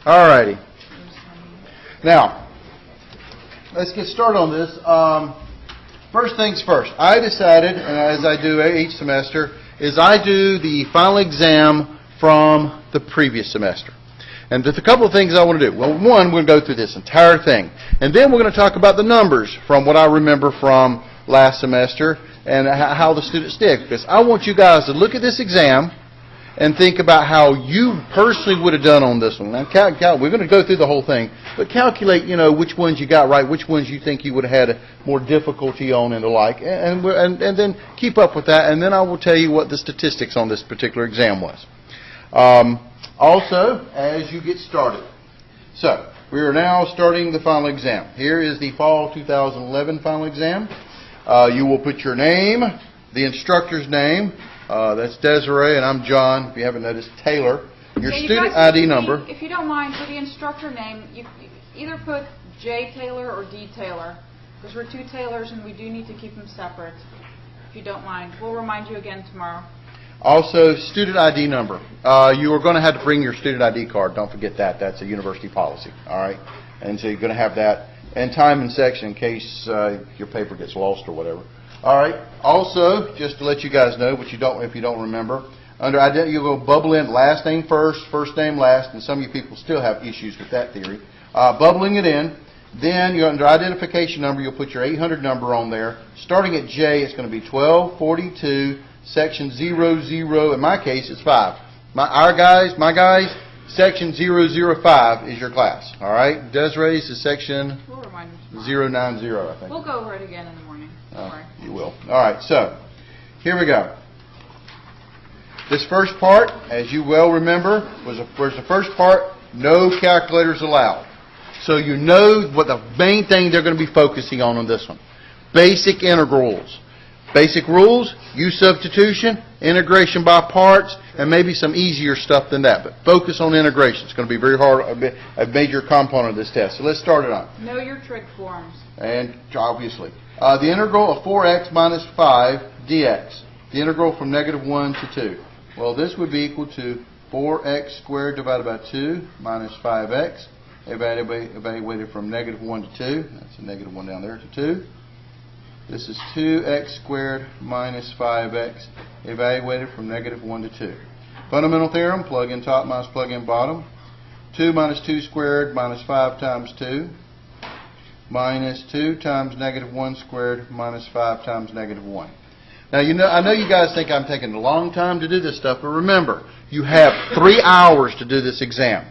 Alrighty. Now, let's get started on this. First things first. I decided, and as I do each semester, is I do the final exam from the previous semester. And there's a couple of things I want to do. Well, one, we're going to go through this entire thing. And then we're going to talk about the numbers from what I remember from last semester and how the students did. Because I want you guys to look at this exam and think about how you personally would have done on this one. Now, we're going to go through the whole thing, but calculate, which ones you got right, which ones you think you would have had more difficulty on and the like, and then keep up with that, and then I will tell you what the statistics on this particular exam was. Also, as you get started. So, we are now starting the final exam. Here is the fall 2011 final exam. You will put your name, the instructor's name. That's Desiree, and I'm John. If you haven't noticed, Taylor. Your student ID number. If you don't mind, for the instructor name, you either put J. Taylor or D. Taylor, because we're two Taylors and we do need to keep them separate. If you don't mind, we'll remind you again tomorrow. Also, student ID number. You are going to have to bring your student ID card. Don't forget that. That's a university policy. All right, and so you're going to have that, and time and section in case your paper gets lost or whatever. All right. Also, just to let you guys know, if you don't remember, under identity, you'll go bubble in last name first, first name last, and some of you people still have issues with that theory. Bubbling it in. Then, under identification number, you'll put your 800 number on there. Starting at J, it's going to be 1242, section 00. In my case, it's 5. My guys, section 005 is your class. All right. Desiree's is section 090, I think. We'll go over it again in the morning. You will. All right, so here we go. This first part, as you well remember, was the first part, no calculators allowed. So you know what the main thing they're going to be focusing on this one. Basic integrals. Basic rules, use substitution, integration by parts, and maybe some easier stuff than that. But focus on integration. It's going to be very hard, a major component of this test. So let's start it on. Know your trig forms. And obviously. The integral of 4x minus 5 dx. The integral from -1 to 2. Well, this would be equal to 4x squared divided by 2 minus 5x. Evaluated from -1 to 2. That's a -1 down there to 2. This is 2x squared minus 5x. Evaluated from -1 to 2. Fundamental theorem, plug in top minus plug in bottom. 2 minus 2 squared minus 5 times 2. Minus 2 times -1 squared minus 5 times -1. Now, I know you guys think I'm taking a long time to do this stuff, but remember, you have 3 hours to do this exam.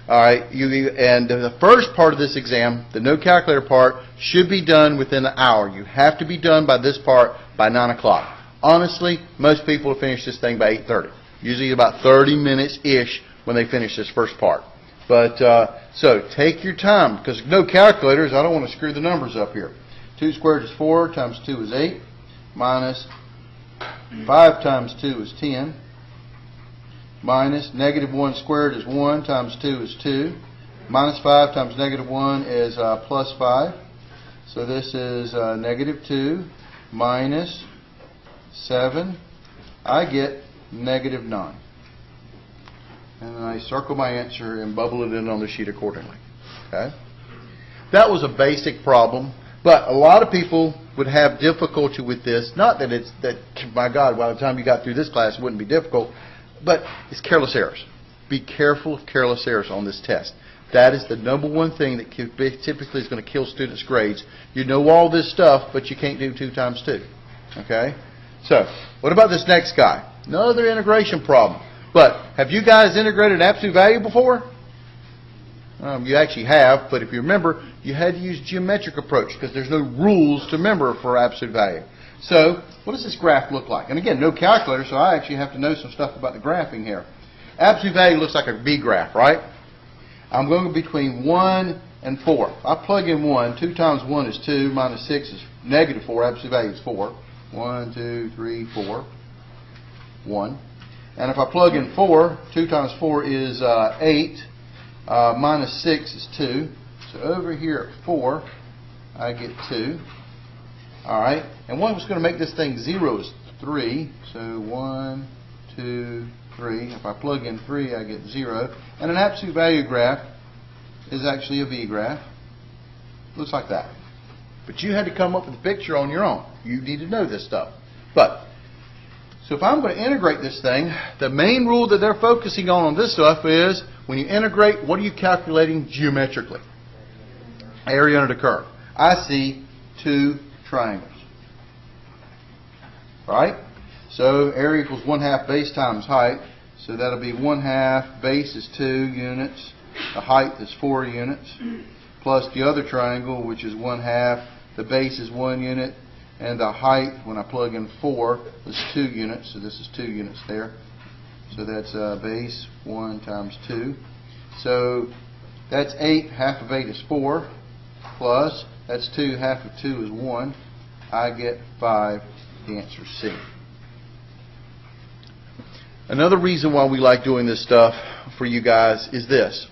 All right, and the first part of this exam, the no calculator part, should be done within an hour. You have to be done by this part by 9 o'clock. Honestly, most people will finish this thing by 8:30. Usually about 30 minutes-ish when they finish this first part. But, so take your time, because no calculators, I don't want to screw the numbers up here. 2 squared is 4, times 2 is 8, minus 5 times 2 is 10, minus -1 squared is 1, times 2 is 2, minus 5 times -1 is plus 5. So this is -2 minus 7. I get -9. And then I circle my answer and bubble it in on the sheet accordingly. Okay? That was a basic problem, but a lot of people would have difficulty with this. Not that my God, by the time you got through this class, it wouldn't be difficult, but it's careless errors. Be careful of careless errors on this test. That is the number one thing that typically is going to kill students' grades. You know all this stuff, but you can't do 2 times 2. Okay? So, what about this next guy? Another integration problem. But have you guys integrated an absolute value before? You actually have, but if you remember, you had to use geometric approach because there's no rules to remember for absolute value. So, what does this graph look like? And again, no calculator, so I actually have to know some stuff about the graphing here. Absolute value looks like a V graph, right? I'm going between 1 and 4. I plug in 1. 2 times 1 is 2, minus 6 is -4. Absolute value is 4. 1, 2, 3, 4. 1. And if I plug in 4, 2 times 4 is 8. Minus 6 is 2. So over here at 4, I get 2. All right. And what's going to make this thing 0 is 3. So 1, 2, 3. If I plug in 3, I get 0. And an absolute value graph is actually a V graph. Looks like that. But you had to come up with a picture on your own. You need to know this stuff. So if I'm going to integrate this thing, the main rule that they're focusing on this stuff is when you integrate, what are you calculating geometrically? Area under the curve. I see 2 triangles. Right? So area equals 1/2 base times height. So that'll be 1/2 base is 2 units. The height is 4 units. Plus the other triangle, which is 1/2. The base is 1 unit. And the height, when I plug in 4, is 2 units. So this is 2 units there. So that's base 1 times 2. So that's 8. Half of 8 is 4. Plus, that's 2. Half of 2 is 1. I get 5. The answer is C. Another reason why we like doing this stuff for you guys is this.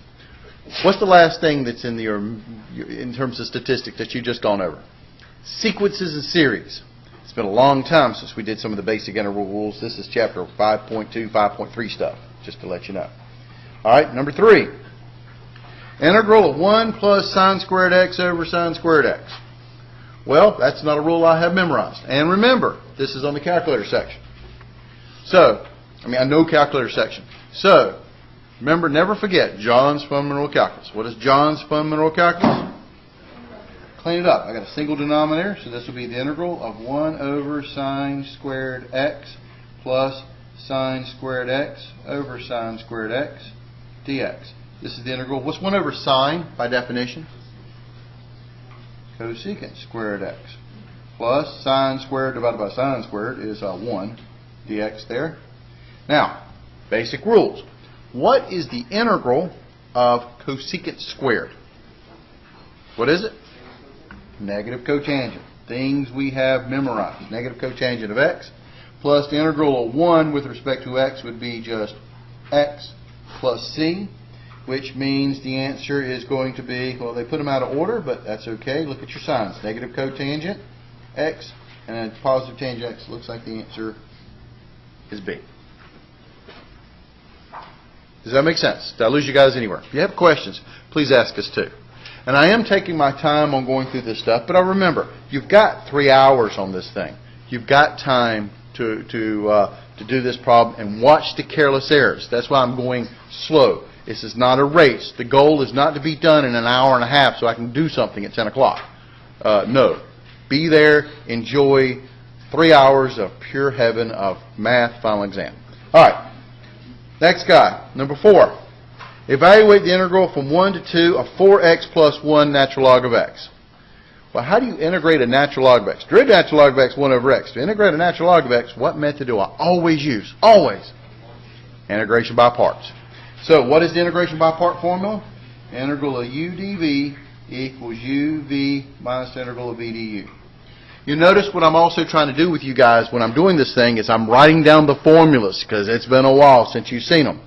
What's the last thing that's in in terms of statistics that you've just gone over? Sequences and series. It's been a long time since we did some of the basic integral rules. This is chapter 5.2, 5.3 stuff, just to let you know. All right, number 3. Integral of 1 plus sine squared x over sine squared x. Well, that's not a rule I have memorized. And remember, this is on the calculator section. I know calculator section. So, remember, never forget John's fundamental calculus. What is John's fundamental calculus? Clean it up. I got a single denominator, so this will be the integral of 1 over sine squared x plus sine squared x over sine squared x dx. This is the integral. What's 1 over sine by definition? Cosecant squared x plus sine squared divided by sine squared is 1 dx there. Now, basic rules. What is the integral of cosecant squared? What is it? Negative cotangent. Things we have memorized. Negative cotangent of x plus the integral of 1 with respect to x would be just x plus c, which means the answer is going to be, well, they put them out of order, but that's okay. Look at your signs. Negative cotangent x and then positive tangent x. Looks like the answer is B. Does that make sense? Did I lose you guys anywhere? If you have questions, please ask us too. And I am taking my time on going through this stuff, but I remember, you've got 3 hours on this thing. You've got time to do this problem and watch the careless errors. That's why I'm going slow. This is not a race. The goal is not to be done in an hour and a half so I can do something at 10 o'clock. No. Be there, enjoy 3 hours of pure heaven of math final exam. All right. Next guy, number 4. Evaluate the integral from 1 to 2 of 4x plus 1 natural log of x. Well, how do you integrate a natural log of x? Derivative natural log of x 1 over x. To integrate a natural log of x, what method do I always use? Always. Integration by parts. So what is the integration by part formula? Integral of u dv equals uv minus the integral of v du. You notice what I'm also trying to do with you guys when I'm doing this thing is I'm writing down the formulas because it's been a while since you've seen them.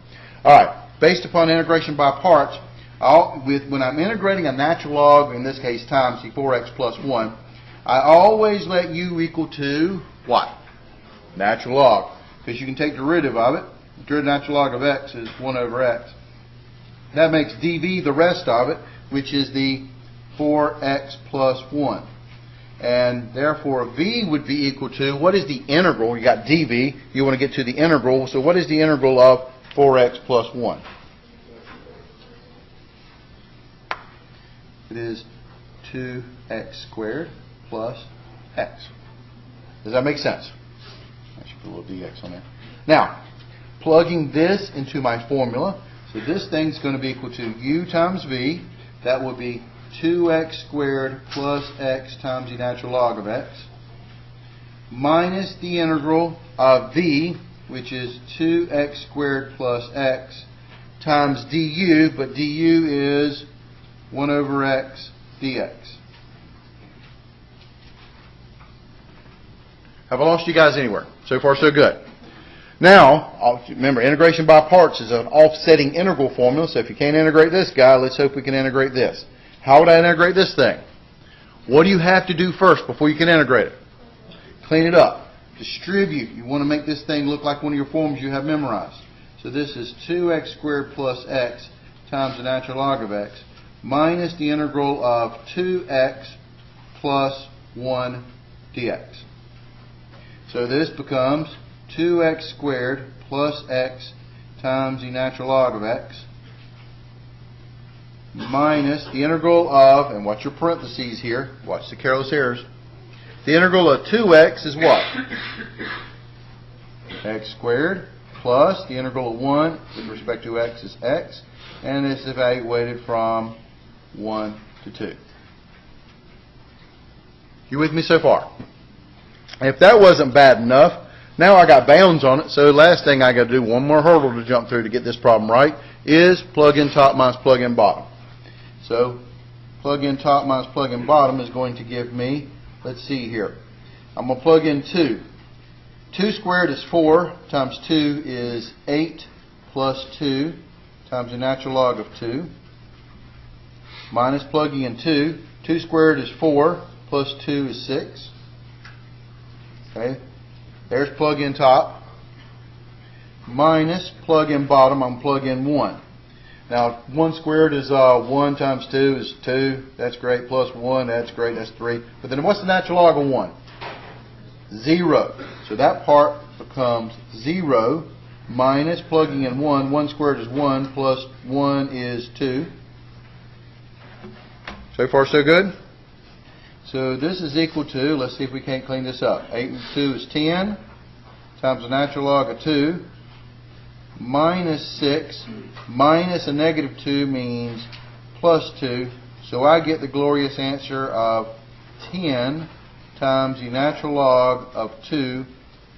All right. Based upon integration by parts, when I'm integrating a natural log, in this case times the 4x plus 1, I always let u equal to what? Natural log. Because you can take derivative of it. Derivative natural log of x is 1 over x. That makes dv the rest of it, which is the 4x plus 1. And therefore v would be equal to, what is the integral? You got dv, you want to get to the integral. So what is the integral of 4x plus 1? It is 2x squared plus x. Does that make sense? I should put a little dx on there. Now, plugging this into my formula, so this thing's going to be equal to u times v. That will be 2x squared plus x times the natural log of x minus the integral of v, which is 2x squared plus x times du, but du is 1 over x dx. Have I lost you guys anywhere? So far, so good. Now, remember, integration by parts is an offsetting integral formula, so if you can't integrate this guy, let's hope we can integrate this. How would I integrate this thing? What do you have to do first before you can integrate it? Clean it up. Distribute. You want to make this thing look like one of your forms you have memorized. So this is 2x squared plus x times the natural log of x minus the integral of 2x plus 1 dx. So this becomes 2x squared plus x times the natural log of x minus the integral of, and watch your parentheses here, watch the careless errors, the integral of 2x is what? X squared plus the integral of 1 with respect to x is x, and it's evaluated from 1 to 2. You with me so far? If that wasn't bad enough, now I got bounds on it, so the last thing I got to do, one more hurdle to jump through to get this problem right, is plug in top minus plug in bottom. So plug in top minus plug in bottom is going to give me, let's see here, I'm going to plug in 2. 2 squared is 4 times 2 is 8 plus 2 times the natural log of 2 minus plugging in 2. 2 squared is 4 plus 2 is 6. Okay, there's plug in top minus plug in bottom. I'm plug in 1. Now 1 squared is 1 times 2 is 2. That's great. Plus 1, that's great. That's 3. But then what's the natural log of 1? 0. So that part becomes 0 minus plugging in 1. 1 squared is 1 plus 1 is 2. So far so good? So this is equal to, let's see if we can't clean this up. 8 and 2 is 10 times the natural log of 2 minus 6 minus a negative 2 means plus 2. So I get the glorious answer of 10 times the natural log of 2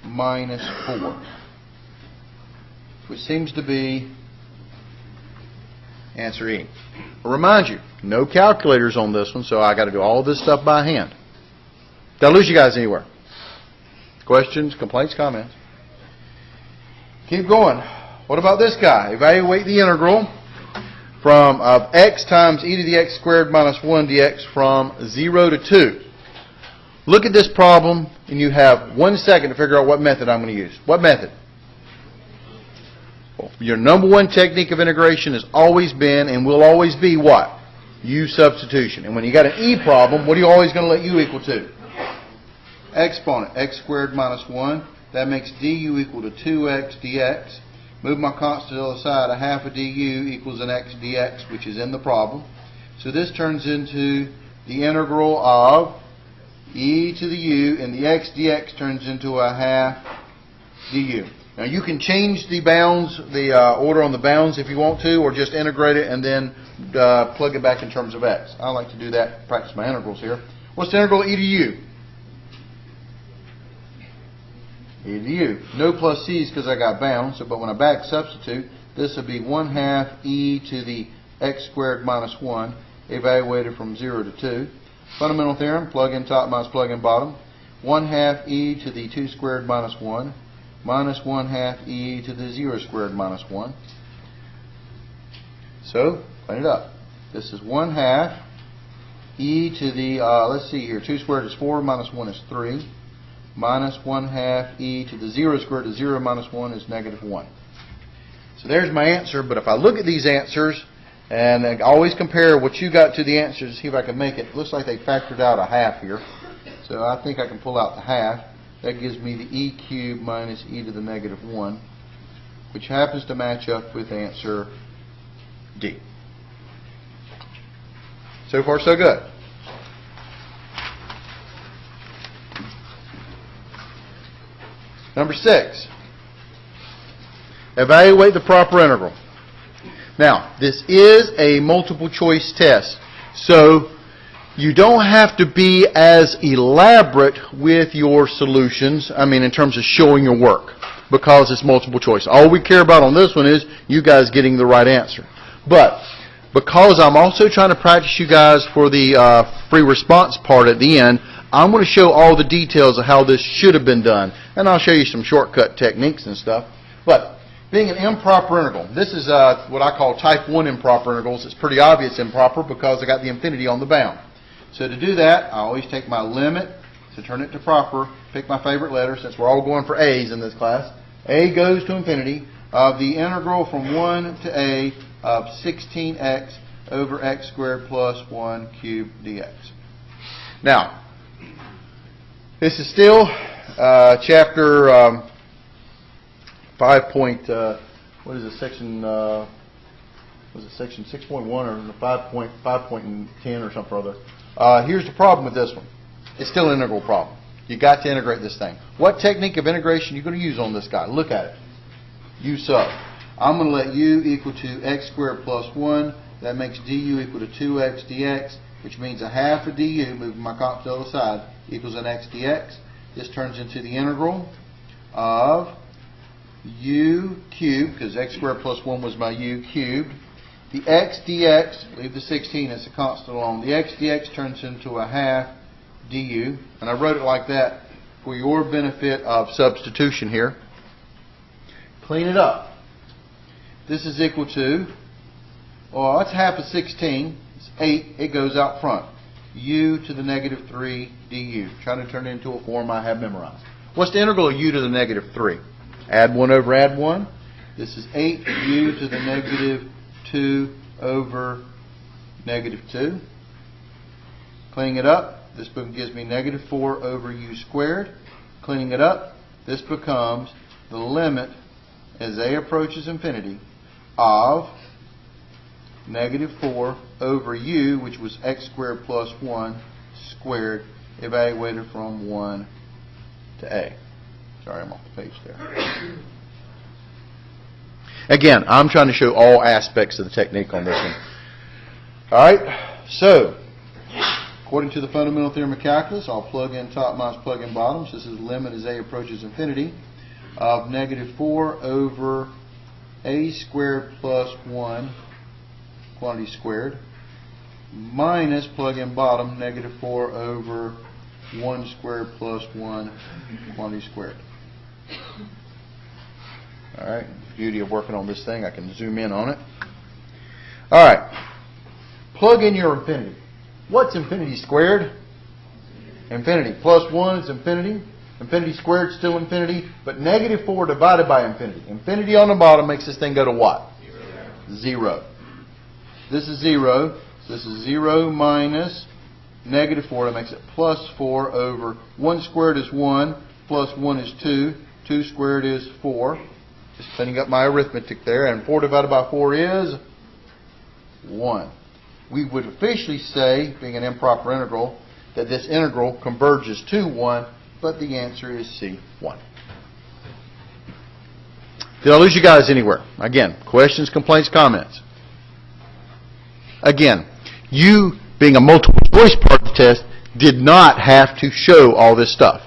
minus 4, which seems to be answer E. I'll remind you, no calculators on this one, so I got to do all this stuff by hand. Did I lose you guys anywhere? Questions, complaints, comments? Keep going. What about this guy? Evaluate the integral from of x times e to the x squared minus 1 dx from 0 to 2. Look at this problem, and you have 1 second to figure out what method I'm going to use. What method? Your number one technique of integration has always been and will always be what? U substitution. And when you got an E problem, what are you always going to let U equal to? Exponent. X squared minus 1. That makes du equal to 2x dx. Move my constant to the other side. A half of du equals an x dx, which is in the problem. So this turns into the integral of e to the u, and the x dx turns into a half du. Now you can change the bounds, the order on the bounds if you want to, or just integrate it and then plug it back in terms of x. I like to do that, practice my integrals here. What's the integral of e to u? E to u. No plus c's because I got bounds, but when I back substitute, this will be 1/2 e to the x squared minus 1, evaluated from 0 to 2. Fundamental theorem, plug in top minus plug in bottom. 1/2 e to the 2 squared minus 1. Minus 1/2 e to the 0 squared minus 1. So, clean it up. This is 1/2 e to the, let's see here, 2 squared is 4, minus 1 is 3. Minus 1/2 e to the 0 squared is 0, minus 1 is negative 1. So there's my answer, but if I look at these answers, and I always compare what you got to the answers to see if I can make it. Looks like they factored out a half here. So I think I can pull out the half. That gives me the e cubed minus e to the negative 1, which happens to match up with answer D. So far, so good. Number 6. Evaluate the proper integral. Now, this is a multiple choice test, so you don't have to be as elaborate with your solutions, in terms of showing your work, because it's multiple choice. All we care about on this one is you guys getting the right answer. But because I'm also trying to practice you guys for the free response part at the end, I'm going to show all the details of how this should have been done. And I'll show you some shortcut techniques and stuff. But being an improper integral, this is what I call type 1 improper integrals. It's pretty obvious improper because I got the infinity on the bound. So to do that, I always take my limit to turn it to proper, pick my favorite letter since we're all going for A's in this class. A goes to infinity. of the integral from 1 to a of 16x over x squared plus 1 cubed dx. Now, this is still chapter what is it, section, was it section 6.1 or 5.10 or something or other. Here's the problem with this one. It's still an integral problem. You got to integrate this thing. What technique of integration are you going to use on this guy? Look at it. U sub. I'm going to let u equal to x squared plus 1. That makes du equal to 2x dx, which means a half of du, moving my constant to the other side, equals an x dx. This turns into the integral of u cubed, because x squared plus 1 was my u cubed. The x dx, leave the 16 as a constant alone. The x dx turns into a half du, and I wrote it like that for your benefit of substitution here. Clean it up. This is equal to, well, that's half of 16. It's 8. It goes out front. U to the negative 3 du. Trying to turn it into a form I have memorized. What's the integral of u to the negative 3? Add 1 over add 1. This is 8 u to the negative 2 over negative 2. Cleaning it up, this gives me negative 4 over u squared. Cleaning it up, this becomes the limit as a approaches infinity of negative 4 over u, which was x squared plus 1 squared, evaluated from 1 to a. Sorry, I'm off the page there. Again, I'm trying to show all aspects of the technique on this one. All right, so according to the fundamental theorem of calculus, I'll plug in top minus plug in bottom. So this is limit as a approaches infinity of negative 4 over a squared plus 1 quantity squared minus plug in bottom negative 4 over 1 squared plus 1 quantity squared. All right, beauty of working on this thing, I can zoom in on it. All right, plug in your infinity. What's infinity squared? Infinity. Plus 1 is infinity. Infinity squared is still infinity. But negative 4 divided by infinity. Infinity on the bottom makes this thing go to what? 0. This is 0. So this is 0 minus negative 4. That makes it plus 4 over 1 squared is 1. Plus 1 is 2. 2 squared is 4. Just cleaning up my arithmetic there. And 4 divided by 4 is 1. We would officially say, being an improper integral, that this integral converges to 1, but the answer is C, 1. Did I lose you guys anywhere? Again, questions, complaints, comments. Again, you, being a multiple choice part of the test, did not have to show all this stuff.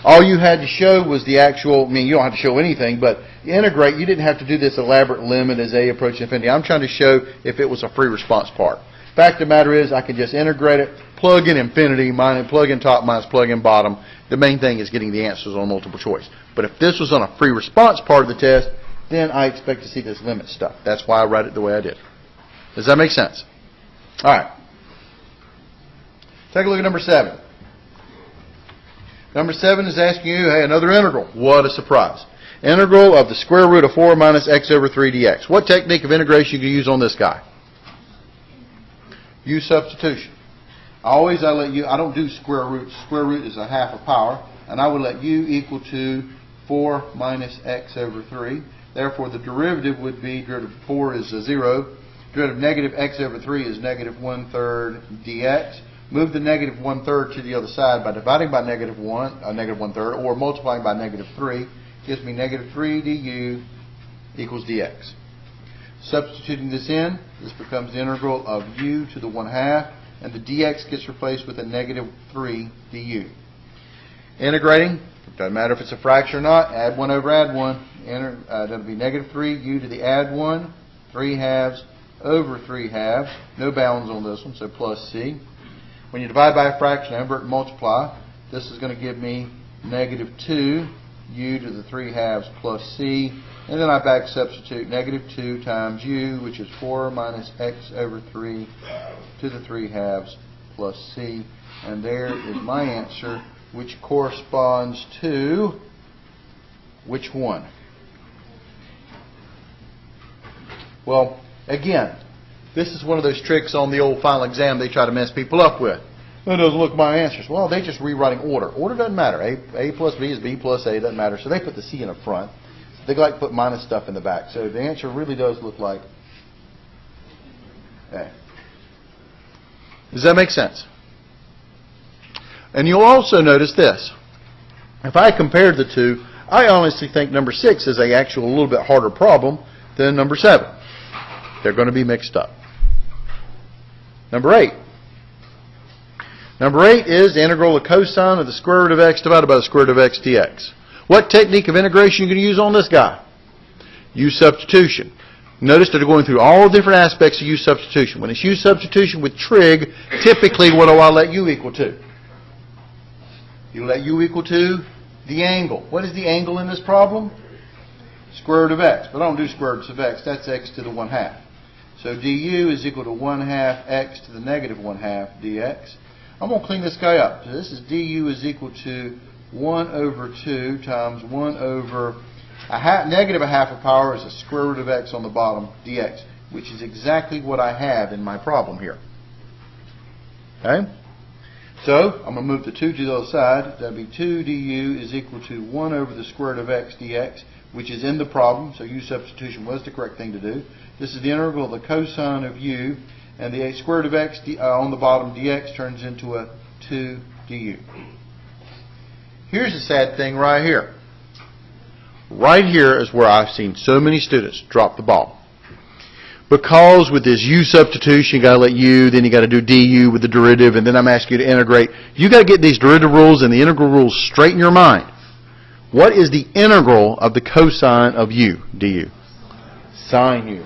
All you had to show was the actual, I mean, you don't have to show anything, but integrate, you didn't have to do this elaborate limit as a approaches infinity. I'm trying to show if it was a free response part. Fact of the matter is, I can just integrate it, plug in infinity, plug in top minus plug in bottom. The main thing is getting the answers on multiple choice. But if this was on a free response part of the test, then I expect to see this limit stuff. That's why I write it the way I did. Does that make sense? All right. Take a look at number 7. Number 7 is asking you, hey, another integral. What a surprise. Integral of the square root of 4 minus x over 3 dx. What technique of integration can you use on this guy? Use substitution. I don't do square roots. Square root is a half a power. And I would let u equal to 4 minus x over 3. Therefore, the derivative would be, derivative of 4 is 0. Derivative of negative x over 3 is negative 1/3 dx. Move the negative 1/3 to the other side by dividing by negative 1/3, or multiplying by negative 3. Gives me negative 3 du equals dx. Substituting this in, this becomes the integral of u to the 1/2, and the dx gets replaced with a negative 3 du. Integrating, doesn't matter if it's a fraction or not, add 1 over add 1. That'll be negative 3 u to the add 1, 3 halves over 3 halves. No bounds on this one, so plus c. When you divide by a fraction, invert and multiply, this is going to give me negative 2 u to the 3 halves plus c. And then I back substitute negative 2 times u, which is 4 minus x over 3 to the 3 halves plus c. And there is my answer, which corresponds to which one? Well, again, this is one of those tricks on the old final exam they try to mess people up with. That doesn't look my answers. Well, they just rewriting order. Order doesn't matter. A plus B is B plus A, doesn't matter. So they put the C in the front. They like to put minus stuff in the back. So the answer really does look like A. Does that make sense? And you'll also notice this. If I compared the two, I honestly think number 6 is a actual little bit harder problem than number 7. They're going to be mixed up. Number 8. Number 8 is the integral of cosine of the square root of x divided by the square root of x dx. What technique of integration are you going to use on this guy? U substitution. Notice that they're going through all different aspects of U substitution. When it's U substitution with trig, typically what do I let U equal to? You let U equal to the angle. What is the angle in this problem? Square root of x. But I don't do square roots of x. That's x to the 1/2. So du is equal to 1/2 x to the negative 1/2 dx. I'm going to clean this guy up. So this is du is equal to 1 over 2 times 1 over negative a half of power is the square root of x on the bottom dx, which is exactly what I have in my problem here. Okay? So I'm going to move the 2 to the other side. That would be 2 du is equal to 1 over the square root of x dx, which is in the problem. So U substitution was the correct thing to do. This is the integral of the cosine of u, and the square root of x on the bottom dx turns into a 2 du. Here's the sad thing right here. Right here is where I've seen so many students drop the ball. Because with this U substitution, you got to let U, then you got to do du with the derivative, and then I'm asking you to integrate. You got to get these derivative rules and the integral rules straight in your mind. What is the integral of the cosine of u, du? Sine u.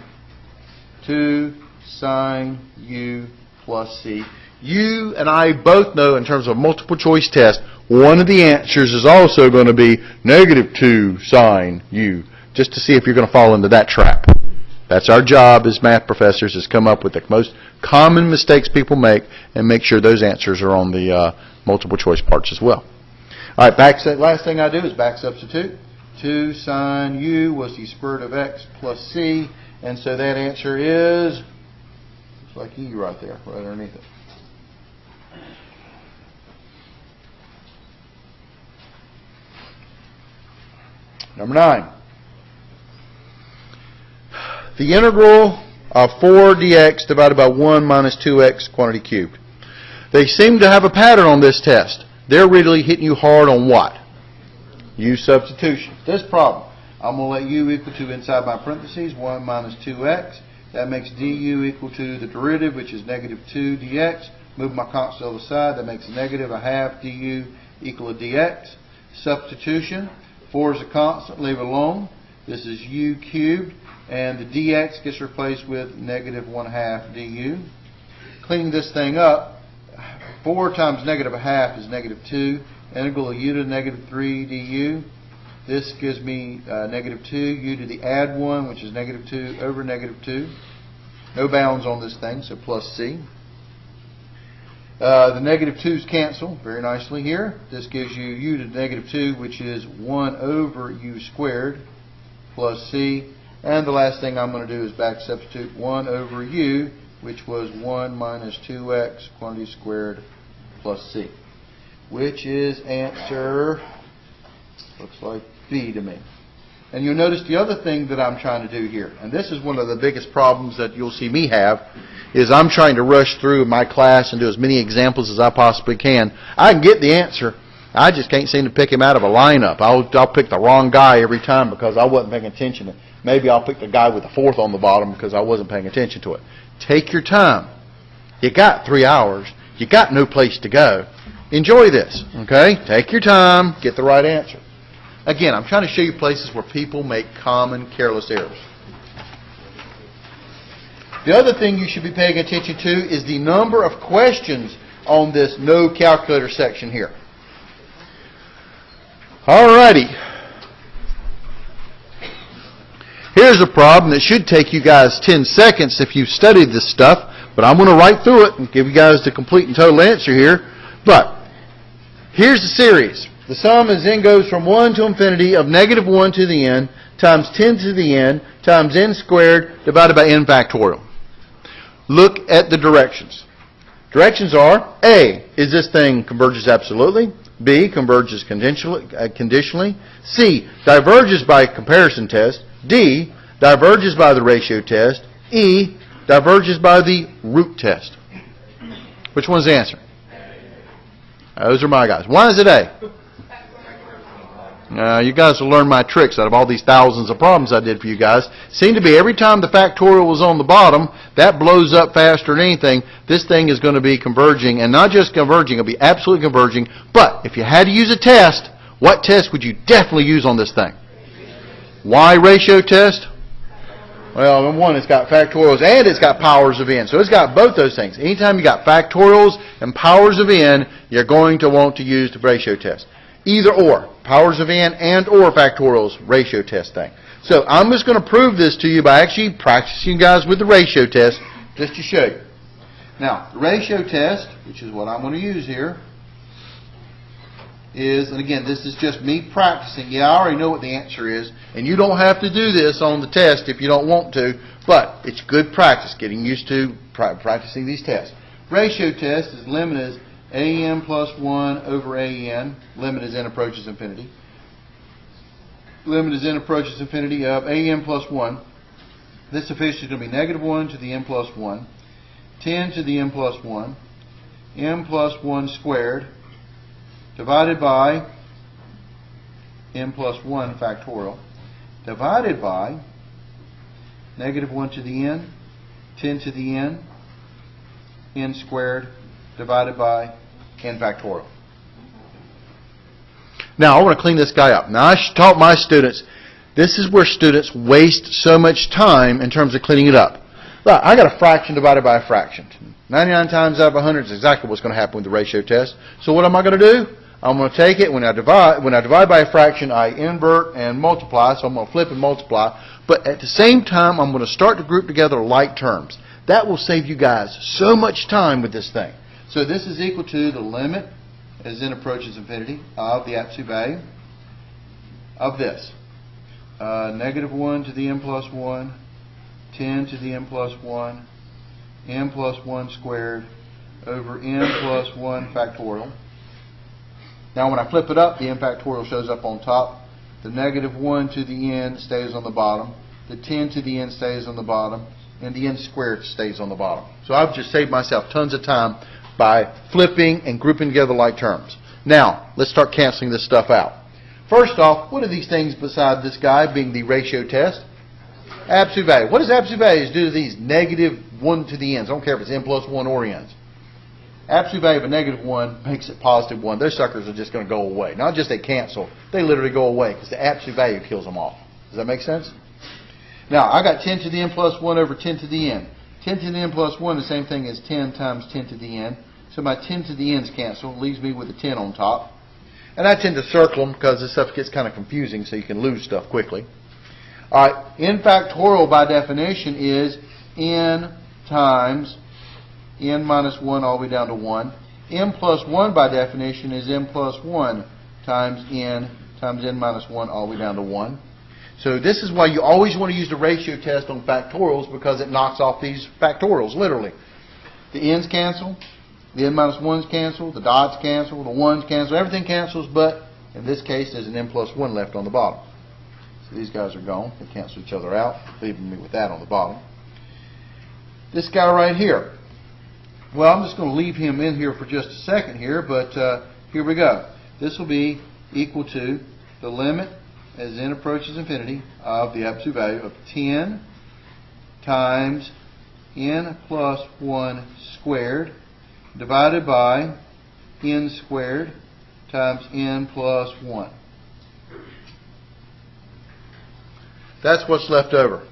2 sine u plus c. You and I both know in terms of a multiple choice test, one of the answers is also going to be negative 2 sine u, just to see if you're going to fall into that trap. That's our job as math professors, is come up with the most common mistakes people make and make sure those answers are on the multiple choice parts as well. All right, last thing I do is back substitute. 2 sine u was the square root of x plus c, and so that answer is, looks like e right there, right underneath it. Number 9. The integral of 4 dx divided by 1 minus 2x quantity cubed. They seem to have a pattern on this test. They're really hitting you hard on what? U substitution. This problem, I'm going to let u equal to, inside my parentheses, 1 minus 2x. That makes du equal to the derivative, which is negative 2 dx. Move my constant to the other side. That makes negative a half du equal to dx. Substitution. 4 is a constant. Leave it alone. This is u cubed. And the dx gets replaced with negative 1/2 du. Cleaning this thing up, 4 times negative a half is negative 2. Integral of u to negative 3 du. This gives me negative 2. U to the add 1, which is negative 2 over negative 2. No bounds on this thing, so plus c. The negative 2's cancel very nicely here. This gives you u to negative 2, which is 1 over u squared plus c. And the last thing I'm going to do is back substitute 1 over u, which was 1 minus 2x quantity squared plus c, which is answer, looks like B to me. And you'll notice the other thing that I'm trying to do here, and this is one of the biggest problems that you'll see me have, is I'm trying to rush through my class and do as many examples as I possibly can. I can get the answer. I just can't seem to pick him out of a lineup. I'll pick the wrong guy every time because I wasn't paying attention. Maybe I'll pick the guy with the 4th on the bottom because I wasn't paying attention to it. Take your time. You got 3 hours. You got no place to go. Enjoy this, okay? Take your time. Get the right answer. Again, I'm trying to show you places where people make common careless errors. The other thing you should be paying attention to is the number of questions on this no calculator section here. Alrighty. Here's a problem that should take you guys 10 seconds if you've studied this stuff, but I'm going to write through it and give you guys the complete and total answer here. But here's the series. The sum is n goes from 1 to infinity of negative 1 to the n times 10 to the n times n squared divided by n factorial. Look at the directions. Directions are, A, is this thing converges absolutely? B, converges conditionally? C, diverges by comparison test? D, diverges by the ratio test? E, diverges by the root test? Which one's the answer? Those are my guys. Why is it A? You guys will learn my tricks out of all these thousands of problems I did for you guys. Seemed to be every time the factorial was on the bottom, that blows up faster than anything. This thing is going to be converging, and not just converging, it'll be absolutely converging. But if you had to use a test, what test would you definitely use on this thing? Why ratio test? Well, number one, it's got factorials and it's got powers of n. So it's got both those things. Anytime you got factorials and powers of n, you're going to want to use the ratio test. Either or, powers of n and or factorials, ratio test thing. So I'm just going to prove this to you by actually practicing you guys with the ratio test, just to show you. Now, the ratio test, which is what I'm going to use here, is, and again, this is just me practicing. Yeah, I already know what the answer is, and you don't have to do this on the test if you don't want to, but it's good practice, getting used to practicing these tests. Ratio test is limit is an plus 1 over an, limit as n approaches infinity. Limit as n approaches infinity of an plus 1. This efficient is going to be negative 1 to the n plus 1, 10 to the n plus 1, n plus 1 squared, divided by n plus 1 factorial, divided by negative 1 to the n, 10 to the n squared, divided by n factorial. Now, I want to clean this guy up. Now, I taught my students, this is where students waste so much time in terms of cleaning it up. Look, I got a fraction divided by a fraction. 99 times out of 100 is exactly what's going to happen with the ratio test. So what am I going to do? I'm going to take it, when I divide by a fraction, I invert and multiply, so I'm going to flip and multiply. But at the same time, I'm going to start to group together like terms. That will save you guys so much time with this thing. So this is equal to the limit as n approaches infinity of the absolute value of this. Negative 1 to the n plus 1, 10 to the n plus 1, n plus 1 squared over n plus 1 factorial. Now when I flip it up, the n factorial shows up on top. The negative 1 to the n stays on the bottom. The 10 to the n stays on the bottom. And the n squared stays on the bottom. So I've just saved myself tons of time by flipping and grouping together like terms. Now, let's start canceling this stuff out. First off, what are these things beside this guy being the ratio test? Absolute value. What does absolute values do to these negative 1 to the n's? I don't care if it's n plus 1 or n's. Absolute value of a negative 1 makes it positive 1. Those suckers are just going to go away. Not just they cancel, they literally go away because the absolute value kills them off. Does that make sense? Now, I got 10 to the n plus 1 over 10 to the n. 10 to the n plus 1 is the same thing as 10 times 10 to the n. So my 10 to the n's cancel, leaves me with a 10 on top. And I tend to circle them because this stuff gets kind of confusing, so you can lose stuff quickly. All right, n factorial by definition is n times n minus 1 all the way down to 1. n plus 1 by definition is n plus 1 times n minus 1 all the way down to 1. So this is why you always want to use the ratio test on factorials, because it knocks off these factorials, literally. The n's cancel, the n minus 1's cancel, the dots cancel, the 1's cancel, everything cancels, but in this case there's an n plus 1 left on the bottom. So these guys are gone. They cancel each other out, leaving me with that on the bottom. This guy right here. Well, I'm just going to leave him in here for just a second here, but here we go. This will be equal to the limit as n approaches infinity of the absolute value of 10 times n plus 1 squared divided by n squared times n plus 1. That's what's left over.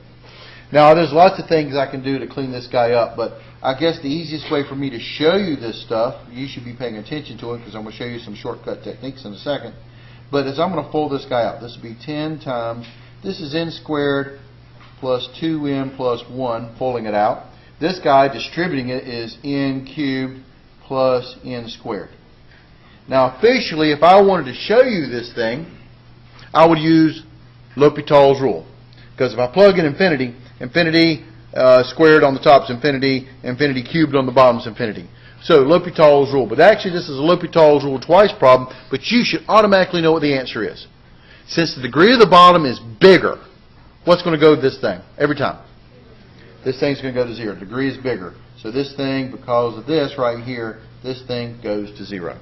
Now, there's lots of things I can do to clean this guy up, but I guess the easiest way for me to show you this stuff, you should be paying attention to it because I'm going to show you some shortcut techniques in a second. But as I'm going to fold this guy out, this will be 10 times, this is n squared plus 2n plus 1, folding it out. This guy, distributing it, is n cubed plus n squared. Now officially, if I wanted to show you this thing, I would use L'Hopital's rule. Because if I plug in infinity, infinity squared on the top is infinity, infinity cubed on the bottom is infinity. So L'Hopital's rule. But actually this is a L'Hopital's rule twice problem, but you should automatically know what the answer is. Since the degree of the bottom is bigger, what's going to go to this thing every time? This thing's going to go to 0. The degree is bigger. So this thing, because of this right here, this thing goes to 0.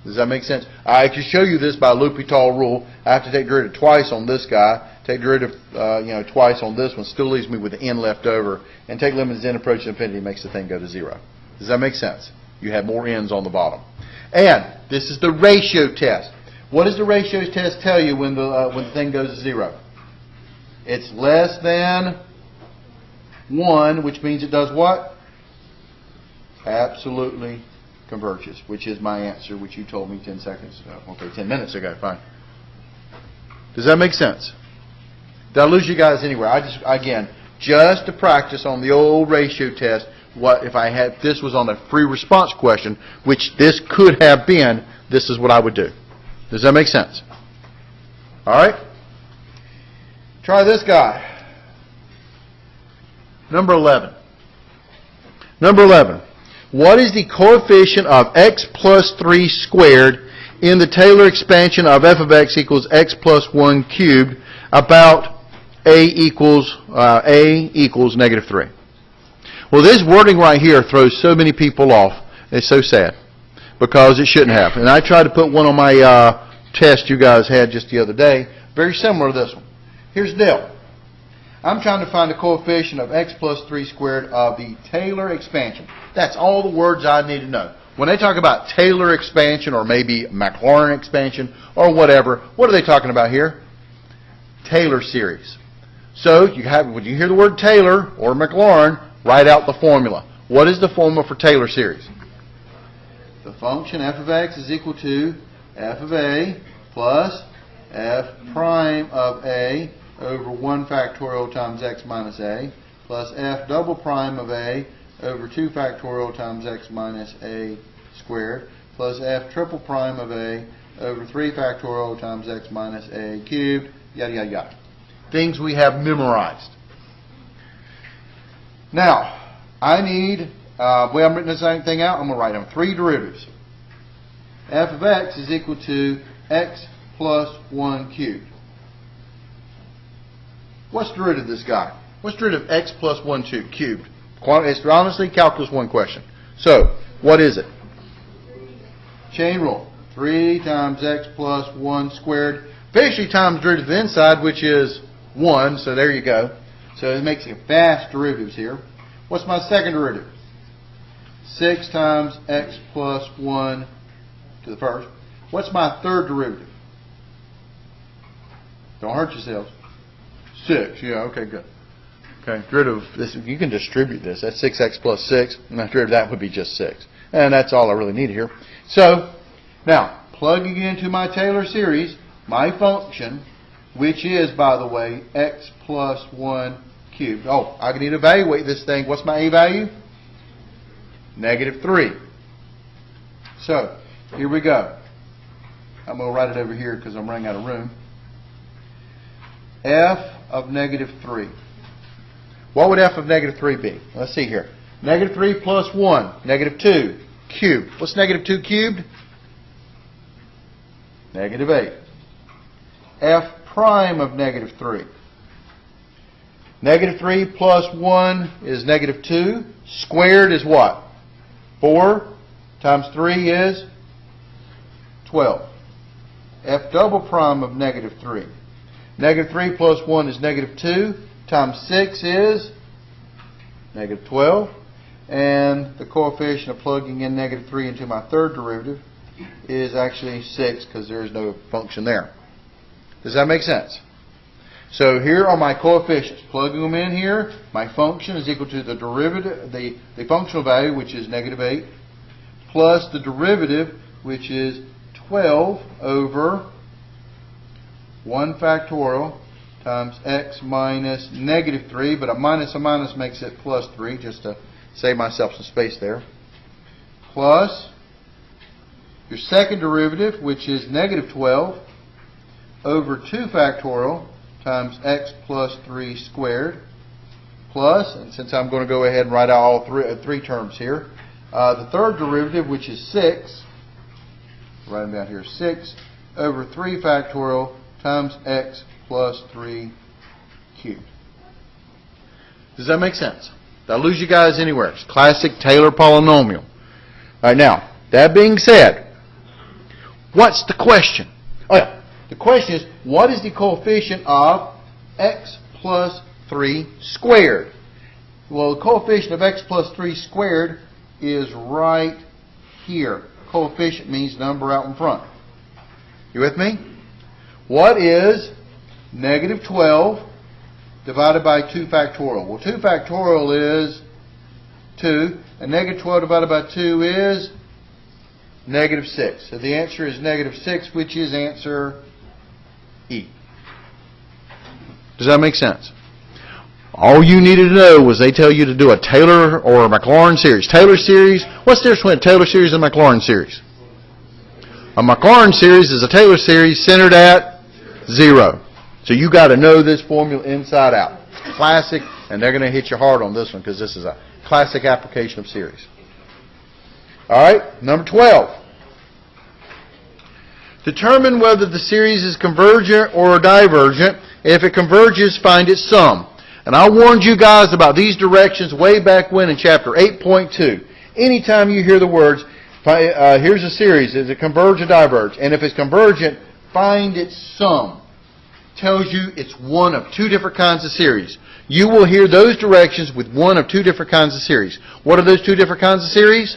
Does that make sense? I can show you this by L'Hopital rule. I have to take derivative twice on this guy, take derivative twice on this one, still leaves me with the n left over, and take limit as n approaches infinity makes the thing go to 0. Does that make sense? You have more n's on the bottom. And this is the ratio test. What does the ratio test tell you when the thing goes to 0? It's less than 1, which means it does what? Absolutely converges, which is my answer, which you told me 10 seconds ago. Okay, 10 minutes ago, fine. Does that make sense? Did I lose you guys anywhere? Just to practice on the old ratio test, what if I had, this was on a free response question, which this could have been, this is what I would do. Does that make sense? All right? Try this guy. Number 11. Number 11. What is the coefficient of x plus 3 squared in the Taylor expansion of f of x equals x plus 1 cubed about a equals negative 3? Well, this wording right here throws so many people off. It's so sad because it shouldn't have. And I tried to put one on my test you guys had just the other day, very similar to this one. Here's the deal. I'm trying to find the coefficient of x plus 3 squared of the Taylor expansion. That's all the words I need to know. When they talk about Taylor expansion or maybe Maclaurin expansion or whatever, what are they talking about here? Taylor series. So when you hear the word Taylor or Maclaurin, write out the formula. What is the formula for Taylor series? The function f of x is equal to f of a plus f prime of a over 1 factorial times x minus a plus f double prime of a over 2 factorial times x minus a squared plus f triple prime of a over 3 factorial times x minus a cubed, yada, yada, yada. Things we have memorized. Now, I need, the way I'm writing this thing out, I'm going to write down 3 derivatives. F of x is equal to x plus 1 cubed. What's the derivative of this guy? What's the derivative of x plus 1 cubed? It's honestly Calculus 1 question. So, what is it? Chain rule. 3 times x plus 1 squared. Basically times derivative of the inside, which is 1. So there you go. So it makes it fast derivatives here. What's my second derivative? 6 times x plus 1 to the first. What's my third derivative? Don't hurt yourselves. 6. Yeah, okay, good. Okay, derivative of this, you can distribute this. That's 6x plus 6. And the derivative of that would be just 6. And that's all I really needed here. So, now, plugging into my Taylor series, my function, which is, by the way, x plus 1 cubed. Oh, I need to evaluate this thing. What's my a value? Negative 3. So, here we go. I'm going to write it over here because I'm running out of room. F of negative 3. What would f of negative 3 be? Let's see here. Negative 3 plus 1. Negative 2 cubed. What's negative 2 cubed? Negative 8. F prime of negative 3. Negative 3 plus 1 is negative 2. Squared is what? 4 times 3 is 12. F double prime of negative 3. Negative 3 plus 1 is negative 2 times 6 is negative 12. And the coefficient of plugging in negative 3 into my third derivative is actually 6 because there is no function there. Does that make sense? So here are my coefficients. Plugging them in here, my function is equal to the derivative, the functional value, which is negative 8, plus the derivative, which is 12 over 1 factorial times x minus negative 3, but a minus makes it plus 3, just to save myself some space there, plus Your second derivative, which is negative 12 over 2 factorial times x plus 3 squared, plus, and since I'm going to go ahead and write out all three terms here, the third derivative, which is 6, write them down here, 6 over 3 factorial times x plus 3 cubed. Does that make sense? Did I lose you guys anywhere? It's classic Taylor polynomial. All right, now, that being said, what's the question? Oh yeah, the question is, what is the coefficient of x plus 3 squared? Well, the coefficient of x plus 3 squared is right here. Coefficient means number out in front. You with me? What is negative 12 divided by 2 factorial? Well, 2 factorial is 2, and negative 12 divided by 2 is negative 6. So the answer is negative 6, which is answer E. Does that make sense? All you needed to know was they tell you to do a Taylor or a Maclaurin series. Taylor series, what's the difference between a Taylor series and a Maclaurin series? A Maclaurin series is a Taylor series centered at 0. So you got to know this formula inside out. Classic, and they're going to hit you hard on this one because this is a classic application of series. All right, number 12. Determine whether the series is convergent or divergent. If it converges, find its sum. And I warned you guys about these directions way back when in chapter 8.2. Anytime you hear the words, here's a series, is it converge or diverge? And if it's convergent, find its sum. Tells you it's one of two different kinds of series. You will hear those directions with one of two different kinds of series. What are those two different kinds of series?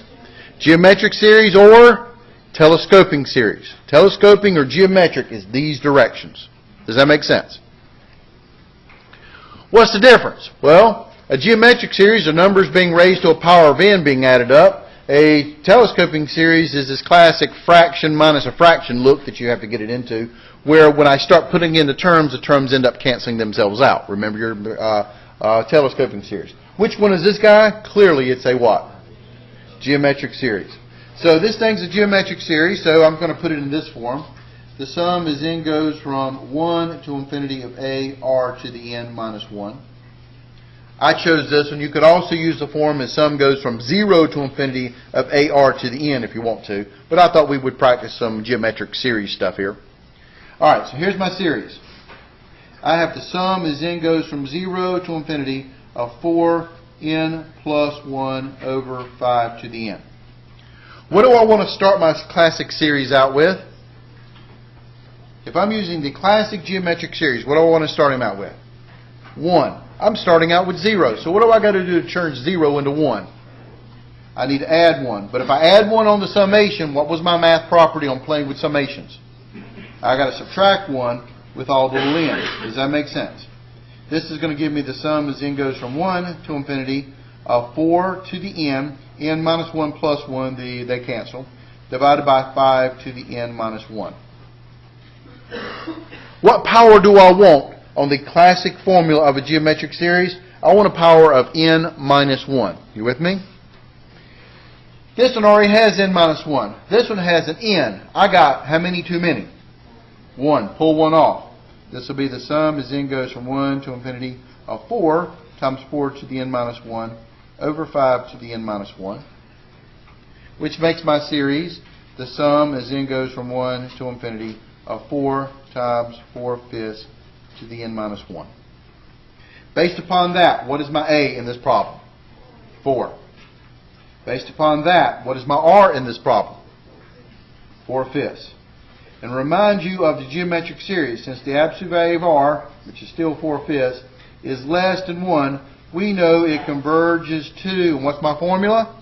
Geometric series or telescoping series. Telescoping or geometric is these directions. Does that make sense? What's the difference? Well, a geometric series are numbers being raised to a power of n being added up. A telescoping series is this classic fraction minus a fraction look that you have to get it into, where when I start putting in the terms end up canceling themselves out. Remember your telescoping series. Which one is this guy? Clearly it's a what? Geometric series. So this thing's a geometric series, so I'm going to put it in this form. The sum is n goes from 1 to infinity of a r to the n minus 1. I chose this one. You could also use the form as sum goes from 0 to infinity of a r to the n if you want to. But I thought we would practice some geometric series stuff here. Alright, so here's my series. I have the sum as n goes from 0 to infinity of 4n plus 1 over 5 to the n. What do I want to start my classic series out with? If I'm using the classic geometric series, what do I want to start him out with? 1. I'm starting out with 0. So what do I got to do to turn 0 into 1? I need to add 1. But if I add 1 on the summation, what was my math property on playing with summations? I got to subtract 1 with all the little n's. Does that make sense? This is going to give me the sum as n goes from 1 to infinity of 4 to the n minus 1 plus 1, they cancel, divided by 5 to the n minus 1. What power do I want on the classic formula of a geometric series? I want a power of n minus 1. You with me? This one already has n minus 1. This one has an n. I got how many too many? 1. Pull 1 off. This will be the sum as n goes from 1 to infinity of 4 times 4 to the n minus 1 over 5 to the n minus 1. Which makes my series the sum as n goes from 1 to infinity of 4 times 4/5 to the n minus 1. Based upon that, what is my a in this problem? 4. Based upon that, what is my r in this problem? 4/5. And remind you of the geometric series, since the absolute value of r, which is still 4/5, is less than 1, we know it converges to, and what's my formula?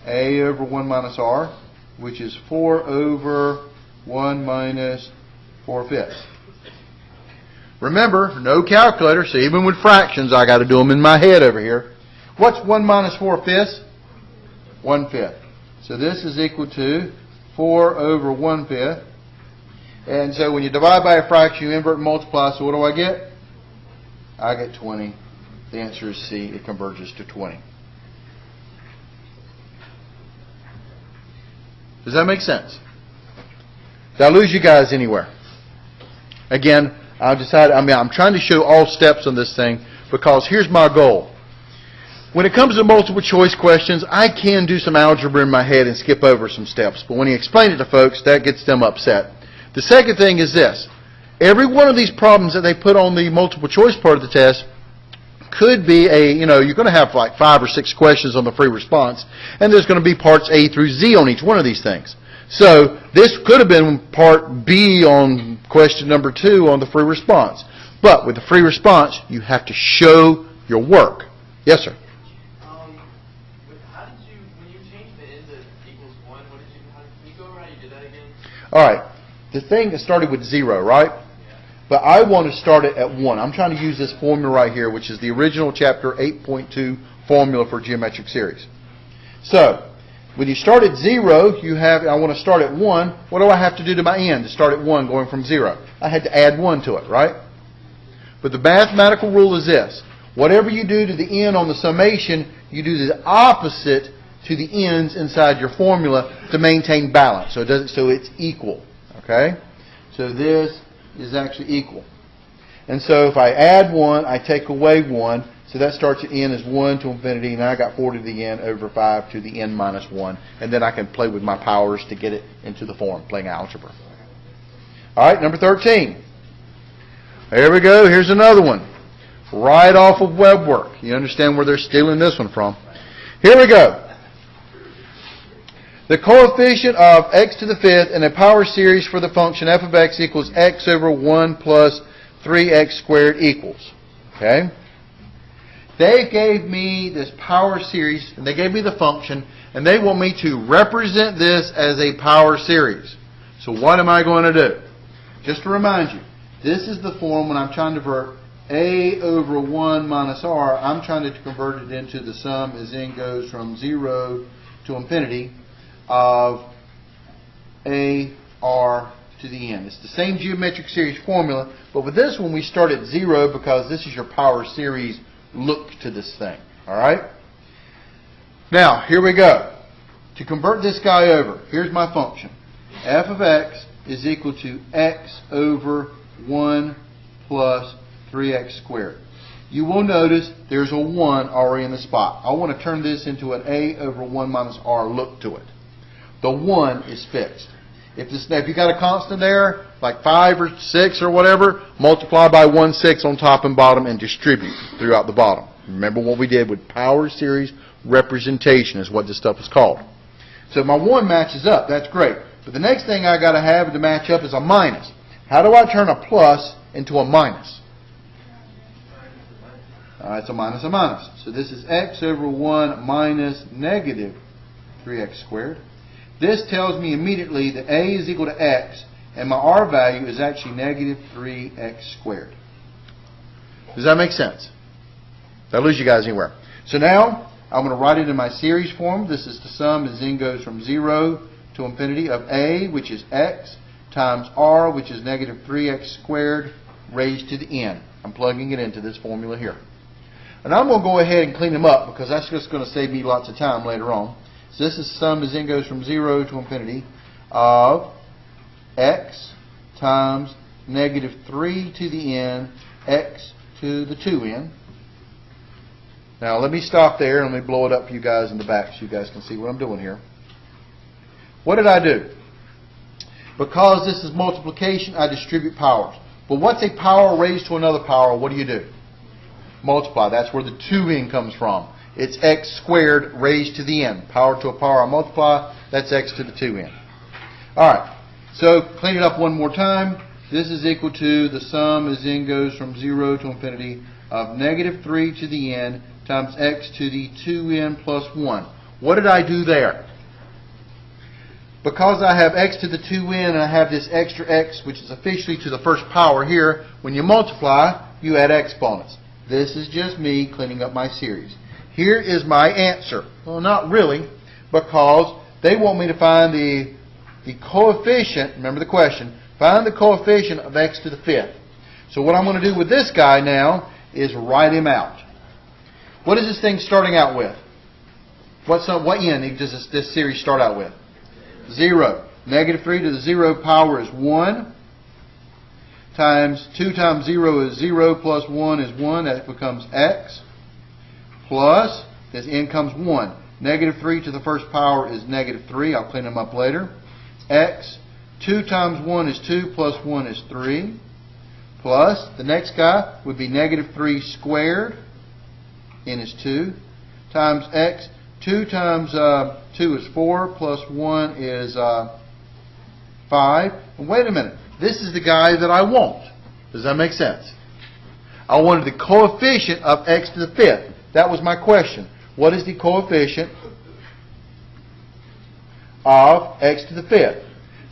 A over 1 minus r, which is 4 over 1 minus 4/5. Remember, no calculator, so even with fractions, I got to do them in my head over here. What's 1 minus 4/5? 1/5. So this is equal to 4 over 1/5. And so when you divide by a fraction, you invert and multiply. So what do I get? I get 20. The answer is C. It converges to 20. Does that make sense? Did I lose you guys anywhere? Again, I'm trying to show all steps on this thing because here's my goal. When it comes to multiple choice questions, I can do some algebra in my head and skip over some steps. But when you explain it to folks, that gets them upset. The second thing is this. Every one of these problems that they put on the multiple choice part of the test could be you're going to have like 5 or 6 questions on the free response, and there's going to be parts A through Z on each one of these things. So this could have been part B on question number 2 on the free response. But with the free response, you have to show your work. Yes, sir? How did you, when you changed the n to equals 1, can you go over how you did that again? All right. The thing that started with 0, right? Yeah. But I want to start it at 1. I'm trying to use this formula right here, which is the original chapter 8.2 formula for geometric series. So, when you start at 0, I want to start at 1. What do I have to do to my n to start at 1 going from 0? I had to add 1 to it, right? But the mathematical rule is this. Whatever you do to the n on the summation, you do the opposite to the n's inside your formula to maintain balance. So it's equal. Okay? So this is actually equal. And so if I add 1, I take away 1. So that starts at n as 1 to infinity, and I got 4 to the n over 5 to the n minus 1. And then I can play with my powers to get it into the form, playing algebra. All right, number 13. There we go. Here's another one. Right off of web work. You understand where they're stealing this one from. Here we go. The coefficient of x to the 5th in a power series for the function f of x equals x over 1 plus 3x squared equals. Okay? They gave me this power series, and they gave me the function, and they want me to represent this as a power series. So what am I going to do? Just to remind you, this is the form when I'm trying to convert a over 1 minus r. I'm trying to convert it into the sum as n goes from 0 to infinity of a r to the n. It's the same geometric series formula, but with this one we start at 0 because this is your power series look to this thing. Alright? Now, here we go. To convert this guy over, here's my function. F of x is equal to x over 1 plus 3x squared. You will notice there's a 1 already in the spot. I want to turn this into an a over 1 minus r look to it. The 1 is fixed. If you got a constant there, like 5 or 6 or whatever, multiply by 1/6 on top and bottom and distribute throughout the bottom. Remember what we did with power series representation is what this stuff is called. So my 1 matches up. That's great. But the next thing I got to have to match up is a minus. How do I turn a plus into a minus? It's a minus, a minus. So this is x over 1 minus negative 3x squared. This tells me immediately that a is equal to x, and my r value is actually negative 3x squared. Does that make sense? Did I lose you guys anywhere? So now, I'm going to write it in my series form. This is the sum as n goes from 0 to infinity of a, which is x, times r, which is negative 3x squared, raised to the n. I'm plugging it into this formula here. And I'm going to go ahead and clean them up because that's just going to save me lots of time later on. So this is sum as n goes from 0 to infinity of x times negative 3 to the n, x to the 2n. Now let me stop there and let me blow it up for you guys in the back so you guys can see what I'm doing here. What did I do? Because this is multiplication, I distribute powers. But what's a power raised to another power? What do? Multiply. That's where the 2n comes from. It's x squared raised to the n. Power to a power I multiply, that's x to the 2n. Alright, so clean it up one more time. This is equal to the sum as n goes from 0 to infinity of negative 3 to the n times x to the 2n plus 1. What did I do there? Because I have x to the 2n and I have this extra x, which is officially to the first power here, when you multiply, you add exponents. This is just me cleaning up my series. Here is my answer. Well, not really, because they want me to find the coefficient, remember the question, find the coefficient of x to the 5th. So what I'm going to do with this guy now is write him out. What is this thing starting out with? What n does this series start out with? 0. Negative 3 to the 0 power is 1. Times 2 times 0 is 0 plus 1 is 1. That becomes x. Plus, this n comes 1. Negative 3 to the first power is negative 3. I'll clean them up later. X. 2 times 1 is 2 plus 1 is 3. Plus, the next guy would be negative 3 squared. N is 2. Times x. 2 times 2 is 4 plus 1 is 5. And wait a minute. This is the guy that I want. Does that make sense? I wanted the coefficient of x to the 5th. That was my question. What is the coefficient of x to the 5th?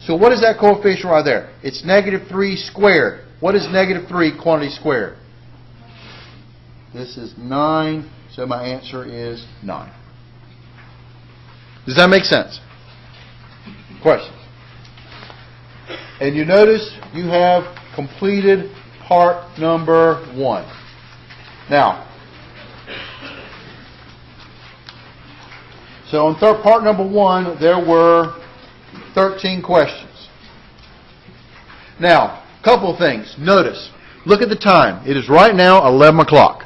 So what is that coefficient right there? It's negative 3 squared. What is negative 3 quantity squared? This is 9, so my answer is 9. Does that make sense? Questions? And you notice you have completed part number 1. Now, so on part number 1, there were 13 questions. Now, a couple of things. Notice, look at the time. It is right now 11 o'clock.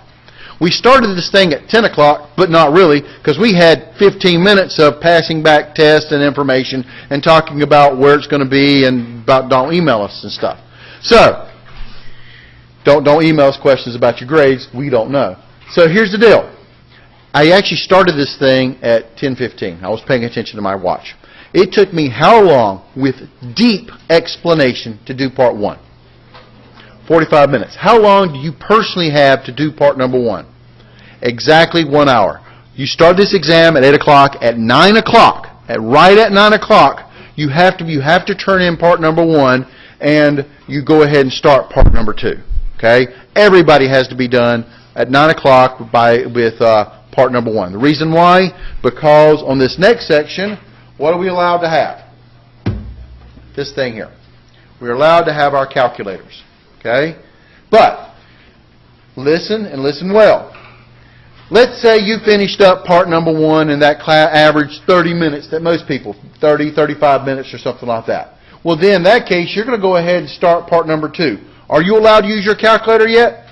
We started this thing at 10 o'clock, but not really, because we had 15 minutes of passing back tests and information and talking about where it's going to be and about don't email us and stuff. So, don't email us questions about your grades. We don't know. So here's the deal. I actually started this thing at 10:15. I was paying attention to my watch. It took me how long with deep explanation to do part 1? 45 minutes. How long do you personally have to do part number 1? Exactly 1 hour. You start this exam at 8 o'clock. At 9 o'clock, right at 9 o'clock, you have to turn in part number 1, and you go ahead and start part number 2. Okay? Everybody has to be done at 9 o'clock with part number 1. The reason why? Because on this next section, what are we allowed to have? This thing here. We're allowed to have our calculators. Okay? But, listen and listen well. Let's say you finished up part number 1 and that class averaged 30 minutes, that most people, 30, 35 minutes or something like that. Well then, in that case, you're going to go ahead and start part number 2. Are you allowed to use your calculator yet?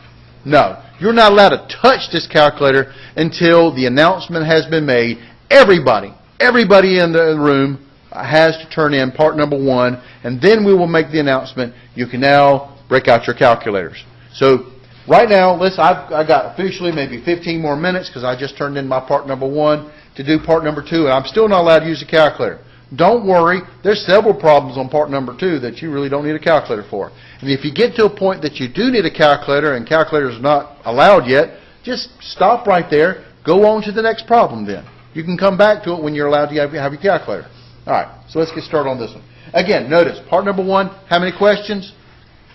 No. You're not allowed to touch this calculator until the announcement has been made. Everybody in the room has to turn in part number 1, and then we will make the announcement. You can now break out your calculators. So right now, I got officially maybe 15 more minutes because I just turned in my part number 1 to do part number 2, and I'm still not allowed to use a calculator. Don't worry. There's several problems on part number 2 that you really don't need a calculator for. And if you get to a point that you do need a calculator and calculator is not allowed yet, just stop right there. Go on to the next problem then. You can come back to it when you're allowed to have your calculator. All right, so let's get started on this one. Again, notice, part number 1, how many questions?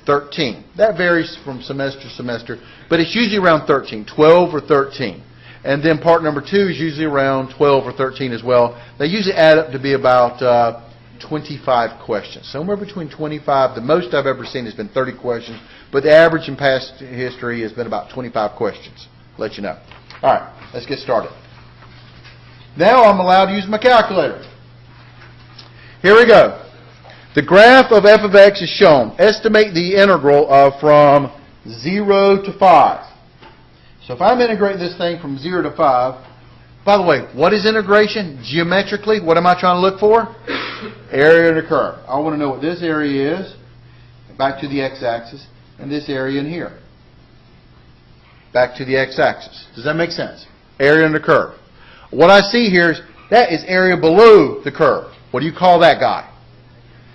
13. That varies from semester to semester, but it's usually around 13, 12 or 13. And then part number 2 is usually around 12 or 13 as well. They usually add up to be about 25 questions. Somewhere between 25, the most I've ever seen has been 30 questions, but the average in past history has been about 25 questions. Let you know. All right, let's get started. Now I'm allowed to use my calculator. Here we go. The graph of f of x is shown. Estimate the integral of from 0 to 5. So if I'm integrating this thing from 0 to 5, by the way, what is integration? Geometrically, what am I trying to look for? Area under curve. I want to know what this area is, back to the x-axis, and this area in here, back to the x-axis. Does that make sense? Area under curve. What I see here is that is area below the curve. What do you call that guy?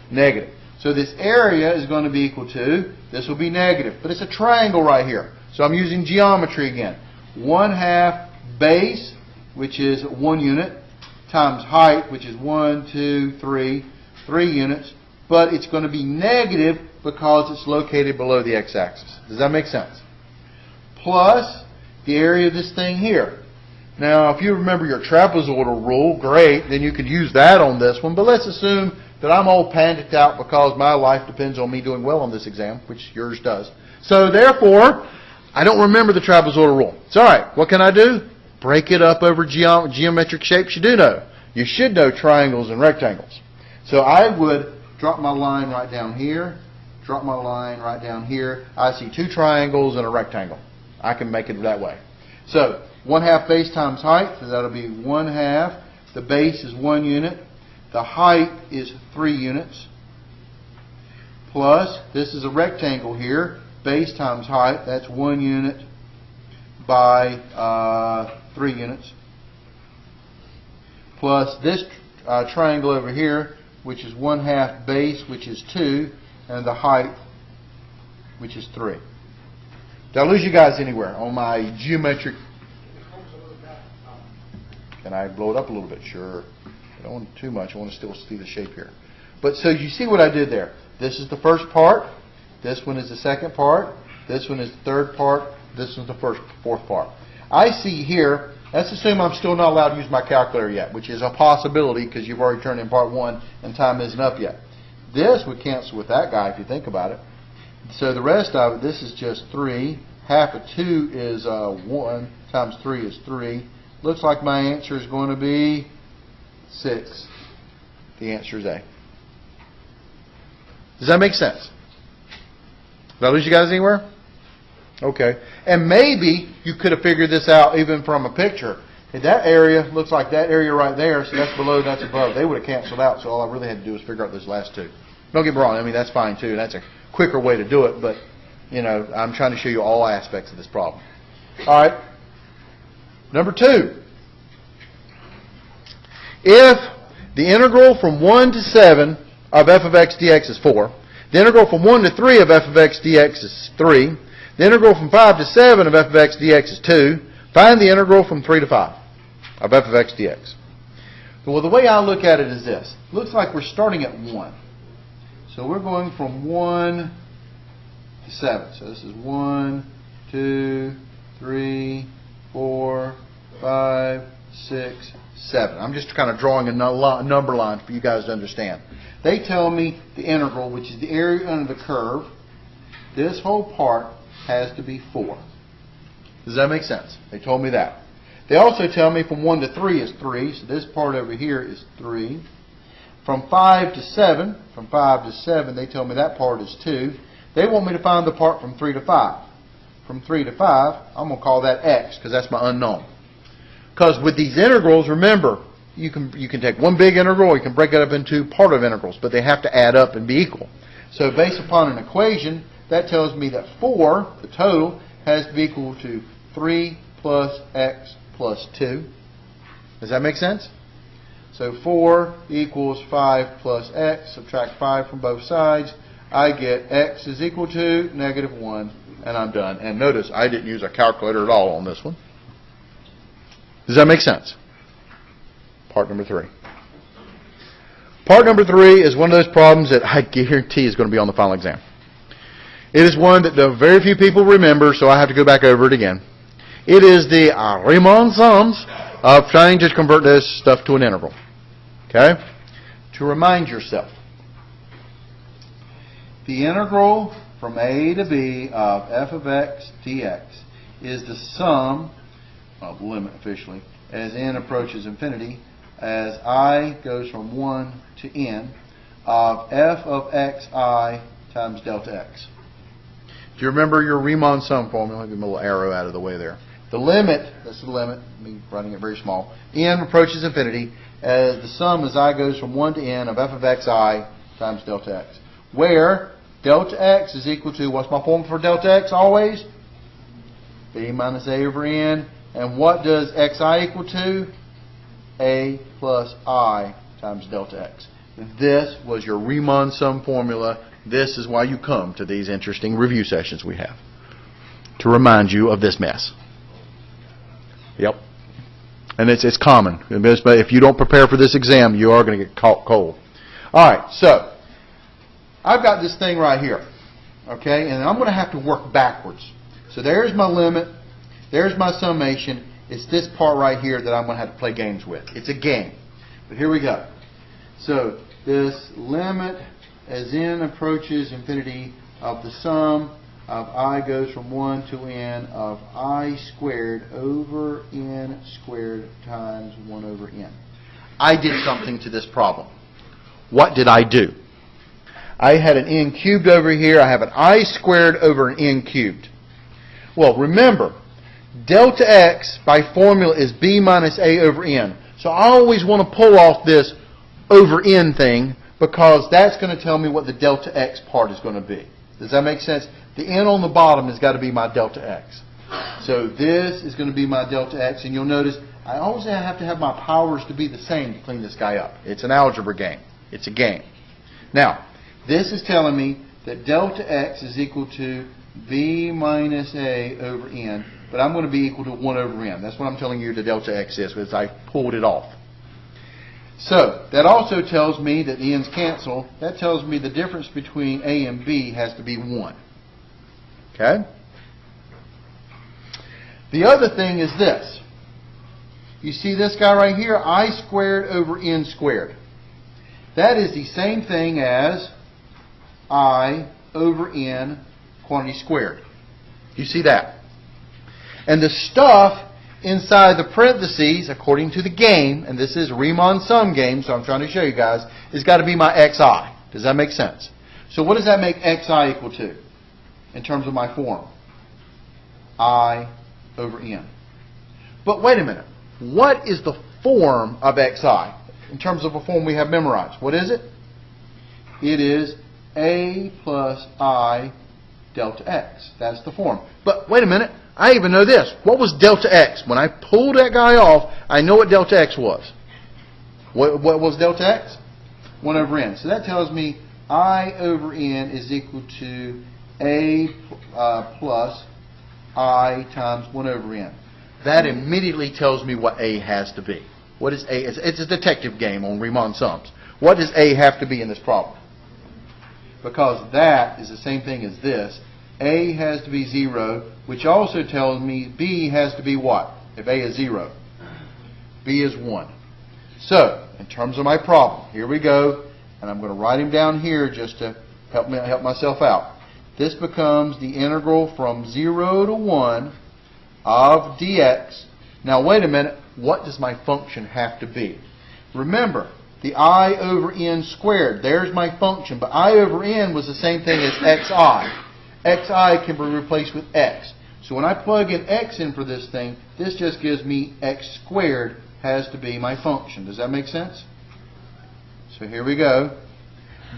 Negative. So this area is going to be equal to, this will be negative, but it's a triangle right here. So I'm using geometry again. 1/2 base, which is 1 unit, times height, which is 1, 2, 3 units, but it's going to be negative because it's located below the x-axis. Does that make sense? Plus the area of this thing here. Now, if you remember your trapezoidal rule, great, then you could use that on this one, but let's assume that I'm all panicked out because my life depends on me doing well on this exam, which yours does. So therefore, I don't remember the trapezoidal rule. It's all right. What can I do? Break it up over geometric shapes you do know. You should know triangles and rectangles. So I would drop my line right down here, drop my line right down here. I see two triangles and a rectangle. I can make it that way. So 1/2 base times height, so that'll be 1/2. The base is 1 unit. The height is 3 units. Plus, this is a rectangle here. Base times height, that's 1 unit by 3 units. Plus this triangle over here, which is 1/2 base, which is 2, and the height, which is 3. Did I lose you guys anywhere on my geometric? Can I blow it up a little bit? Sure. I don't want too much. I want to still see the shape here. But so you see what I did there. This is the first part. This one is the second part. This one is the third part. This is the fourth part. I see here, let's assume I'm still not allowed to use my calculator yet, which is a possibility because you've already turned in part 1 and time isn't up yet. This would cancel with that guy if you think about it. So the rest of it, this is just 3. Half of 2 is 1 times 3 is 3. Looks like my answer is going to be 6. The answer is A. Does that make sense? Did I lose you guys anywhere? Okay. And maybe you could have figured this out even from a picture. Hey, that area looks like that area right there, so that's below, that's above. They would have canceled out, so all I really had to do was figure out those last two. Don't get me wrong, I mean, that's fine too. That's a quicker way to do it, but, you know, I'm trying to show you all aspects of this problem. All right. Number 2. If the integral from 1 to 7 of f of x dx is 4, the integral from 1 to 3 of f of x dx is 3, the integral from 5 to 7 of f of x dx is 2, find the integral from 3 to 5 of f of x dx. Well, the way I look at it is this. It looks like we're starting at 1. So we're going from 1 to 7. So this is 1, 2, 3, 4, 5, 6, 7. I'm just kind of drawing a number line for you guys to understand. They tell me the integral, which is the area under the curve, this whole part has to be 4. Does that make sense? They told me that. They also tell me from 1 to 3 is 3, so this part over here is 3. From 5 to 7, they tell me that part is 2. They want me to find the part from 3 to 5. From 3 to 5, I'm going to call that x, because that's my unknown. Because with these integrals, remember, you can take one big integral, or you can break it up into part of integrals, but they have to add up and be equal. So based upon an equation, that tells me that 4, the total, has to be equal to 3 plus x plus 2. Does that make sense? So 4 equals 5 plus x, subtract 5 from both sides. I get x is equal to -1, and I'm done. And notice, I didn't use a calculator at all on this one. Does that make sense? Part number 3. Part number 3 is one of those problems that I guarantee is going to be on the final exam. It is one that very few people remember, so I have to go back over it again. It is the Riemann sums of trying to convert this stuff to an integral. Okay? To remind yourself, the integral from a to b of f of x dx is the sum of limit officially as n approaches infinity, as I goes from 1 to n of f of xi times delta x. Do you remember your Riemann sum formula? I'll give me a little arrow out of the way there. The limit, that's the limit, me writing it very small, n approaches infinity as the sum as I goes from 1 to n of f of xi times delta x. Where delta x is equal to, what's my formula for delta x always? b minus a over n. And what does xi equal to? A plus I times delta x. This was your Riemann sum formula. This is why you come to these interesting review sessions we have, to remind you of this mess. Yep. And it's common. But if you don't prepare for this exam, you are going to get caught cold. All right, so I've got this thing right here, okay, and I'm going to have to work backwards. So there's my limit. There's my summation. It's this part right here that I'm going to have to play games with. It's a game. But here we go. So this limit as n approaches infinity of the sum of I goes from 1 to n of I squared over n squared times 1 over n. I did something to this problem. what did I do? I had an n cubed over here. I have an I squared over an n cubed. Well, remember, delta x by formula is b minus a over n. So I always want to pull off this over n thing because that's going to tell me what the delta x part is going to be. Does that make sense? The n on the bottom has got to be my delta x. So this is going to be my delta x, and you'll notice I always have to have my powers to be the same to clean this guy up. It's an algebra game. It's a game. Now, this is telling me that delta x is equal to b minus a over n, but I'm going to be equal to 1 over n. That's what I'm telling you the delta x is, because I pulled it off. So, that also tells me that the n's cancel. That tells me the difference between a and b has to be 1. Okay? The other thing is this. You see this guy right here? I squared over n squared. That is the same thing as I over n quantity squared. You see that? And the stuff inside the parentheses, according to the game, and this is Riemann sum game, so I'm trying to show you guys, has got to be my xi. Does that make sense? So what does that make xi equal to in terms of my form? I over n. But wait a minute. What is the form of xi in terms of a form we have memorized? What is it? It is a plus I delta x. That's the form. But wait a minute. I even know this. What was delta x? When I pulled that guy off, I know what delta x was. What was delta x? 1 over n. So that tells me I over n is equal to a plus I times 1 over n. That immediately tells me what a has to be. What is a? It's a detective game on Riemann sums. What does a have to be in this problem? Because that is the same thing as this. A has to be 0, which also tells me b has to be what? If a is 0. B is 1. So, in terms of my problem, here we go. And I'm going to write him down here just to help myself out. This becomes the integral from 0 to 1 of dx. Now wait a minute, what does my function have to be? Remember, the I over n squared, there's my function, but I over n was the same thing as xi. Xi can be replaced with x. So when I plug in x in for this thing, this just gives me x squared has to be my function. Does that make sense? So here we go.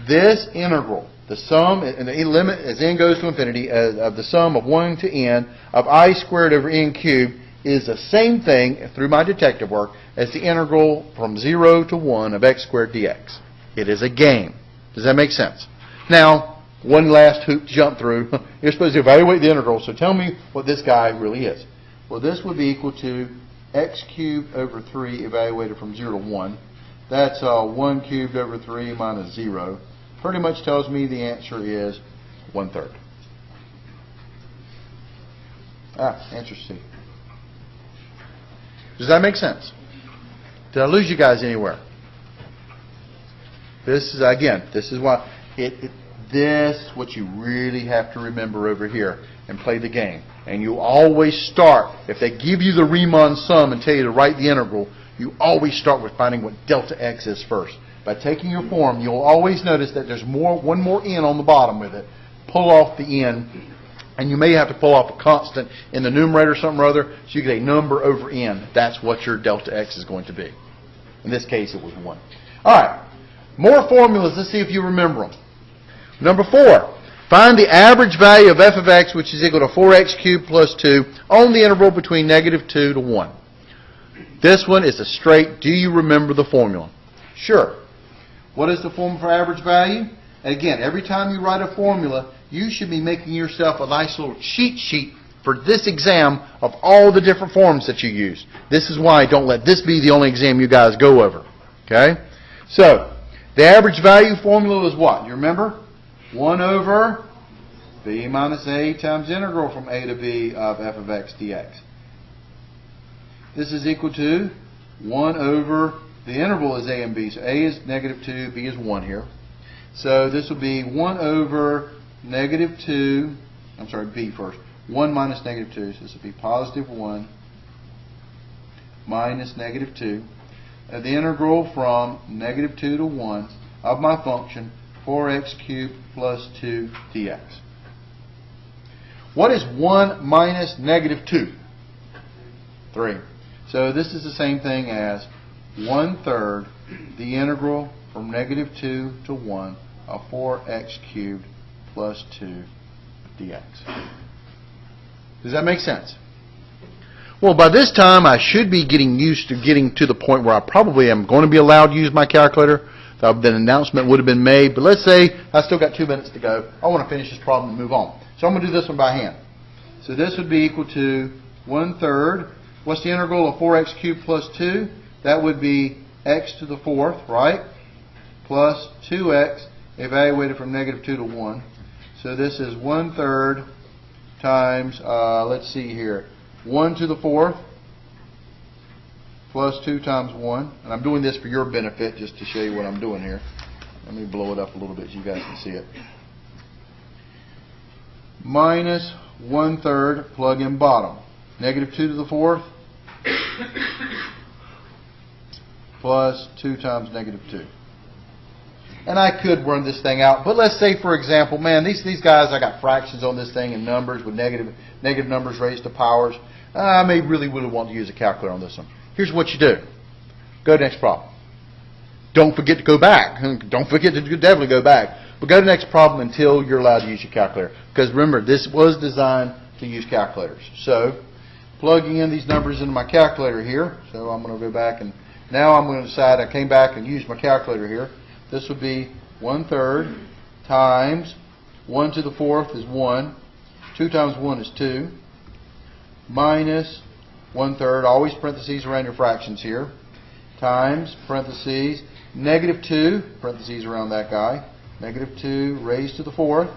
This integral, the sum, and the limit as n goes to infinity, of the sum of 1 to n of I squared over n cubed is the same thing, through my detective work, as the integral from 0 to 1 of x squared dx. It is a game. Does that make sense? Now, one last hoop to jump through. You're supposed to evaluate the integral, so tell me what this guy really is. Well, this would be equal to x cubed over 3 evaluated from 0 to 1. That's 1 cubed over 3 minus 0. Pretty much tells me the answer is 1/3. Answer C. Does that make sense? Did I lose you guys anywhere? This is, again, this is why this what you really have to remember over here and play the game. And you always start, if they give you the Riemann sum and tell you to write the integral, you always start with finding what delta x is first. By taking your form, you'll always notice that there's one more n on the bottom with it. Pull off the n, and you may have to pull off a constant in the numerator or something or other, so you get a number over n. That's what your delta x is going to be. In this case, it was 1. All right, more formulas. Let's see if you remember them. Number 4, find the average value of f of x, which is equal to 4x cubed plus 2, on the interval between -2 to 1. This one is a straight, do you remember the formula? Sure. What is the formula for average value? Again, every time you write a formula, you should be making yourself a nice little cheat sheet for this exam of all the different forms that you use. This is why don't let this be the only exam you guys go over. Okay? So, the average value formula is what? You remember? 1 over b minus a times integral from a to b of f of x dx. This is equal to 1 over, the interval is a and b, so a is -2, b is 1 here. So this will be 1 over -2, I'm sorry, b first. 1 minus -2, so this will be positive 1 minus -2. The integral from -2 to 1 of my function 4x cubed plus 2 dx. What is 1 minus negative 2? 3. So this is the same thing as 1/3 the integral from negative 2 to 1 of 4x cubed plus 2 dx. Does that make sense? Well, by this time I should be getting used to getting to the point where I probably am going to be allowed to use my calculator. The announcement would have been made, but let's say I still got 2 minutes to go. I want to finish this problem and move on. So I'm going to do this one by hand. So this would be equal to 1/3. What's the integral of 4x cubed plus 2? That would be x to the 4th, right? Plus 2x evaluated from negative 2 to 1. So this is 1/3 times, let's see here, 1 to the 4th plus 2 times 1. And I'm doing this for your benefit just to show you what I'm doing here. Let me blow it up a little bit so you guys can see it. Minus 1/3, plug in bottom. Negative 2 to the 4th plus 2 times negative 2. And I could run this thing out, but let's say, for example, man, these guys, I got fractions on this thing and numbers with negative numbers raised to powers. I may really want to use a calculator on this one. Here's what you do. Go to the next problem. Don't forget to go back. Don't forget to definitely go back. But go to the next problem until you're allowed to use your calculator. Because remember, this was designed to use calculators. So, plugging in these numbers into my calculator here. So I'm going to go back and now I'm going to decide I came back and used my calculator here. This would be 1/3 times 1 to the 4th is 1. 2 times 1 is 2. Minus 1/3, always parentheses around your fractions here, times, parentheses, negative 2, parentheses around that guy, negative 2 raised to the 4th,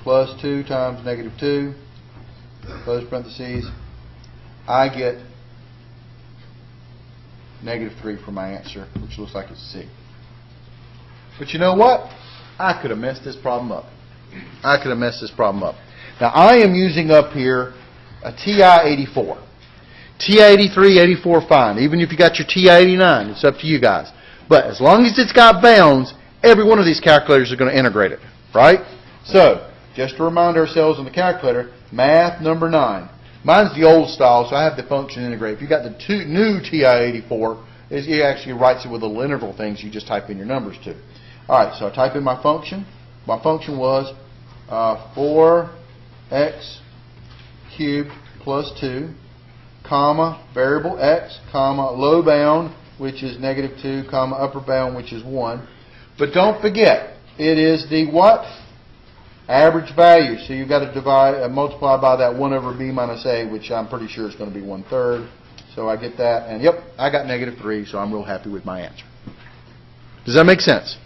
plus 2 times negative 2, close parentheses. I get negative 3 for my answer, which looks like it's C. But you know what? I could have messed this problem up. Now I am using up here a TI-84. TI-83, 84, fine. Even if you got your TI-89, it's up to you guys. But as long as it's got bounds, every one of these calculators are going to integrate it, right? So, just to remind ourselves on the calculator, math number 9. Mine's the old style, so I have the function integrate. If you got the new TI-84, it actually writes it with little interval things you just type in your numbers to. All right, so I type in my function. My function was 4x cubed plus 2, comma, variable x, comma, low bound, which is negative 2, comma, upper bound, which is 1. But don't forget, it is the what? Average value. So you've got to multiply by that 1 over b minus a, which I'm pretty sure is going to be 1/3. So I get that, and yep, I got negative 3, so I'm real happy with my answer. Does that make sense?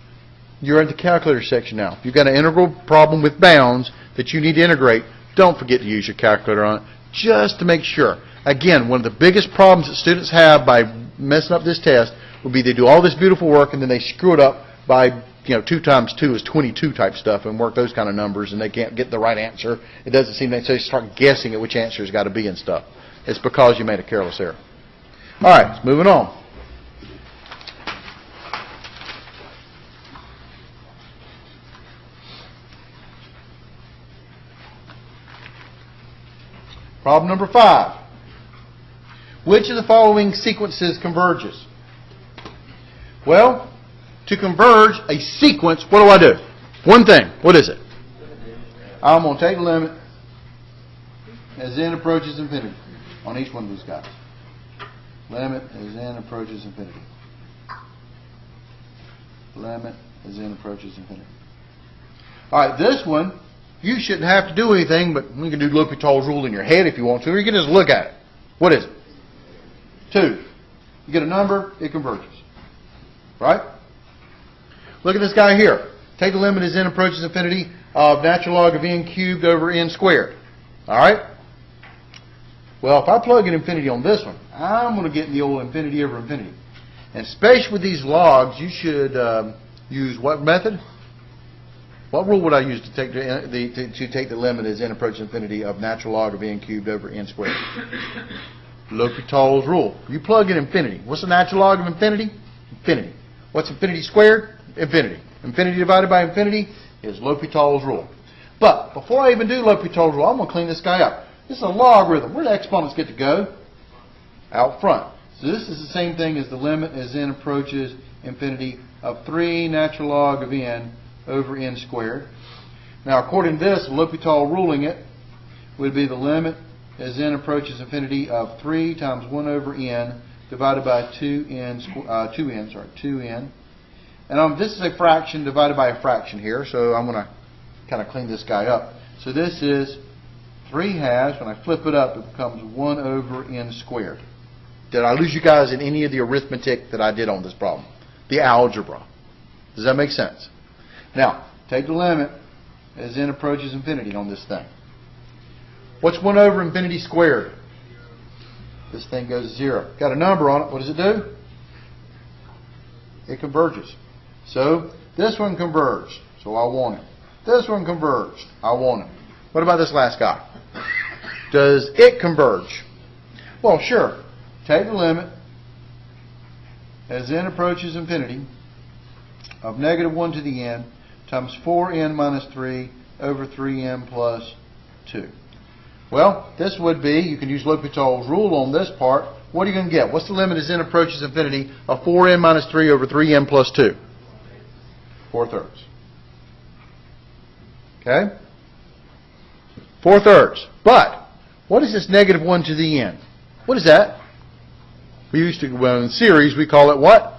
You're in the calculator section now. If you've got an integral problem with bounds that you need to integrate, don't forget to use your calculator on it, just to make sure. Again, one of the biggest problems that students have by messing up this test would be they do all this beautiful work and then they screw it up by, 2 times 2 is 22 type stuff and work those kind of numbers and they can't get the right answer. It doesn't seem so they start guessing at which answer has got to be and stuff. It's because you made a careless error. All right, moving on. Problem number 5. Which of the following sequences converges? Well, to converge a sequence, what do I do? One thing. What is it? I'm going to take the limit as n approaches infinity on each one of these guys. Limit as n approaches infinity. Limit as n approaches infinity. All right, this one, you shouldn't have to do anything, but you can do L'Hopital's rule in your head if you want to, or you can just look at it. What is it? 2. You get a number, it converges. Right? Look at this guy here. Take the limit as n approaches infinity of natural log of n cubed over n squared. All right? Well, if I plug in infinity on this one, I'm going to get the old infinity over infinity. And especially with these logs, you should use what method? What rule would I use to take the limit as n approaches infinity of natural log of n cubed over n squared? L'Hopital's rule. You plug in infinity. What's the natural log of infinity? Infinity. What's infinity squared? Infinity. Infinity divided by infinity is L'Hopital's rule. But before I even do L'Hopital's rule, I'm going to clean this guy up. This is a logarithm. Where do exponents get to go? Out front. So this is the same thing as the limit as n approaches infinity of 3 natural log of n over n squared. Now, according to this, L'Hopital ruling it would be the limit as n approaches infinity of 3 times 1 over n divided by 2n. And this is a fraction divided by a fraction here, so I'm going to kind of clean this guy up. So this is 3 halves. When I flip it up, it becomes 1 over n squared. Did I lose you guys in any of the arithmetic that I did on this problem? The algebra. Does that make sense? Now, take the limit as n approaches infinity on this thing. What's 1 over infinity squared? This thing goes to 0. Got a number on it. What does it do? It converges. So, this one converged. So I want it. This one converged. I want it. What about this last guy? Does it converge? Well, sure. Take the limit as n approaches infinity of negative 1 to the n times 4n minus 3 over 3n plus 2. Well, this would be, you can use L'Hopital's rule on this part. What are you going to get? What's the limit as n approaches infinity of 4n minus 3 over 3n plus 2? 4/3. Okay? 4/3. But, what is this negative 1 to the n? What is that? We used to, well, in series, we call it what?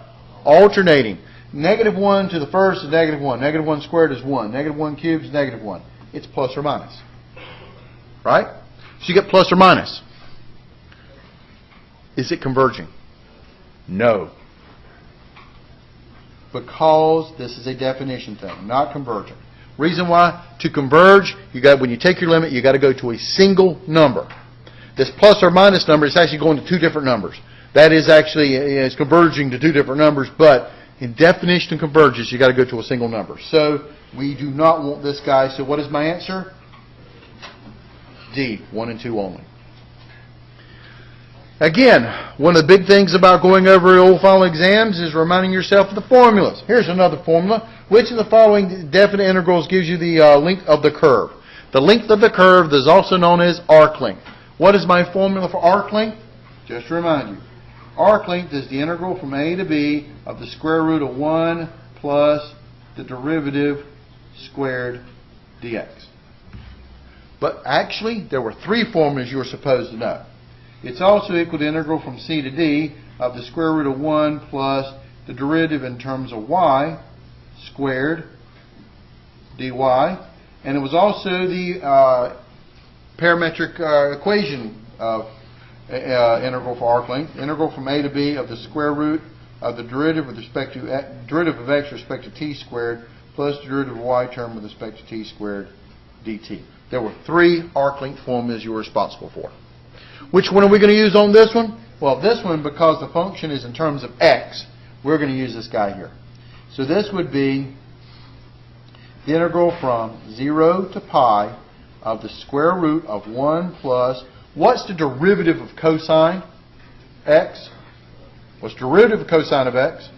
Alternating. Negative 1 to the first is negative 1. Negative 1 squared is 1. Negative 1 cubed is negative 1. It's plus or minus. Right? So you get plus or minus. Is it converging? No. Because this is a definition thing, not convergent. Reason why? To converge, when you take your limit, you got to go to a single number. This plus or minus number is actually going to two different numbers. That is actually, it's converging to two different numbers, but in definition of convergence, you got to go to a single number. So we do not want this guy. So what is my answer? D, 1 and 2 only. Again, one of the big things about going over old final exams is reminding yourself of the formulas. Here's another formula. Which of the following definite integrals gives you the length of the curve? The length of the curve is also known as arc length. What is my formula for arc length? Just to remind you. Arc length is the integral from a to b of the square root of 1 plus the derivative squared dx. But actually, there were 3 formulas you were supposed to know. It's also equal to integral from c to d of the square root of 1 plus the derivative in terms of y squared dy. And it was also the parametric equation of integral for arc length. Integral from a to b of the square root of the derivative with respect to derivative of x with respect to t squared plus the derivative of y term with respect to t squared dt. There were 3 arc length formulas you were responsible for. Which one are we going to use on this one? Well, this one, because the function is in terms of x, we're going to use this guy here. So this would be the integral from 0 to pi of the square root of 1 plus, what's the derivative of cosine? X. What's the derivative of cosine of x?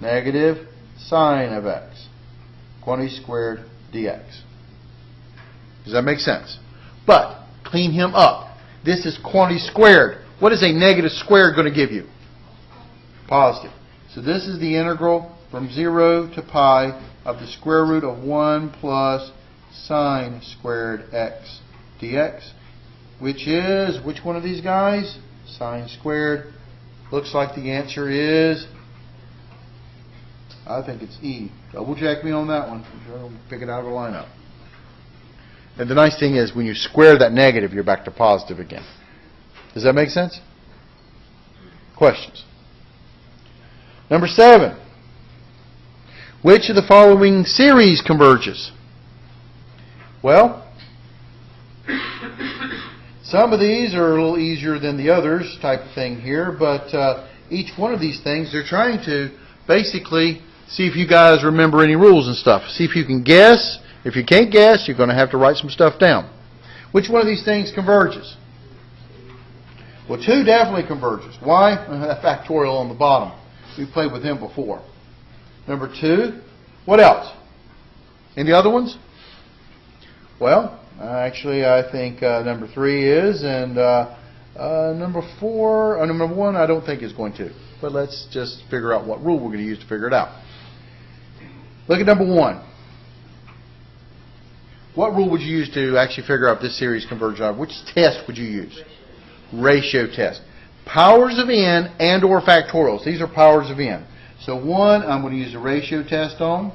Negative sine of x. Quantity squared dx. Does that make sense? But, clean him up. This is quantity squared. What is a negative squared going to give you? Positive. So this is the integral from 0 to pi of the square root of 1 plus sine squared x dx, which is, which one of these guys? Sine squared. Looks like the answer is, I think it's E. Double check me on that one. I'll pick it out of the lineup. And the nice thing is, when you square that negative, you're back to positive again. Does that make sense? Questions? Number 7. Which of the following series converges? Well, some of these are a little easier than the others type of thing here, but each one of these things, they're trying to basically see if you guys remember any rules and stuff. See if you can guess. If you can't guess, you're going to have to write some stuff down. Which one of these things converges? Well, 2 definitely converges. Why? That factorial on the bottom. We've played with him before. Number 2, what else? Any other ones? Well, actually, I think number 3 is, and number 1 I don't think is going to. But let's just figure out what rule we're going to use to figure it out. Look at number 1. What rule would you use to actually figure out if this series converges or not? Which test would you use? Ratio test. Powers of n and or factorials. These are powers of n. So 1 I'm going to use a ratio test on.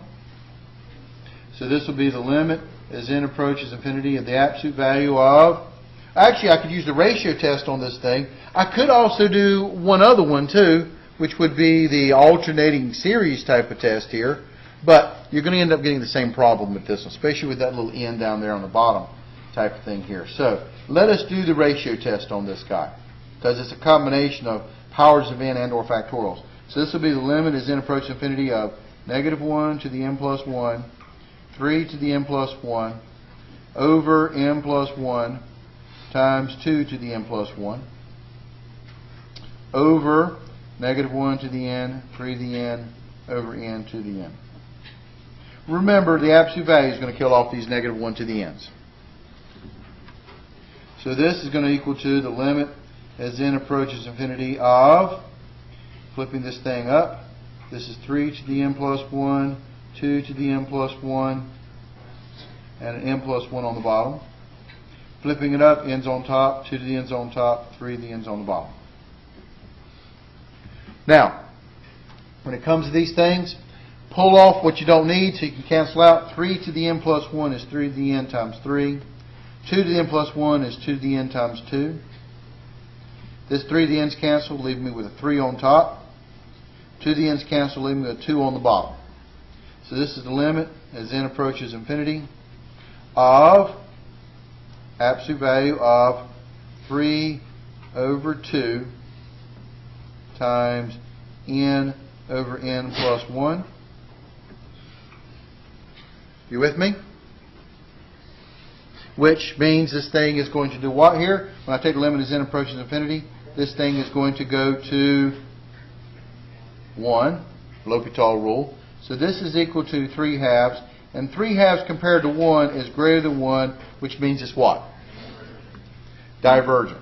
So this will be the limit as n approaches infinity of the absolute value of... Actually, I could use the ratio test on this thing. I could also do one other one too, which would be the alternating series type of test here. But you're going to end up getting the same problem with this one, especially with that little n down there on the bottom type of thing here. So let us do the ratio test on this guy, because it's a combination of powers of n and or factorials. So this will be the limit as n approaches infinity of -1 to the n plus 1, 3 to the n plus 1, over n plus 1 times 2 to the n plus 1, over -1 to the n, 3 to the n, over n to the n. Remember, the absolute value is going to kill off these -1 to the n's. So this is going to equal to the limit as n approaches infinity of, flipping this thing up, this is 3 to the n plus 1, 2 to the n plus 1, and an n plus 1 on the bottom. Flipping it up, n's on top, 2 to the n's on top, 3 to the n's on the bottom. Now, when it comes to these things, pull off what you don't need so you can cancel out. 3 to the n plus 1 is 3 to the n times 3. 2 to the n plus 1 is 2 to the n times 2. This 3 to the n's cancel, leaving me with a 3 on top. 2 to the n's cancel, leaving me with a 2 on the bottom. So this is the limit as n approaches infinity of absolute value of 3 over 2 times n over n plus 1. You with me? Which means this thing is going to do what here? When I take the limit as n approaches infinity, this thing is going to go to 1, L'Hopital rule. So this is equal to 3 halves. And 3 halves compared to 1 is greater than 1, which means it's what? Divergent.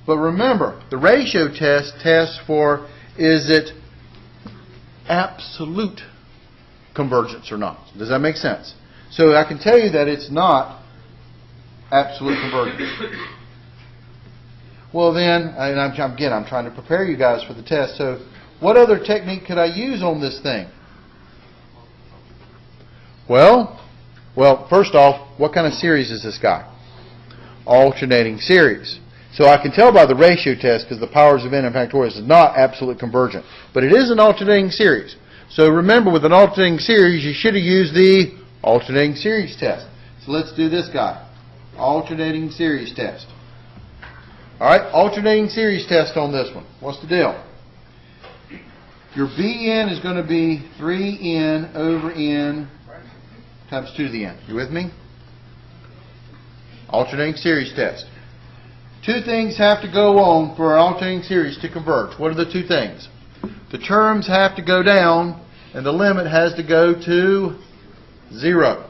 But remember, the ratio test tests for, is it absolute convergence or not? Does that make sense? So I can tell you that it's not absolute convergence. Well then, and I'm trying to prepare you guys for the test. So what other technique could I use on this thing? Well, first off, what kind of series is this guy? Alternating series. So I can tell by the ratio test, because the powers of n and factorials is not absolute convergent. But it is an alternating series. So remember, with an alternating series, you should have used the alternating series test. So let's do this guy. Alternating series test. Alright, alternating series test on this one. What's the deal? Your Bn is going to be 3n over n times 2 to the n. You with me? Alternating series test. Two things have to go on for an alternating series to converge. What are the two things? The terms have to go down and the limit has to go to 0.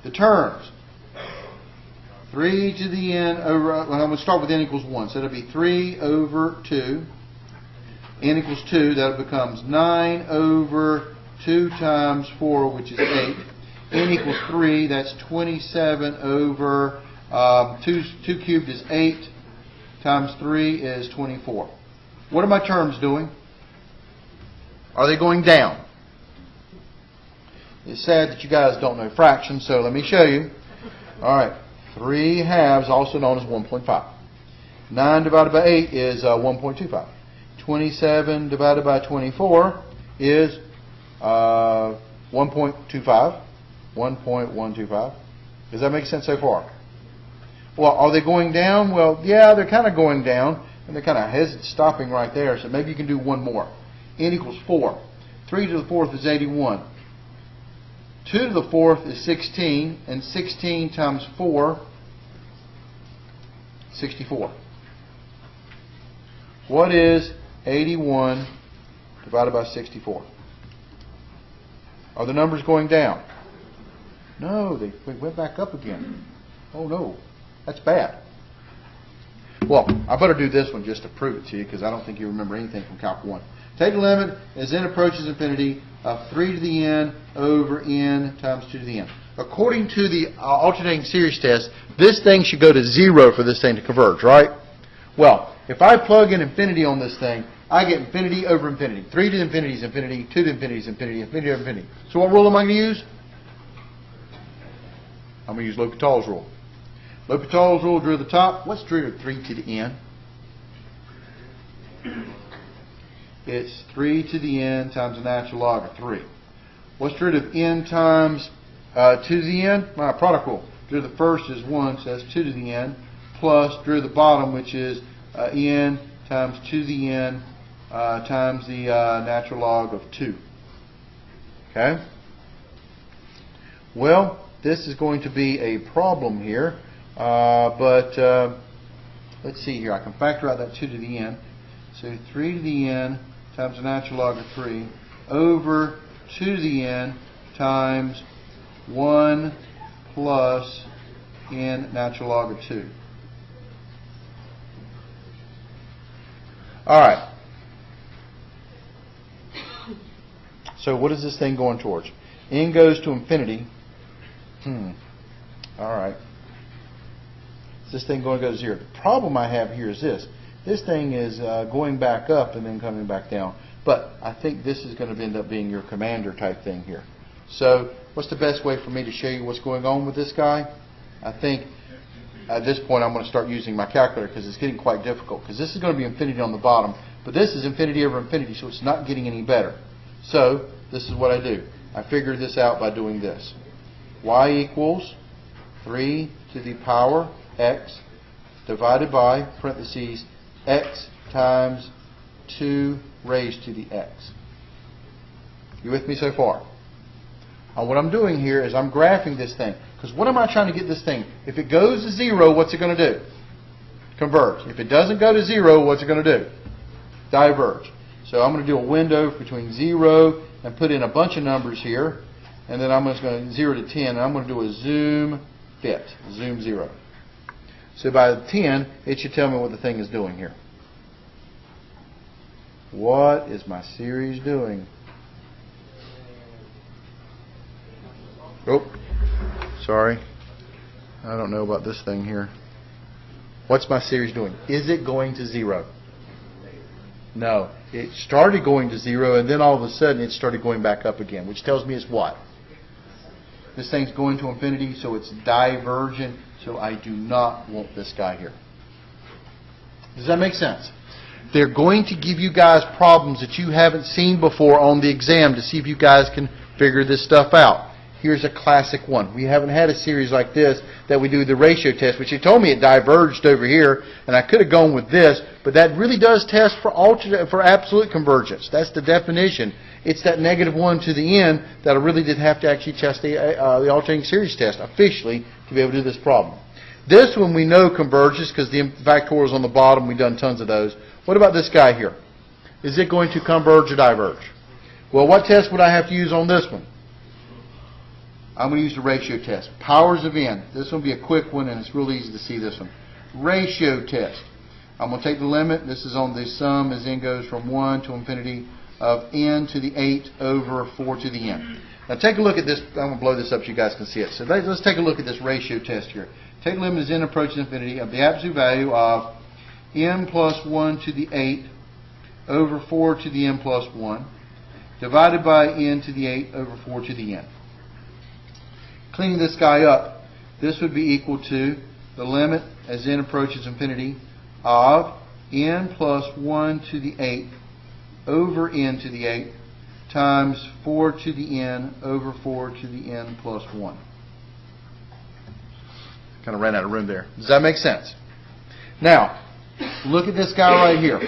The terms. 3 to the n over, well, I'm going to start with n equals 1. So it'll be 3 over 2. N equals 2, that becomes 9 over 2 times 4, which is 8. N equals 3, that's 27 over 2 cubed is 8 times 3 is 24. What are my terms doing? Are they going down? It's sad that you guys don't know fractions, so let me show you. Alright, 3 halves, also known as 1.5. 9 divided by 8 is 1.25. 27 divided by 24 is 1.25. 1.125. Does that make sense so far? Well, are they going down? Well, yeah, they're kind of going down, and they're kind of stopping right there, so maybe you can do one more. N equals 4. 3 to the 4th is 81. 2 to the 4th is 16, and 16 times 4, 64. What is 81 divided by 64. Are the numbers going down? No, they went back up again. Oh no, that's bad. Well, I better do this one just to prove it to you, because I don't think you remember anything from Calc 1. Take the limit as n approaches infinity of 3 to the n over n times 2 to the n. According to the alternating series test, this thing should go to 0 for this thing to converge, right? Well, if I plug in infinity on this thing, I get infinity over infinity. 3 to the infinity is infinity, 2 to the infinity is infinity, infinity over infinity. So what rule am I going to use? I'm going to use L'Hopital's rule. L'Hopital's rule, drew at the top. What's drew of 3 to the n? It's 3 to the n times the natural log of 3. What's the root of n times 2 to the n? My product rule. Root of the first is 1, so that's 2 to the n, plus root of the bottom, which is n times 2 to the n times the natural log of 2. Okay? Well, this is going to be a problem here, but let's see here. I can factor out that 2 to the n. So 3 to the n times the natural log of 3 over 2 to the n times 1 plus n natural log of 2. All right. So what is this thing going towards? N goes to infinity. All right. Is this thing going to go to 0? The problem I have here is this. This thing is going back up and then coming back down. But I think this is going to end up being your commander type thing here. So what's the best way for me to show you what's going on with this guy? I think at this point I'm going to start using my calculator, because it's getting quite difficult. Because this is going to be infinity on the bottom, but this is infinity over infinity, so it's not getting any better. So this is what I do. I figure this out by doing this. Y equals 3 to the power x divided by, parentheses, x times 2 raised to the x. You with me so far? And what I'm doing here is I'm graphing this thing. Because what am I trying to get this thing? If it goes to 0, what's it going to do? Converge. If it doesn't go to 0, what's it going to do? Diverge. So I'm going to do a window between 0 and put in a bunch of numbers here. And then I'm just going to 0 to 10. And I'm going to do a zoom fit. Zoom 0. So by the 10, it should tell me what the thing is doing here. What is my series doing? Oh, sorry. I don't know about this thing here. What's my series doing? Is it going to 0? No. It started going to 0, and then all of a sudden it started going back up again, which tells me it's what? This thing's going to infinity, so it's divergent, so I do not want this guy here. Does that make sense? They're going to give you guys problems that you haven't seen before on the exam to see if you guys can figure this stuff out. Here's a classic one. We haven't had a series like this that we do the ratio test, which you told me it diverged over here, and I could have gone with this, but that really does test for absolute convergence. That's the definition. It's that -1 to the n that I really did have to actually test the alternating series test officially to be able to do this problem. This one we know converges because the factorial is on the bottom. We've done tons of those. What about this guy here? Is it going to converge or diverge? Well, what test would I have to use on this one? I'm going to use the ratio test. Powers of n. This one will be a quick one, and it's real easy to see this one. Ratio test. I'm going to take the limit. This is on the sum as n goes from 1 to infinity of n to the 8 over 4 to the n. Now take a look at this. I'm going to blow this up so you guys can see it. So let's take a look at this ratio test here. Take the limit as n approaches infinity of the absolute value of n plus 1 to the 8 over 4 to the n plus 1 divided by n to the 8 over 4 to the n. Cleaning this guy up, this would be equal to the limit as n approaches infinity of n plus 1 to the 8 over n to the 8 times 4 to the n over 4 to the n plus 1. Kind of ran out of room there. Does that make sense? Now, look at this guy right here.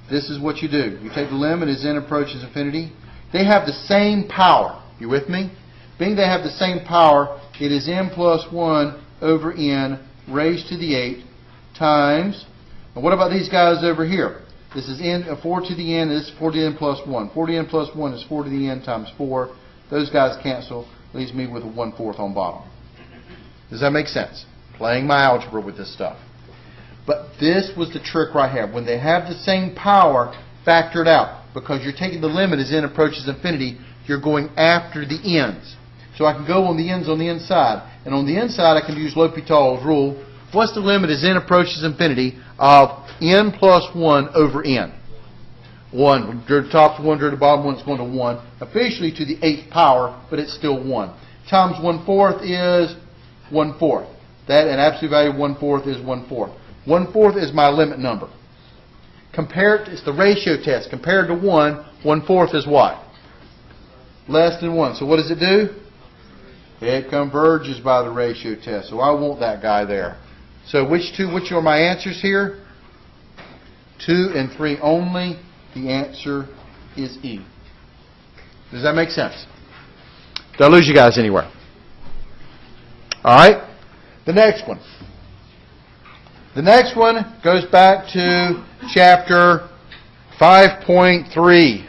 This is what you do. You take the limit as n approaches infinity. They have the same power. You with me? Being they have the same power, it is n plus 1 over n raised to the 8 times, and what about these guys over here? This is n, 4 to the n, and this is 4 to the n plus 1. 4 to the n plus 1 is 4 to the n times 4. Those guys cancel. Leaves me with a 1/4 on bottom. Does that make sense? Playing my algebra with this stuff. But this was the trick right here. When they have the same power, factor it out. Because you're taking the limit as n approaches infinity, you're going after the ends. So I can go on the ends on the inside. And on the inside, I can use L'Hopital's rule. What's the limit as n approaches infinity of n plus 1 over n? 1. Drew the top to 1, drew the bottom 1, it's going to 1. Officially to the 8th power, but it's still 1. Times 1/4 is 1/4. That, an absolute value of 1/4 is 1/4. 1/4 is my limit number. Compared, it's the ratio test. Compared to 1, 1/4 is what? Less than 1. So what does it do? It converges by the ratio test. So I want that guy there. So which are my answers here? 2 and 3 only. The answer is E. Does that make sense? Did I lose you guys anywhere? All right. The next one. The next one goes back to chapter 5.3.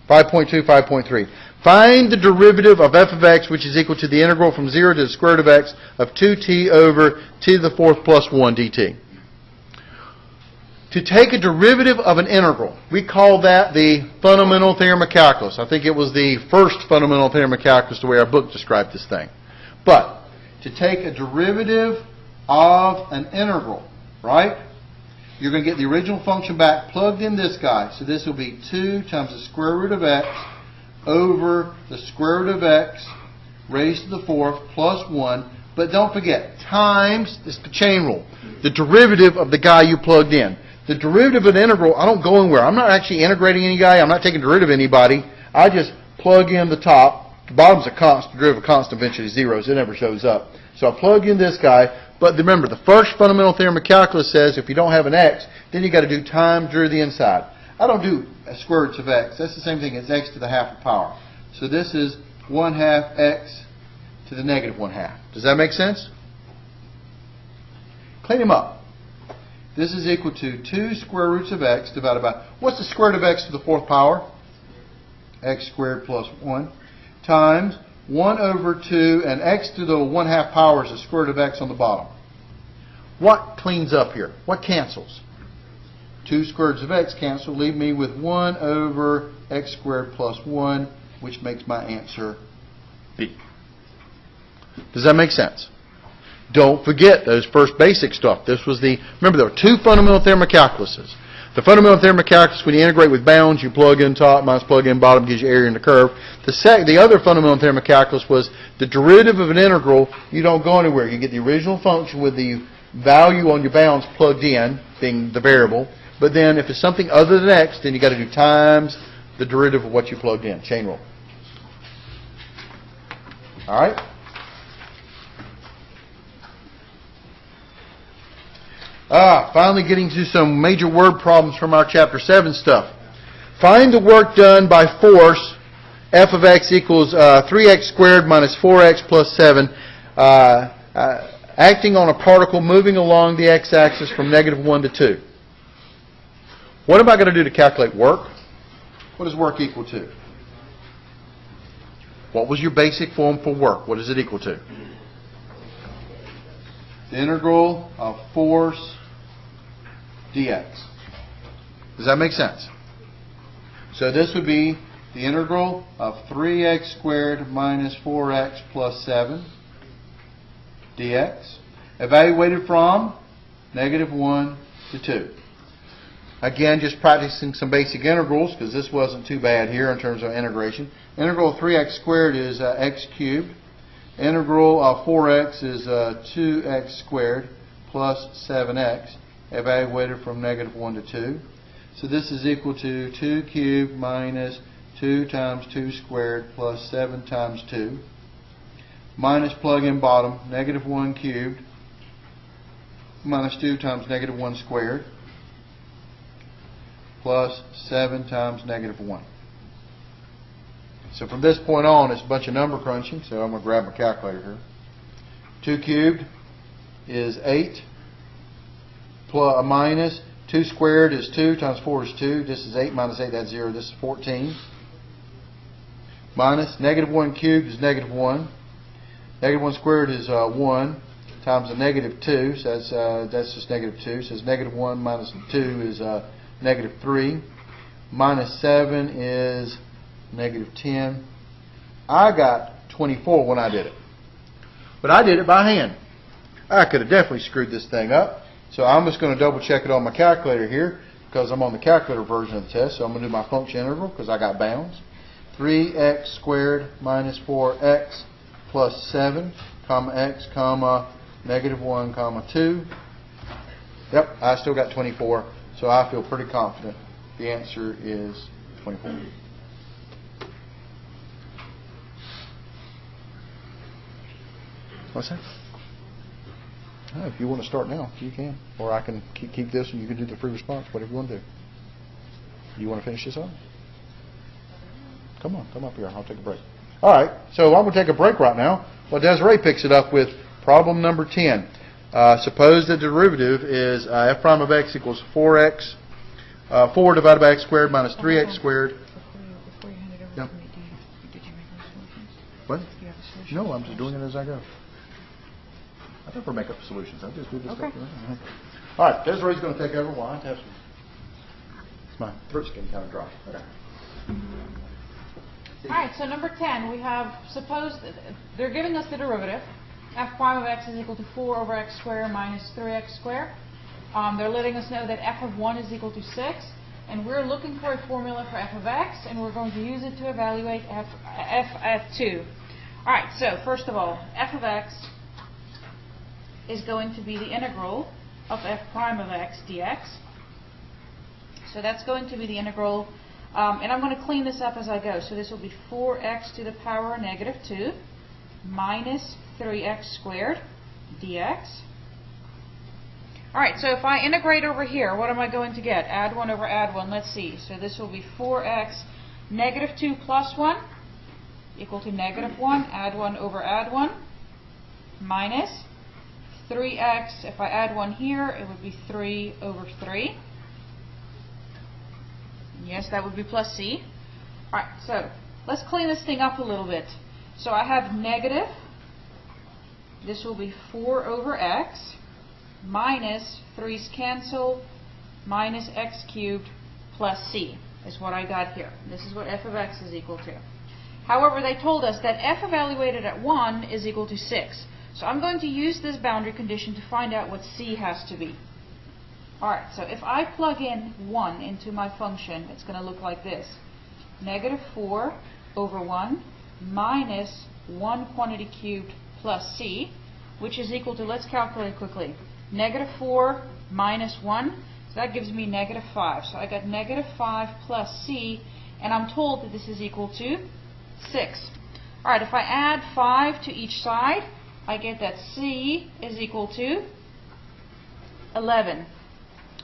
5.2, 5.3. Find the derivative of f of x, which is equal to the integral from 0 to the square root of x of 2t over t to the 4th plus 1 dt. To take a derivative of an integral, we call that the fundamental theorem of calculus. I think it was the first fundamental theorem of calculus, the way our book described this thing. But to take a derivative of an integral, right? You're going to get the original function back, plugged in this guy. So this will be 2 times the square root of x over the square root of x raised to the 4th plus 1. But don't forget, times, this is the chain rule, the derivative of the guy you plugged in. The derivative of an integral, I don't go anywhere. I'm not actually integrating any guy. I'm not taking derivative of anybody. I just plug in the top. The bottom's a constant. The derivative of a constant eventually zeros. It never shows up. So I plug in this guy. But remember, the first fundamental theorem of calculus says if you don't have an x, then you got to do times derivative of the inside. I don't do square roots of x. That's the same thing as x to the half power. So this is 1/2 x to the negative 1/2. Does that make sense? Clean them up. This is equal to 2 square roots of x divided by, what's the square root of x to the 4th power? X squared plus 1 times 1 over 2, and x to the 1/2 power is the square root of x on the bottom. What cleans up here? What cancels? 2 square roots of x cancel, leave me with 1 over x squared plus 1, which makes my answer B. Does that make sense? Don't forget those first basic stuff. This was remember there were 2 fundamental theorem of calculuses. The fundamental theorem of calculus, when you integrate with bounds, you plug in top minus plug in bottom, gives you area in the curve. The other fundamental theorem of calculus was the derivative of an integral, you don't go anywhere. You get the original function with the value on your bounds plugged in, being the variable. But then if it's something other than x, then you got to do times the derivative of what you plugged in. Chain rule. All right? Finally getting to some major word problems from our Chapter 7 stuff. Find the work done by force, f of x equals 3x squared minus 4x plus 7, acting on a particle moving along the x-axis from negative 1 to 2. What am I going to do to calculate work? What does work equal to? What was your basic form for work? What is it equal to? The integral of force dx. Does that make sense? So this would be the integral of 3x squared minus 4x plus 7 dx, evaluated from negative 1 to 2. Again, just practicing some basic integrals, because this wasn't too bad here in terms of integration. Integral of 3x squared is x cubed. Integral of 4x is 2x squared plus 7x, evaluated from negative 1 to 2. So this is equal to 2 cubed minus 2 times 2 squared plus 7 times 2. Minus plug in bottom, negative 1 cubed minus 2 times negative 1 squared plus 7 times negative 1. So from this point on, it's a bunch of number crunching, so I'm going to grab my calculator here. 2 cubed is 8 plus minus 2 squared is 2 times 4 is 2. This is 8 minus 8, that's 0. This is 14. Minus negative 1 cubed is negative 1. Negative 1 squared is 1 times a negative 2. So that's just negative 2. So it's negative 1 minus 2 is negative 3. Minus 7 is negative 10. I got 24 when I did it. But I did it by hand. I could have definitely screwed this thing up. So I'm just going to double check it on my calculator here because I'm on the calculator version of the test. So I'm going to do my function integral because I got bounds. 3x squared minus 4x plus 7 comma x comma negative 1 comma 2. Yep, I still got 24. So I feel pretty confident the answer is 24. What's that? Oh, if you want to start now, you can. Or I can keep this and you can do the free response, whatever you want to do. You want to finish this up? Come on, come up here. I'll take a break. All right, so I'm going to take a break right now. Well, Desiree picks it up with problem number 10. Suppose the derivative is f prime of x equals 4x, 4 divided by x squared minus 3x squared. Before you hand it over Yep. to me, did you make those solutions? What? Do you have a solution? No, I'm just doing it as I go. I never make up solutions. I just do this Okay. stuff. All right, Desiree's going to take over. Well, I have to have some. My throat's getting kind of dry. Okay. All right, so number 10, we have, suppose they're giving us the derivative. F prime of x is equal to 4 over x squared minus 3x squared. They're letting us know that f of 1 is equal to 6. And we're looking for a formula for f of x, and we're going to use it to evaluate f at 2. All right, so first of all, f of x is going to be the integral of f prime of x dx. So that's going to be the integral, and I'm going to clean this up as I go. So this will be 4x to the power of negative 2 minus 3x squared dx. All right, so if I integrate over here, what am I going to get? Add 1 over add 1. Let's see. So this will be 4x negative 2 plus 1 equal to negative 1. Add 1 over add 1 minus 3x. If I add 1 here, it would be 3 over 3. Yes, that would be plus c. All right, so let's clean this thing up a little bit. So I have negative. This will be 4 over x minus 3's cancel minus x cubed plus c is what I got here. This is what f of x is equal to. However, they told us that f evaluated at 1 is equal to 6. So I'm going to use this boundary condition to find out what c has to be. Alright, so if I plug in 1 into my function, it's going to look like this. Negative 4 over 1 minus 1 quantity cubed plus c, which is equal to, let's calculate quickly, negative 4 minus 1, so that gives me negative 5. So I got negative 5 plus c, and I'm told that this is equal to 6. Alright, if I add 5 to each side, I get that c is equal to 11.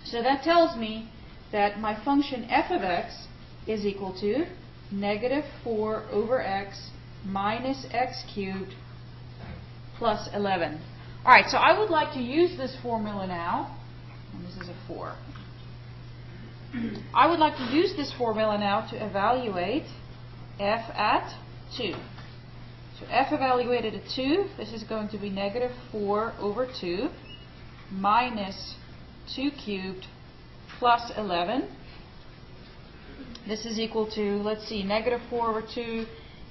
So that tells me that my function f of x is equal to negative 4 over x minus x cubed plus 11. Alright, so I would like to use this formula now, and this is a 4. I would like to use this formula now to evaluate f at 2. So f evaluated at 2, this is going to be negative 4 over 2 minus 2 cubed plus 11. This is equal to, let's see, negative 4 over 2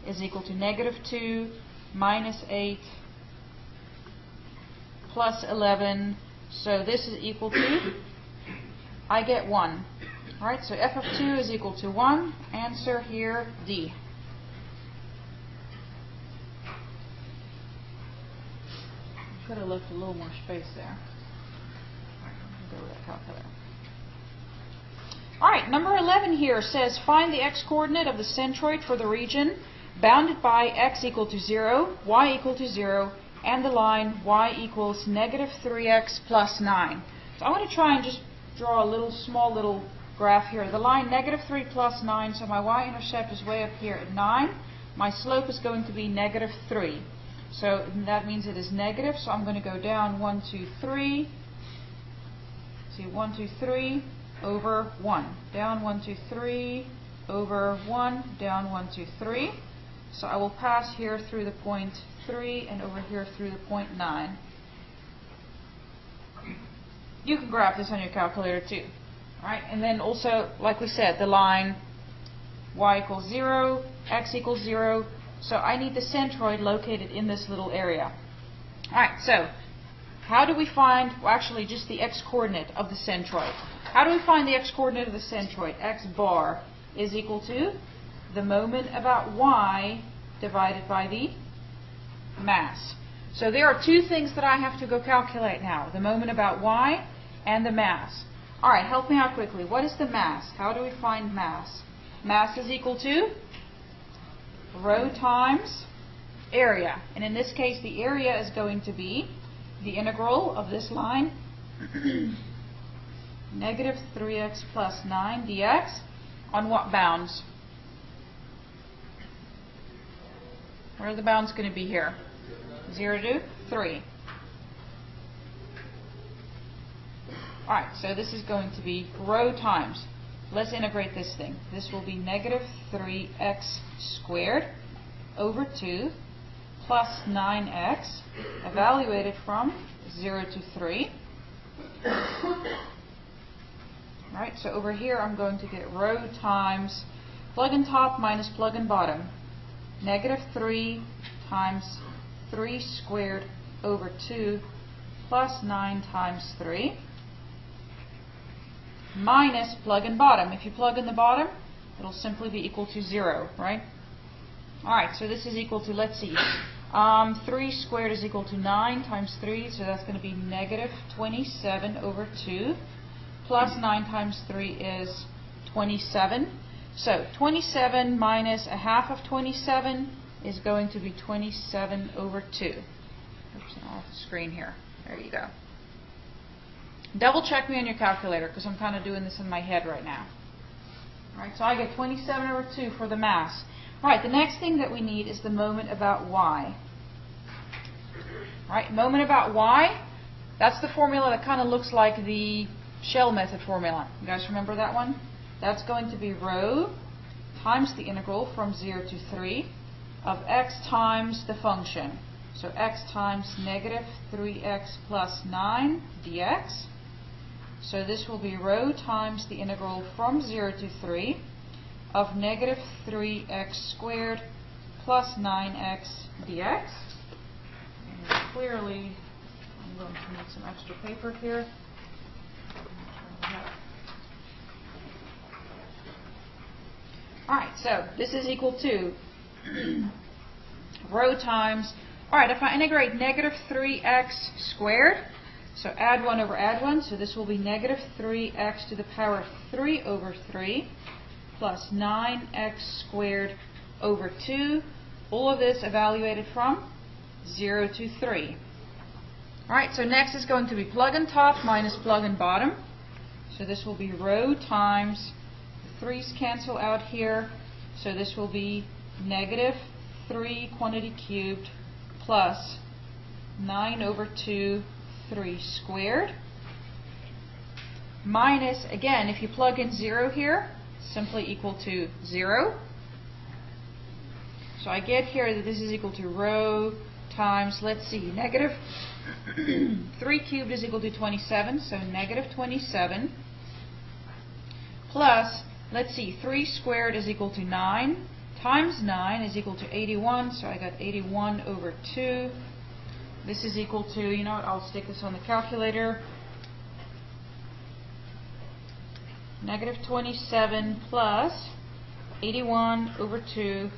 is equal to negative 2 minus 8 plus 11. So this is equal to, I get 1. Alright, so f of 2 is equal to 1. Answer here, D. Could have left a little more space there. Go with that calculator. Alright, number 11 here says find the x-coordinate of the centroid for the region bounded by x equal to 0, y equal to 0, and the line y equals negative 3x plus 9. So I want to try and just draw a small little graph here. The line negative 3 plus 9, so my y-intercept is way up here at 9. My slope is going to be negative 3. So that means it is negative, so I'm going to go down 1, 2, 3. see, 1, 2, 3 over 1. Down 1, 2, 3 over 1. Down 1, 2, 3. So I will pass here through the point 3 and over here through the point 9. You can graph this on your calculator too. Alright, and then also, like we said, the line y equals 0, x equals 0. So I need the centroid located in this little area. Alright, so how do we find, well, actually just the x-coordinate of the centroid. How do we find the x-coordinate of the centroid? X bar is equal to the moment about y divided by the mass. So there are two things that I have to go calculate now. The moment about y and the mass. Alright, help me out quickly. What is the mass? How do we find mass? Mass is equal to rho times area. And in this case, the area is going to be the integral of this line, negative 3x plus 9 dx, on what bounds? Where are the bounds going to be here? 0 to 3. Alright, so this is going to be rho times. Let's integrate this thing. This will be negative 3x squared over 2 plus 9x evaluated from 0 to 3. Alright, so over here I'm going to get rho times plug in top minus plug in bottom. Negative 3 times 3 squared over 2 plus 9 times 3 minus plug in bottom. If you plug in the bottom, it'll simply be equal to 0, right? Alright, so this is equal to, let's see, 3 squared is equal to 9 times 3, so that's going to be negative 27 over 2, plus 9 times 3 is 27. So 27 minus a half of 27 is going to be 27 over 2. Oops, off the screen here. There you go. Double check me on your calculator because I'm kind of doing this in my head right now. Alright, so I get 27 over 2 for the mass. Alright, the next thing that we need is the moment about y. Alright, moment about y, that's the formula that kind of looks like the shell method formula. You guys remember that one? That's going to be rho times the integral from 0 to 3 of x times the function. So x times negative 3x plus 9 dx. So this will be rho times the integral from 0 to 3 of negative 3x squared plus 9x dx. And clearly, I'm going to need some extra paper here. Alright, so this is equal to rho times, alright, if I integrate negative 3x squared, so add 1 over add 1, so this will be negative 3x to the power of 3 over 3 plus 9x squared over 2. All of this evaluated from 0 to 3. Alright, so next is going to be plug in top minus plug in bottom. So this will be rho times, the 3's cancel out here, so this will be negative 3 quantity cubed plus 9 over 2 3 squared minus, again, if you plug in 0 here, simply equal to 0. So I get here that this is equal to rho times, let's see, negative 3 cubed is equal to 27, so negative 27 plus, let's see, 3 squared is equal to 9 times 9 is equal to 81, so I got 81 over 2. This is equal to, you know what, I'll stick this on the calculator. Negative 27 plus 81 over 2.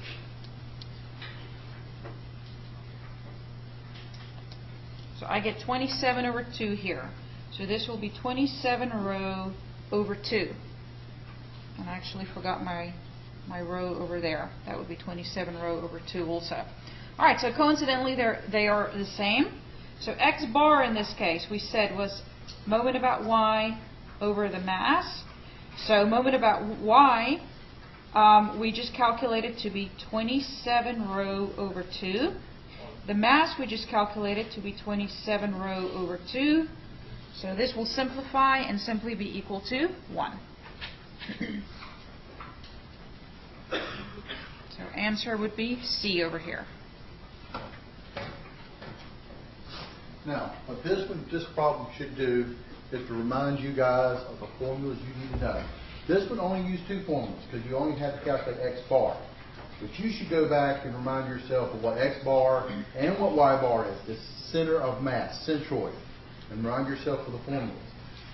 So I get 27 over 2 here. So this will be 27 rho over 2. And I actually forgot my row over there. That would be 27 rho over 2 also. Alright, so coincidentally they are the same. So x bar in this case we said was moment about y over the mass. So moment about y we just calculated to be 27 rho over 2. The mass we just calculated to be 27 rho over 2. So this will simplify and simply be equal to 1. So answer would be C over here. Now, what this problem should do is to remind you guys of the formulas you need to know. This would only use 2 formulas because you only have to calculate x bar. But you should go back and remind yourself of what x bar and what y bar is, this center of mass, centroid. And remind yourself of the formulas.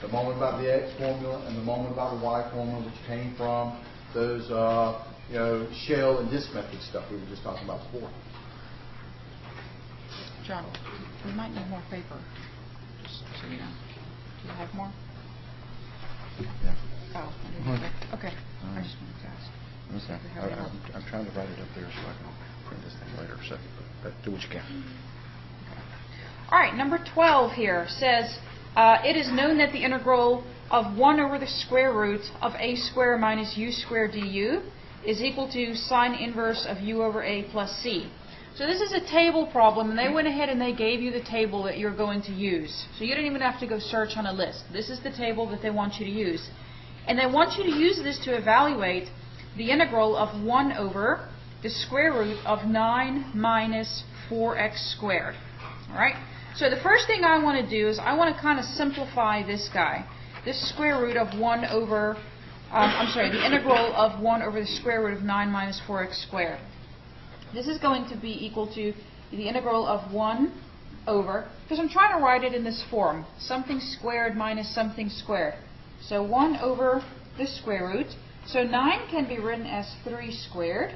The moment about the x formula and the moment about the y formula, which came from those shell and disk method stuff we were just talking about before. John, we might need more paper, just so you know. Do you have more? Yeah. Oh, I didn't think. Okay. I just wanted to ask. Okay. I'm trying to write it up there so I can print this thing later. So do what you can. All right, number 12 here says, it is known that the integral of 1 over the square root of a squared minus u squared du is equal to sine inverse of u over a plus c. So this is a table problem, and they went ahead and they gave you the table that you're going to use. So you don't even have to go search on a list. This is the table that they want you to use. And they want you to use this to evaluate the integral of 1 over the square root of 9 minus 4x squared. All right? So the first thing I want to do is I want to kind of simplify this guy. This square root of 1 over, the integral of 1 over the square root of 9 minus 4x squared. This is going to be equal to the integral of 1 over, because I'm trying to write it in this form, something squared minus something squared. So 1 over the square root. So 9 can be written as 3 squared.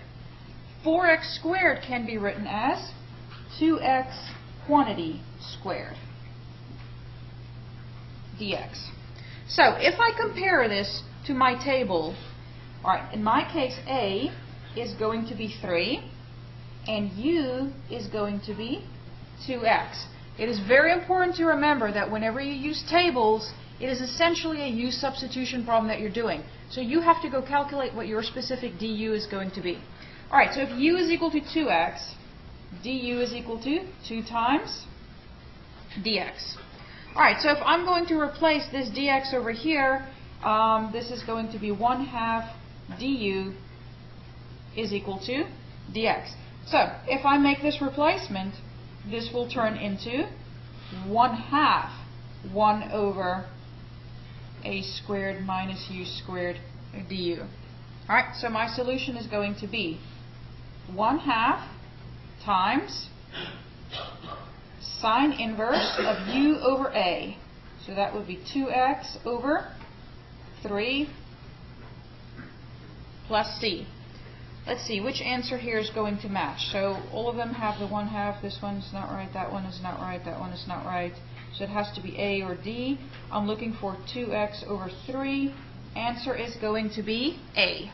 4x squared can be written as 2x quantity squared dx. So if I compare this to my table, all right, in my case A is going to be 3 and U is going to be 2x. It is very important to remember that whenever you use tables, it is essentially a U substitution problem that you're doing. So you have to go calculate what your specific du is going to be. All right, so if U is equal to 2x, du is equal to 2 times dx. All right, so if I'm going to replace this dx over here, this is going to be 1/2 du is equal to dx. So if I make this replacement, this will turn into 1/2 1 over a squared minus u squared du. All right, so my solution is going to be 1/2 times sine inverse of u over a. So that would be 2x over 3 plus c. Let's see, which answer here is going to match? So all of them have the 1/2. This one is not right, that one is not right, that one is not right. So it has to be A or D. I'm looking for 2x over 3. Answer is going to be A.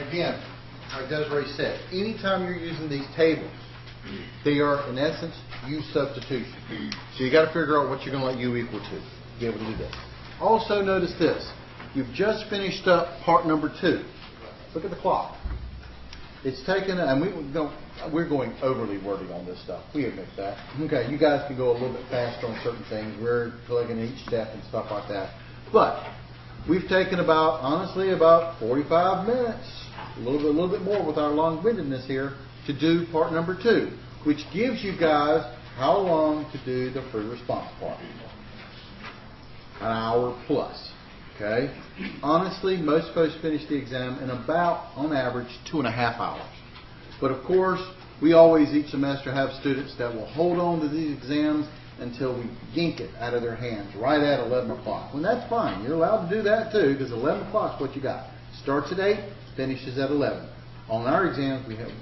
Again, like Desiree said, anytime you're using these tables, they are, in essence, U substitution. So you got to figure out what you're going to let U equal to be able to do this. Also notice this. You've just finished up part number 2. Look at the clock. It's taken, and we're going overly wordy on this stuff. We admit that. Okay, you guys can go a little bit faster on certain things. We're plugging each step and stuff like that. But we've taken honestly, about 45 minutes, a little bit more with our long-windedness here, to do part number 2, which gives you guys how long to do the free response part. An hour plus. Okay? Honestly, most folks finish the exam in about, on average, 2.5 hours. But of course, we always each semester have students that will hold on to these exams until we yank it out of their hands right at 11 o'clock. And that's fine. You're allowed to do that too, because 11 o'clock is what you got. Starts at 8, finishes at 11. On our exams, we have,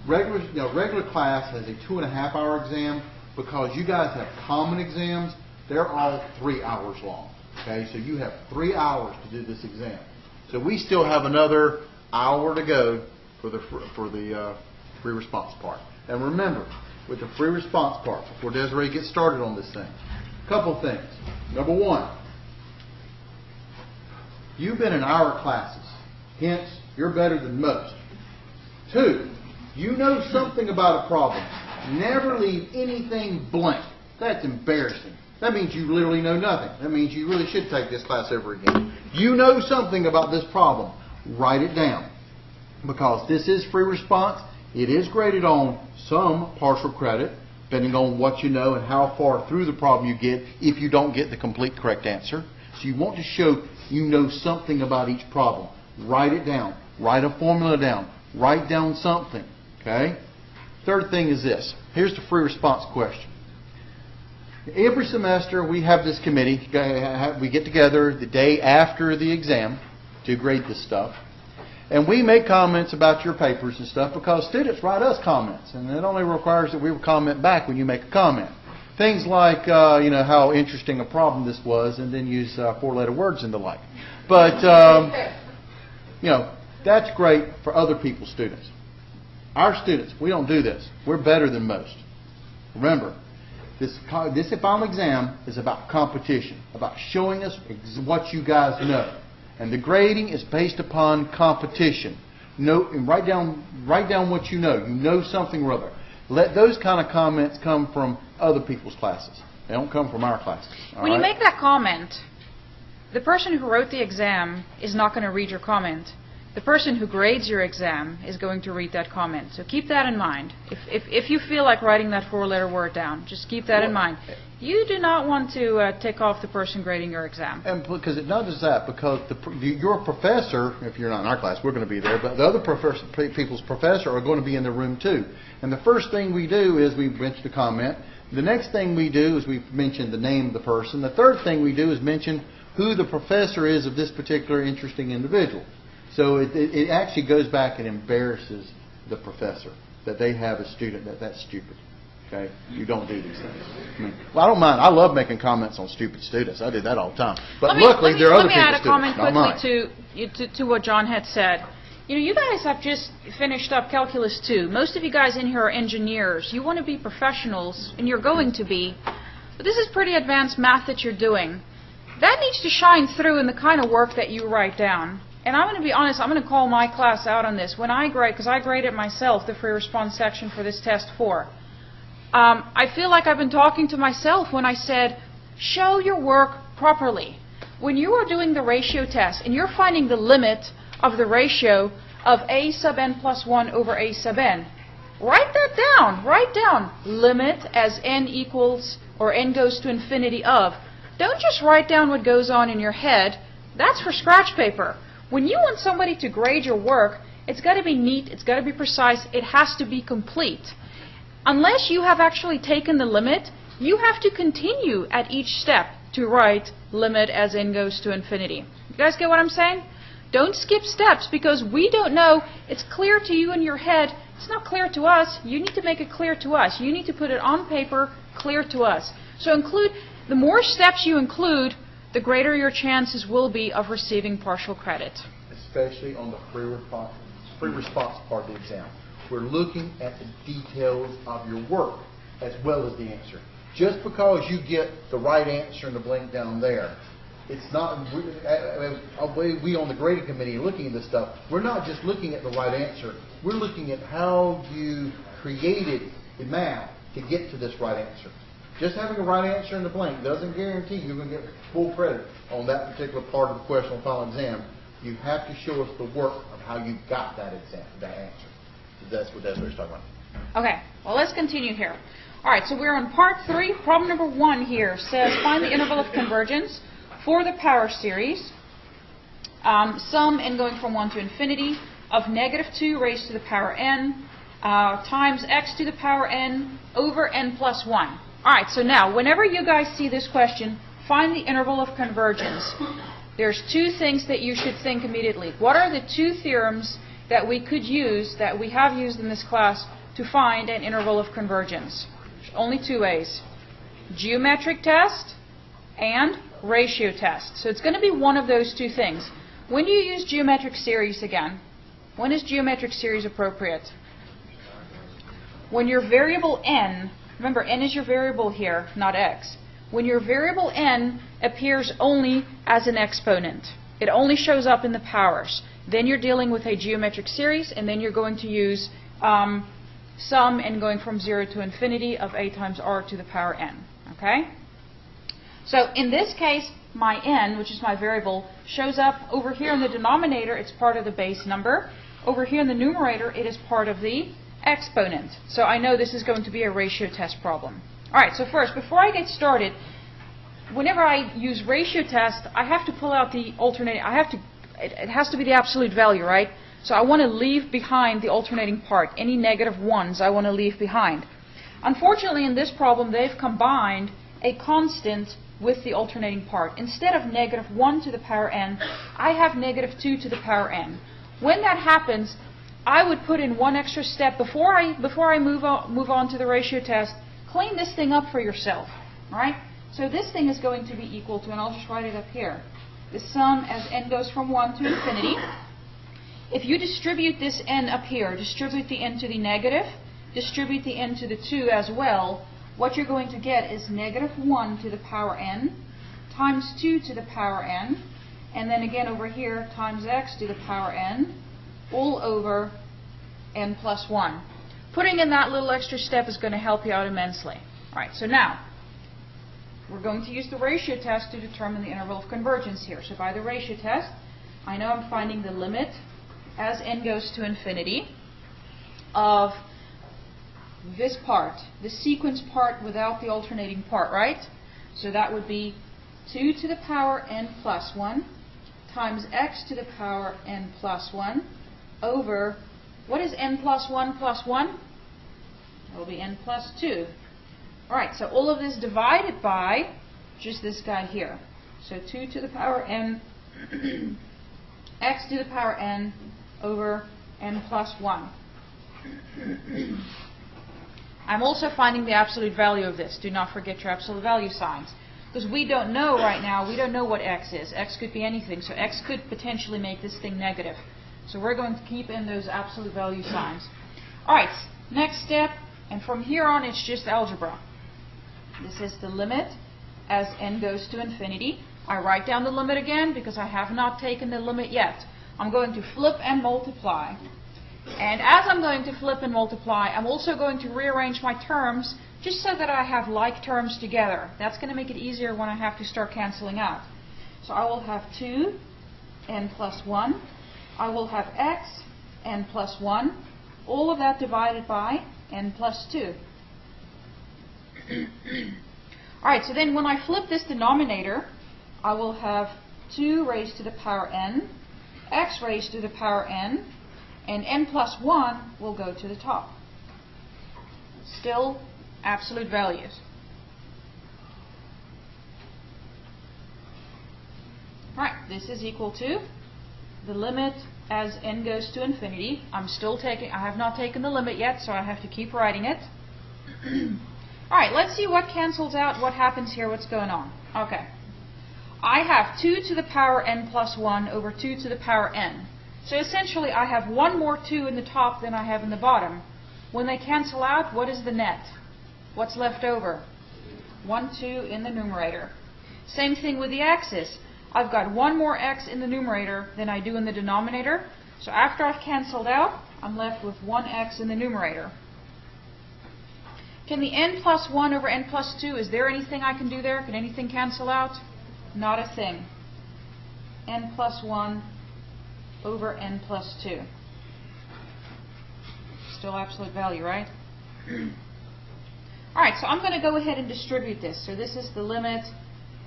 regular class has a 2.5 hour exam. Because you guys have common exams, they're all 3 hours long. Okay, so you have 3 hours to do this exam. So we still have another hour to go for the free response part. And remember, with the free response part, before Desiree gets started on this thing, a couple things. Number one, you've been in our classes Hence, you're better than most. 2, you know something about a problem. Never leave anything blank. That's embarrassing. That means you literally know nothing. That means you really should take this class over again. You know something about this problem. Write it down. Because this is free response, it is graded on some partial credit, depending on what you know and how far through the problem you get if you don't get the complete correct answer. So you want to show you know something about each problem. Write it down. Write a formula down. Write down something. Okay? Third thing is this. Here's the free response question. Every semester we have this committee. We get together the day after the exam to grade this stuff. And we make comments about your papers and stuff because students write us comments. And it only requires that we comment back when you make a comment. Things like, how interesting a problem this was, and then use 4-letter words and the like. But, that's great for other people's students. Our students, we don't do this. We're better than most. Remember, this final exam is about competition, about showing us what you guys know. And the grading is based upon competition. And write down what you know. You know something or other. Let those kind of comments come from other people's classes. They don't come from our classes. When you make that comment, the person who wrote the exam is not going to read your comment. The person who grades your exam is going to read that comment. So keep that in mind. If you feel like writing that 4-letter word down, just keep that in mind. You do not want to tick off the person grading your exam. And because it not just that, because your professor, if you're not in our class, we're going to be there, but the other people's professor are going to be in the room too. And the first thing we do is we mention the comment. The next thing we do is we mention the name of the person. The third thing we do is mention who the professor is of this particular interesting individual. So it actually goes back and embarrasses the professor that they have a student that's stupid. Okay, you don't do these things. I don't mind. I love making comments on stupid students. I do that all the time. But luckily, there are other people's students. Let me add a comment quickly to what John had said. You guys have just finished up Calculus 2. Most of you guys in here are engineers. You want to be professionals, and you're going to be. But this is pretty advanced math that you're doing. That needs to shine through in the kind of work that you write down. And I'm going to be honest, I'm going to call my class out on this. When I grade, because I grade it myself, the free response section for this test 4. I feel like I've been talking to myself when I said, show your work properly. When you are doing the ratio test and you're finding the limit of the ratio of a sub n plus 1 over a sub n, write that down. Write down limit as n equals or n goes to infinity of. Don't just write down what goes on in your head. That's for scratch paper. When you want somebody to grade your work, it's got to be neat, it's got to be precise, it has to be complete. Unless you have actually taken the limit, you have to continue at each step to write limit as n goes to infinity. You guys get what I'm saying? Don't skip steps because we don't know. It's clear to you in your head. It's not clear to us. You need to make it clear to us. You need to put it on paper, clear to us. So the more steps you include, the greater your chances will be of receiving partial credit. Especially on the free response part of the exam. We're looking at the details of your work as well as the answer. Just because you get the right answer in the blank down there, it's not. We on the grading committee are looking at this stuff. We're not just looking at the right answer. We're looking at how you created the math to get to this right answer. Just having a right answer in the blank doesn't guarantee you're going to get full credit on that particular part of the question on final exam. You have to show us the work of how you got that answer. That's what we're talking about. Okay, well, let's continue here. All right, so we're on part 3. Problem number 1 here says find the interval of convergence for the power series, sum n going from 1 to infinity of negative 2 raised to the power n times x to the power n over n plus 1. All right, so now, whenever you guys see this question, find the interval of convergence. There's 2 things that you should think immediately. What are the 2 theorems that we could use, that we have used in this class, to find an interval of convergence? There's only 2 ways. Geometric test and ratio test. So it's going to be one of those 2 things. When do you use geometric series again? When is geometric series appropriate? When your variable n, remember n is your variable here, not x. When your variable n appears only as an exponent. It only shows up in the powers. then you're dealing with a geometric series, and then you're going to use sum and going from 0 to infinity of a times r to the power n. Okay? So in this case, my n, which is my variable, shows up over here in the denominator. It's part of the base number. Over here in the numerator, it is part of the exponent. So I know this is going to be a ratio test problem. All right, so first, before I get started, whenever I use ratio test, I have to pull out the alternating. It has to be the absolute value, right? So I want to leave behind the alternating part. Any negative ones I want to leave behind. Unfortunately, in this problem, they've combined a constant with the alternating part. Instead of negative 1 to the power n, I have negative 2 to the power n. When that happens, I would put in one extra step before I move on to the ratio test. Clean this thing up for yourself, right? So this thing is going to be equal to, and I'll just write it up here, the sum as n goes from 1 to infinity. If you distribute this n up here, distribute the n to the negative, distribute the n to the 2 as well, what you're going to get is negative 1 to the power n times 2 to the power n, and then again over here times x to the power n, all over n plus 1. Putting in that little extra step is going to help you out immensely. All right, so now we're going to use the ratio test to determine the interval of convergence here. So by the ratio test, I know I'm finding the limit as n goes to infinity of this part, the sequence part without the alternating part, right? So that would be 2 to the power n plus 1 times x to the power n plus 1 over, what is n plus 1 plus 1? That will be n plus 2. Alright, so all of this divided by just this guy here. So 2 to the power n x to the power n over n plus 1. I'm also finding the absolute value of this. Do not forget your absolute value signs. Because we don't know right now, we don't know what x is. X could be anything, so x could potentially make this thing negative. So we're going to keep in those absolute value signs. Alright, next step, and from here on it's just algebra. This is the limit as n goes to infinity. I write down the limit again because I have not taken the limit yet. I'm going to flip and multiply. And as I'm going to flip and multiply, I'm also going to rearrange my terms just so that I have like terms together. That's going to make it easier when I have to start canceling out. So I will have 2 n plus 1. I will have x n plus 1. All of that divided by n plus 2. Alright, so then when I flip this denominator, I will have 2 raised to the power n, x raised to the power n, and n plus 1 will go to the top. Still absolute values. Right, this is equal to the limit as n goes to infinity. I have not taken the limit yet, so I have to keep writing it. Alright, let's see what cancels out, what happens here, what's going on. Okay. I have 2 to the power n plus 1 over 2 to the power n. So essentially I have one more 2 in the top than I have in the bottom. When they cancel out, what is the net? What's left over? 1, 2 in the numerator. Same thing with the x's. I've got one more x in the numerator than I do in the denominator. So after I've canceled out, I'm left with 1x in the numerator. Can the n plus 1 over n plus 2, is there anything I can do there? Can anything cancel out? Not a thing. N plus 1 over n plus 2. Still absolute value, right? Alright, so I'm going to go ahead and distribute this. So this is the limit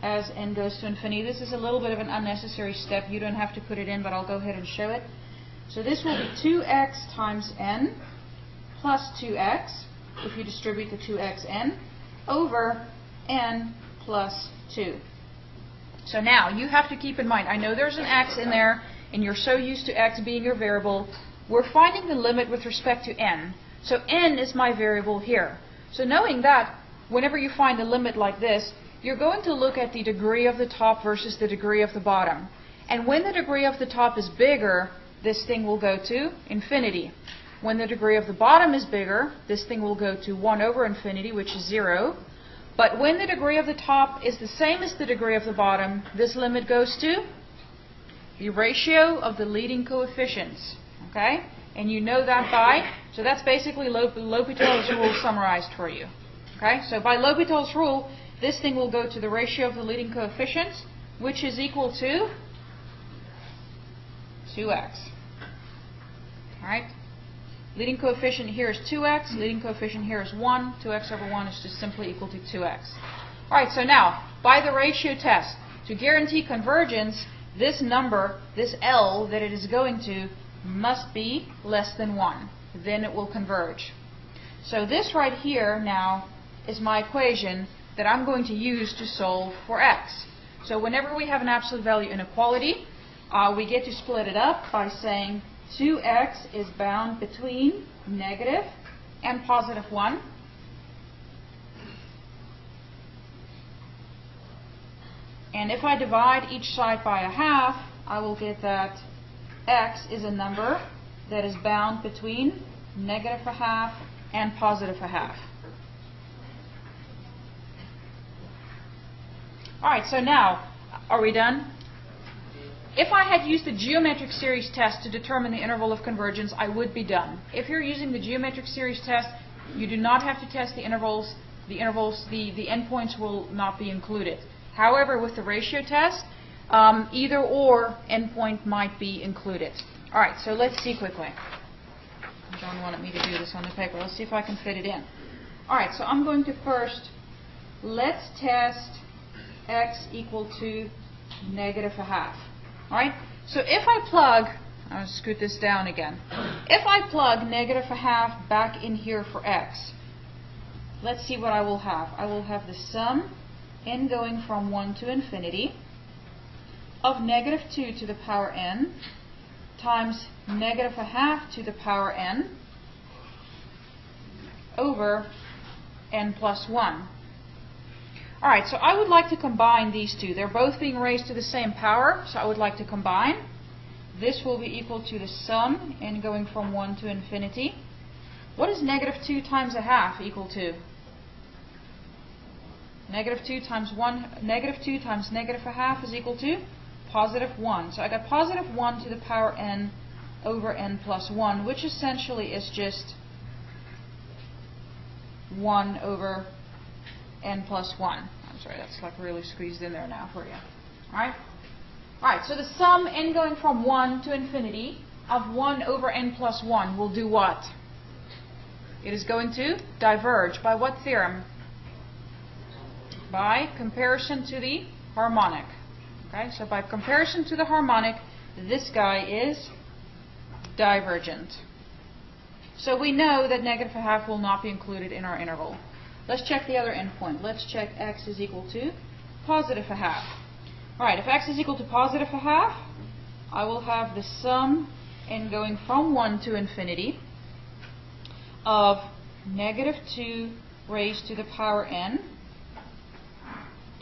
as n goes to infinity. This is a little bit of an unnecessary step. You don't have to put it in, but I'll go ahead and show it. So this will be 2x times n plus 2x, if you distribute the 2xn, over n plus 2. So now, you have to keep in mind, I know there's an x in there, and you're so used to x being your variable. We're finding the limit with respect to n. So n is my variable here. So knowing that, whenever you find a limit like this, you're going to look at the degree of the top versus the degree of the bottom. And when the degree of the top is bigger, this thing will go to infinity. When the degree of the bottom is bigger, this thing will go to 1 over infinity, which is 0. But when the degree of the top is the same as the degree of the bottom, this limit goes to the ratio of the leading coefficients. Okay? And you know that by, so that's basically L'Hopital's rule summarized for you. Okay? So by L'Hopital's rule, this thing will go to the ratio of the leading coefficients, which is equal to 2x. Alright? Leading coefficient here is 2x, leading coefficient here is 1. 2x over 1 is just simply equal to 2x. Alright, so now, by the ratio test, to guarantee convergence, this number, this L that it is going to, must be less than 1. Then it will converge. So this right here now is my equation that I'm going to use to solve for x. So whenever we have an absolute value inequality, we get to split it up by saying 2x is bound between negative and positive 1. And if I divide each side by a half, I will get that x is a number that is bound between negative a half and positive a half. Alright, so now, are we done? If I had used the geometric series test to determine the interval of convergence, I would be done. If you're using the geometric series test, you do not have to test the intervals. The endpoints will not be included. However, with the ratio test, either or endpoint might be included. Alright, so let's see quickly. John wanted me to do this on the paper. Let's see if I can fit it in. Alright, so I'm going to first, let's test x equal to negative a half. Alright, so if I plug, I'll scoot this down again. If I plug negative a half back in here for x, let's see what I will have. I will have the sum n going from 1 to infinity of negative 2 to the power n times negative a half to the power n over n plus 1. Alright, so I would like to combine these two. They're both being raised to the same power, so I would like to combine. This will be equal to the sum n going from 1 to infinity. What is negative 2 times a half equal to? Negative 2 times 1, negative 2 times negative a half is equal to positive 1. So I got positive 1 to the power n over n plus 1, which essentially is just 1 over n plus 1. I'm sorry, that's like really squeezed in there now for you. Alright? Alright, so the sum n going from 1 to infinity of 1 over n plus 1 will do what? It is going to diverge. By what theorem? By comparison to the harmonic. Okay, so by comparison to the harmonic, this guy is divergent. So we know that negative a half will not be included in our interval. Let's check the other endpoint. Let's check x is equal to positive a half. Alright, if x is equal to positive a half, I will have the sum n going from 1 to infinity of negative 2 raised to the power n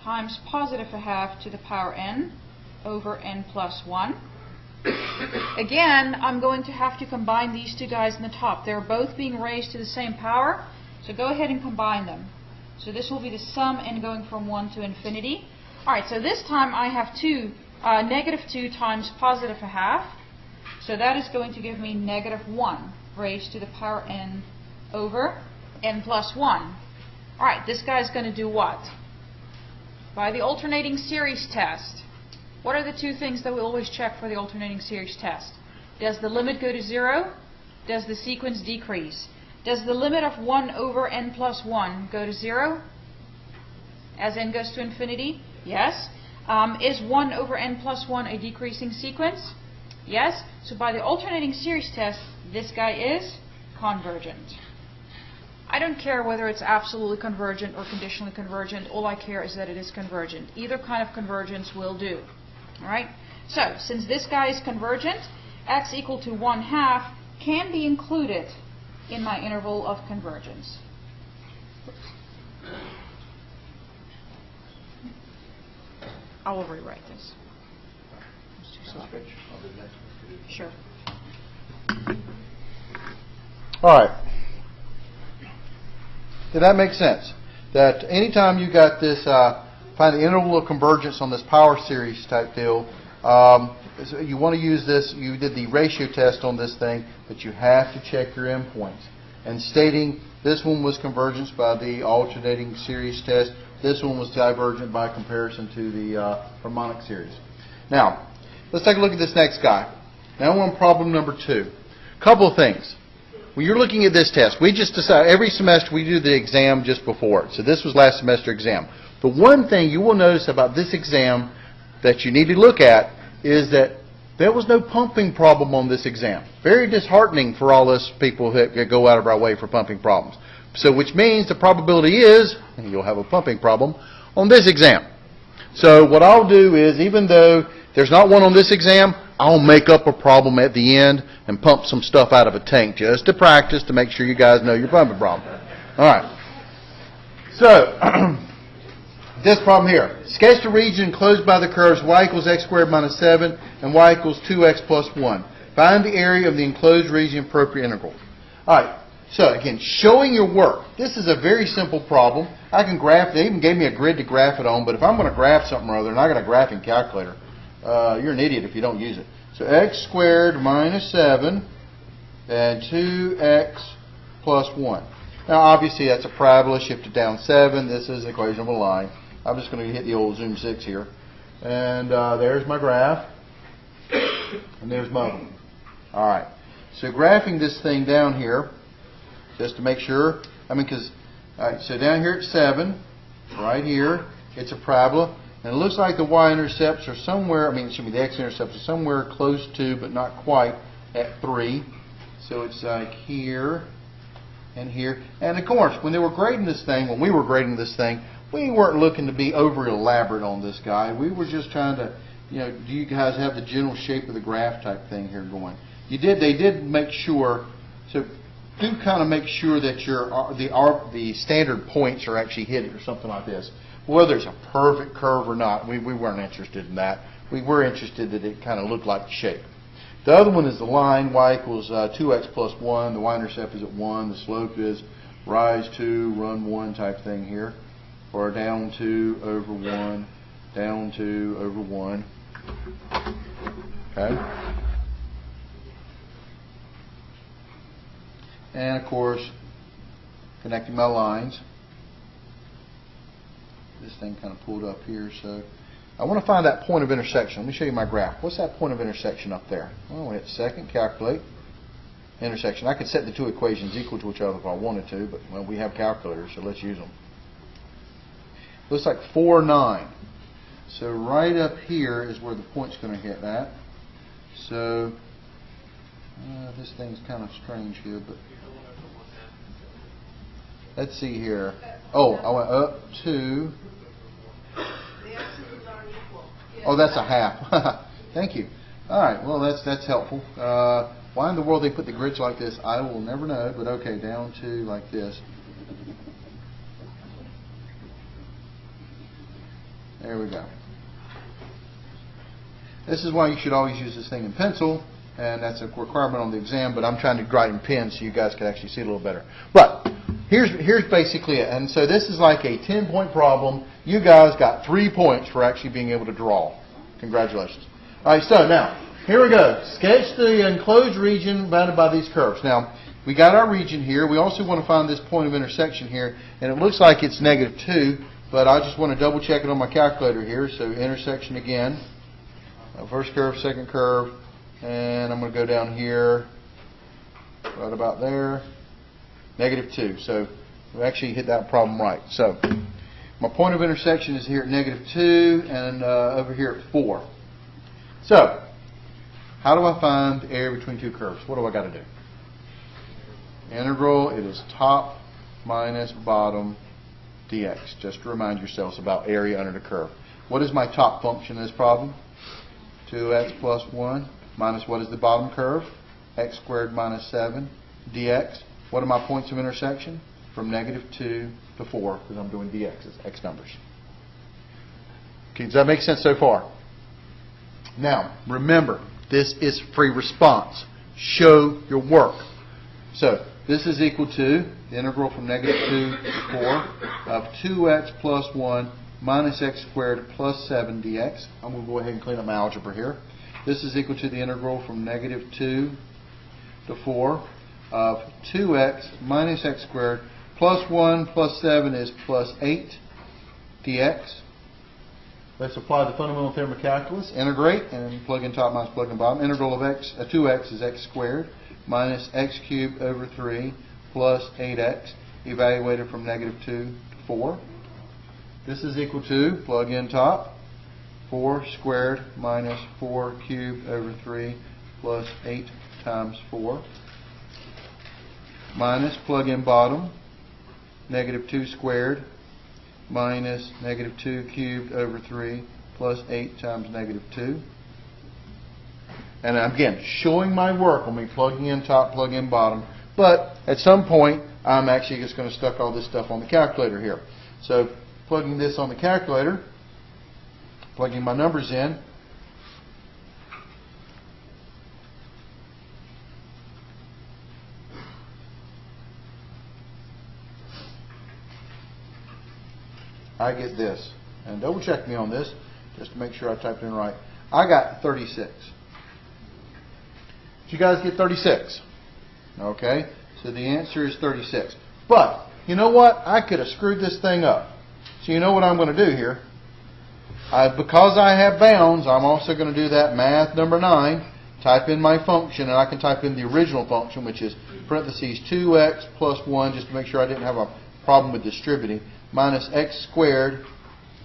times positive a half to the power n over n plus 1. Again, I'm going to have to combine these two guys in the top. They're both being raised to the same power, so go ahead and combine them. So this will be the sum n going from 1 to infinity. Alright, so this time I have negative 2 times positive a half. So that is going to give me negative 1 raised to the power n over n plus 1. Alright, this guy is going to do what? By the alternating series test. What are the two things that we always check for the alternating series test? Does the limit go to 0? Does the sequence decrease? Does the limit of 1 over n plus 1 go to 0? As n goes to infinity? Yes. Is 1 over n plus 1 a decreasing sequence? Yes. So by the alternating series test, this guy is convergent. I don't care whether it's absolutely convergent or conditionally convergent. All I care is that it is convergent. Either kind of convergence will do. Alright? So, since this guy is convergent, x equal to 1/2 can be included in my interval of convergence. I will rewrite this. It's too slow. Sure. All right. Did that make sense? That anytime you got this, find the interval of convergence on this power series type deal, so you want to use this, you did the ratio test on this thing, but you have to check your endpoints. And stating this one was convergence by the alternating series test, this one was divergent by comparison to the harmonic series. Now, let's take a look at this next guy. Now we're on problem number 2. Couple of things. When you're looking at this test, we just decide every semester we do the exam just before it. So this was last semester exam. The one thing you will notice about this exam that you need to look at is that there was no pumping problem on this exam. Very disheartening for all us people that go out of our way for pumping problems. So which means the probability is you'll have a pumping problem on this exam. So what I'll do is, even though there's not one on this exam, I'll make up a problem at the end and pump some stuff out of a tank just to practice to make sure you guys know your pumping problem. All right. So this problem here. Sketch the region enclosed by the curves y equals x squared minus 7 and y equals 2x plus 1. Find the area of the enclosed region appropriate integral. All right. So again, showing your work. This is a very simple problem. I can graph. They even gave me a grid to graph it on. But if I'm going to graph something or other, and I got a graphing calculator, you're an idiot if you don't use it. So x squared minus 7 and 2x plus 1. Now obviously that's a parabola shifted down 7. This is the equation of a line. I'm just going to hit the old zoom 6 here. And there's my graph. And there's my one. All right. So graphing this thing down here, just to make sure, because, all right, so down here at 7, right here, it's a parabola. And it looks like the y-intercepts are somewhere, the x-intercepts are somewhere close to, but not quite, at 3. So it's like here and here. And of course, when they were grading this thing, when we were grading this thing, we weren't looking to be over elaborate on this guy. We were just trying to, do you guys have the general shape of the graph type thing here going? They did make sure, so do kind of make sure that the standard points are actually hit or something like this. Whether it's a perfect curve or not, we weren't interested in that. We were interested that it kind of looked like the shape. The other one is the line, y equals 2x plus 1. The y-intercept is at 1. The slope is rise 2, run 1 type thing here. Or down 2 over 1, down 2 over 1. Okay? And of course, connecting my lines. This thing kind of pulled up here, so I want to find that point of intersection. Let me show you my graph. What's that point of intersection up there? Well, we hit second, calculate, intersection. I could set the two equations equal to each other if I wanted to, but well, we have calculators, so let's use them. Looks like 4, 9. So right up here is where the point's going to hit that. So this thing's kind of strange here, but let's see here. Oh, I went up 2. Oh, that's a half. Thank you. All right. Well, that's helpful. Why in the world they put the grids like this, I will never know. But okay, down 2 like this. There we go. This is why you should always use this thing in pencil, and that's a requirement on the exam. But I'm trying to write in pen so you guys can actually see it a little better. But here's basically it. And so this is like a 10-point problem. You guys got 3 points for actually being able to draw. Congratulations. All right, so now, here we go. Sketch the enclosed region bounded by these curves. Now, we got our region here. We also want to find this point of intersection here. And it looks like it's -2, but I just want to double check it on my calculator here. So intersection again. First curve, second curve. And I'm going to go down here, right about there. -2. So we actually hit that problem right. So my point of intersection is here at -2 and over here at 4. So how do I find the area between two curves? What do I got to do? Integral, it is top minus bottom dx. Just to remind yourselves about area under the curve. What is my top function in this problem? 2x plus 1 minus what is the bottom curve? X squared minus 7 dx. What are my points of intersection? From -2 to 4, because I'm doing dx's, x numbers. Okay, does that make sense so far? Now, remember, this is free response. Show your work. So, this is equal to the integral from -2 to 4 of 2x plus 1 minus x squared plus 7 dx. I'm going to go ahead and clean up my algebra here. This is equal to the integral from negative 2 to 4 of 2x minus x squared plus 1 plus 7 is plus 8 dx. Let's apply the fundamental theorem of calculus. Integrate and plug in top minus plug in bottom. Integral of 2x is x squared minus x cubed over 3 plus 8x, evaluated from negative 2 to 4. This is equal to, plug in top, 4 squared minus 4 cubed over 3 plus 8 times 4. Minus, plug in bottom, negative 2 squared minus negative 2 cubed over 3 plus 8 times negative 2. And again, showing my work on me plugging in top, plug in bottom. But at some point, I'm actually just going to stuck all this stuff on the calculator here. So plugging this on the calculator, plugging my numbers in, I get this. And double check me on this just to make sure I typed in right. I got 36. Did you guys get 36? Okay, so the answer is 36. But, you know what? I could have screwed this thing up. So you know what I'm going to do here? Because I have bounds, I'm also going to do that math number 9, type in my function, and I can type in the original function, which is parentheses 2x plus 1, just to make sure I didn't have a problem with distributing, minus x squared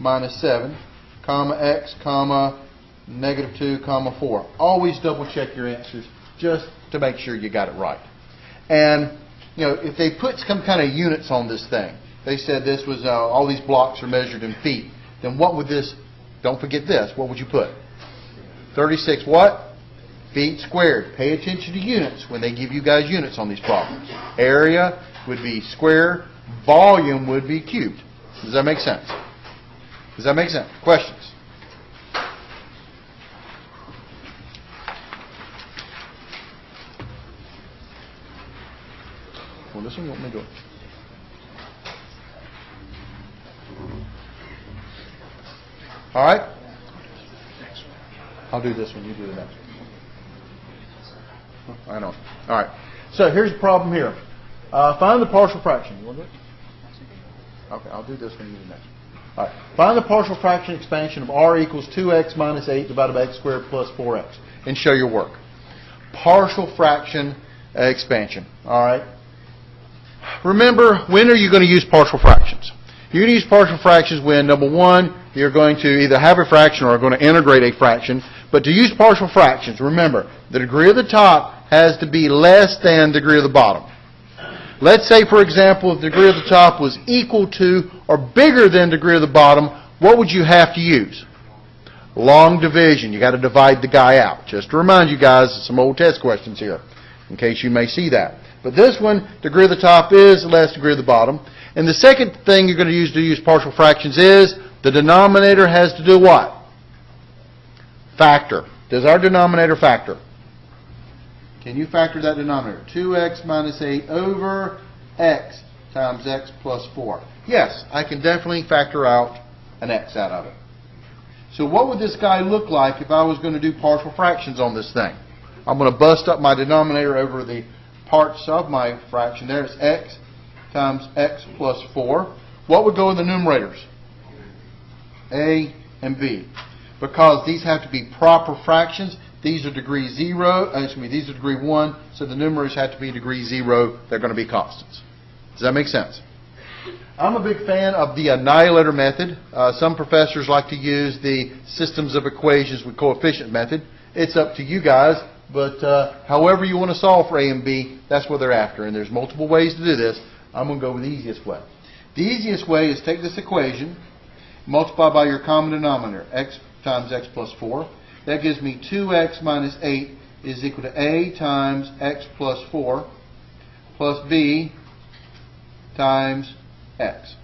minus 7, comma x, comma negative 2, comma 4. Always double check your answers just to make sure you got it right. And, you know, if they put some kind of units on this thing, they said this was, all these blocks are measured in feet, then what would this, don't forget this, what would you put? 36 what? Feet squared. Pay attention to units when they give you guys units on these problems. Area would be square, volume would be cubed. Does that make sense? Does that make sense? Questions? Well, this one won't me do it. All right? I'll do this one. You do the next one. I know. All right. So here's the problem here. Find the partial fraction. You want to do it? Okay, I'll do this one. You do the next one. All right. Find the partial fraction expansion of r equals 2x minus 8 divided by x squared plus 4x. And show your work. Partial fraction expansion. All right. Remember, when are you going to use partial fractions? You're going to use partial fractions when, number one, you're going to either have a fraction or are going to integrate a fraction. But to use partial fractions, remember, the degree of the top has to be less than the degree of the bottom. Let's say, for example, if the degree of the top was equal to or bigger than the degree of the bottom, what would you have to use? Long division. You got to divide the guy out. Just to remind you guys, some old test questions here, in case you may see that. But this one, degree of the top is less degree of the bottom. And the second thing you're going to use partial fractions is the denominator has to do what? Factor. Does our denominator factor? Can you factor that denominator? 2x minus 8 over x times x plus 4. Yes, I can definitely factor out an x out of it. So what would this guy look like if I was going to do partial fractions on this thing? I'm going to bust up my denominator over the parts of my fraction. There's x times x plus 4. What would go in the numerators? A and B. Because these have to be proper fractions. These are degree 0, these are degree 1, so the numerators have to be degree 0. They're going to be constants. Does that make sense? I'm a big fan of the annihilator method. Some professors like to use the systems of equations with coefficient method. It's up to you guys, but however you want to solve for A and B, that's what they're after. And there's multiple ways to do this. I'm going to go with the easiest way. The easiest way is take this equation, multiply by your common denominator, x times x plus 4. That gives me 2x minus 8 is equal to a times x plus 4 plus b times x.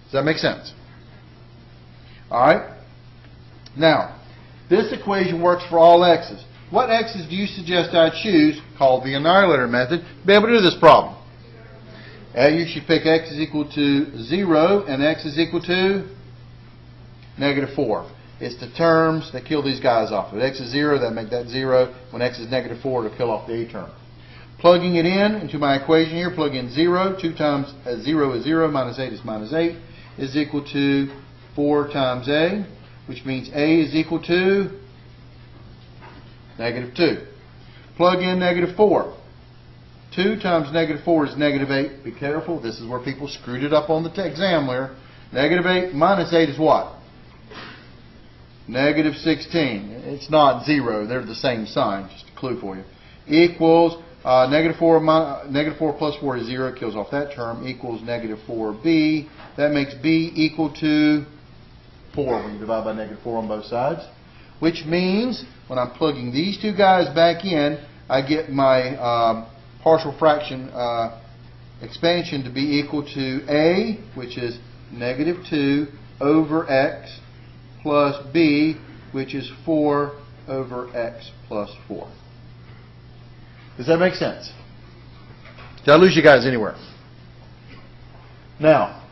Does that make sense? All right. Now, this equation works for all x's. What x's do you suggest I choose, called the annihilator method, to be able to do this problem? You should pick x is equal to 0 and x is equal to negative 4. It's the terms that kill these guys off. If x is 0, that make that 0. When x is negative 4, it'll kill off the a term. Plugging it in into my equation here, plug in 0. 2 times 0 is 0, minus 8 is minus 8, is equal to 4 times a, which means a is equal to negative 2. Plug in negative 4. 2 times negative 4 is negative 8. Be careful, this is where people screwed it up on the exam there. Negative 8 minus 8 is what? Negative 16. It's not 0, they're the same sign, just a clue for you. Equals negative 4 plus 4 is 0, it kills off that term, equals negative 4b. That makes b equal to 4 when you divide by negative 4 on both sides. Which means, when I'm plugging these two guys back in, I get my partial fraction expansion to be equal to a, which is negative 2 over x, plus b, which is 4 over x plus 4. Does that make sense? Did I lose you guys anywhere? Now,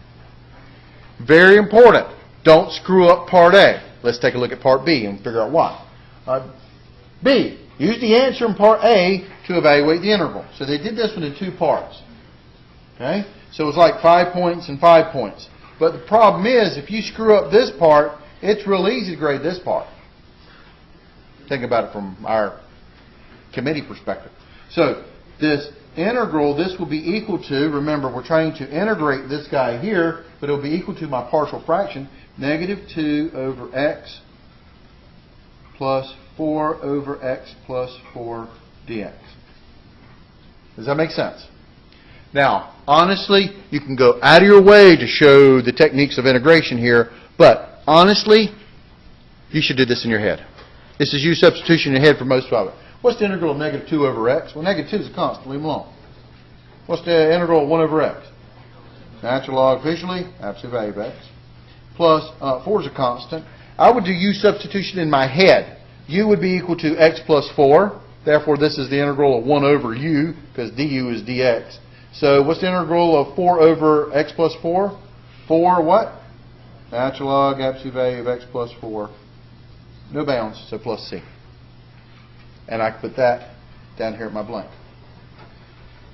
very important, don't screw up part A. Let's take a look at part B and figure out why. B, use the answer in part A to evaluate the integral. So they did this one in 2 parts. Okay? So it was like 5 points and 5 points. But the problem is, if you screw up this part, it's real easy to grade this part. Think about it from our committee perspective. So this integral, this will be equal to, remember we're trying to integrate this guy here, but it will be equal to my partial fraction, negative 2 over x plus 4 over x plus 4 dx. Does that make sense? Now, honestly, you can go out of your way to show the techniques of integration here, but honestly, you should do this in your head. This is you substitution in your head for most of it. What's the integral of negative 2 over x? Well, negative 2 is a constant. Leave them alone. What's the integral of 1 over x? Natural log officially, absolute value of x. Plus 4 is a constant. I would do u substitution in my head. U would be equal to x plus 4. Therefore, this is the integral of 1 over u, because du is dx. So what's the integral of 4 over x plus 4? 4 what? Natural log, absolute value of x plus 4. No bounds, so plus c. And I can put that down here at my blank.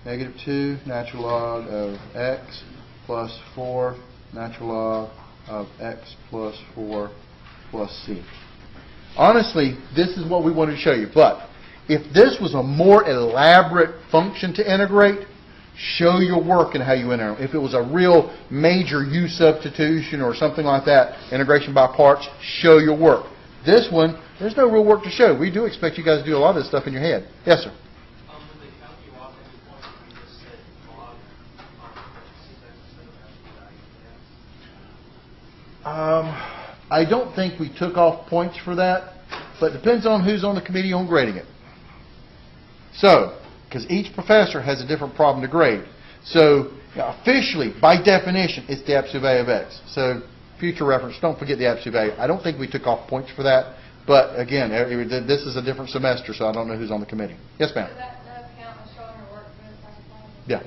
Negative 2 natural log of x plus 4 natural log of x plus 4 plus c. Honestly, this is what we wanted to show you. But if this was a more elaborate function to integrate, show your work and how you integrate. If it was a real major u substitution or something like that, integration by parts, show your work. This one, there's no real work to show. We do expect you guys to do a lot of this stuff in your head. Yes, sir? When they count you off at the point where you just said log I don't think we took off points for that, but it depends on who's on the committee on grading it. So, because each professor has a different problem to grade. So, officially, by definition, it's the absolute value of x. So, future reference, don't forget the absolute value. I don't think we took off points for that, but again, this is a different semester, so I don't know who's on the committee. Yes, ma'am? So that does count as showing your work for the second one? Yeah.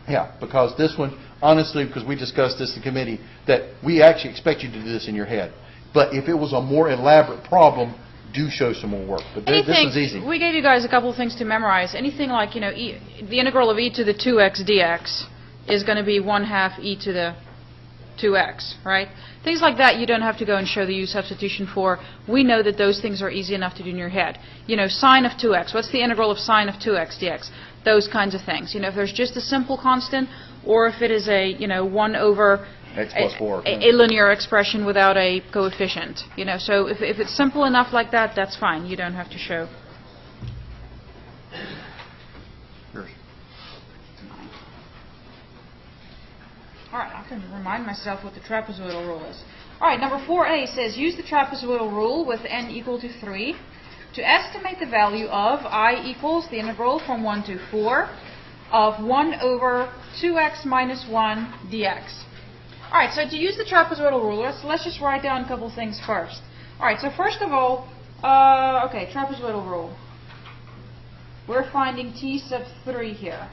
Yeah, because this one, honestly, because we discussed this in committee, that we actually expect you to do this in your head. But if it was a more elaborate problem, do show some more work. But this one's easy. We gave you guys a couple of things to memorize. Anything like, the integral of e to the 2x dx is going to be 1/2 e to the 2x, right? Things like that you don't have to go and show the u substitution for. We know that those things are easy enough to do in your head. Sine of 2x. What's the integral of sine of 2x dx? Those kinds of things. If there's just a simple constant, or if it is a, 1 over X plus 4. a linear expression without a coefficient. So if it's simple enough like that, that's fine. You don't have to show. Yours. All right, I can remind myself what the trapezoidal rule is. All right, number 4a says use the trapezoidal rule with n equal to 3 to estimate the value of I equals the integral from 1 to 4 of 1 over 2x minus 1 dx. All right, so to use the trapezoidal rule, let's just write down a couple things first. All right, so first of all, trapezoidal rule. We're finding t sub 3 here.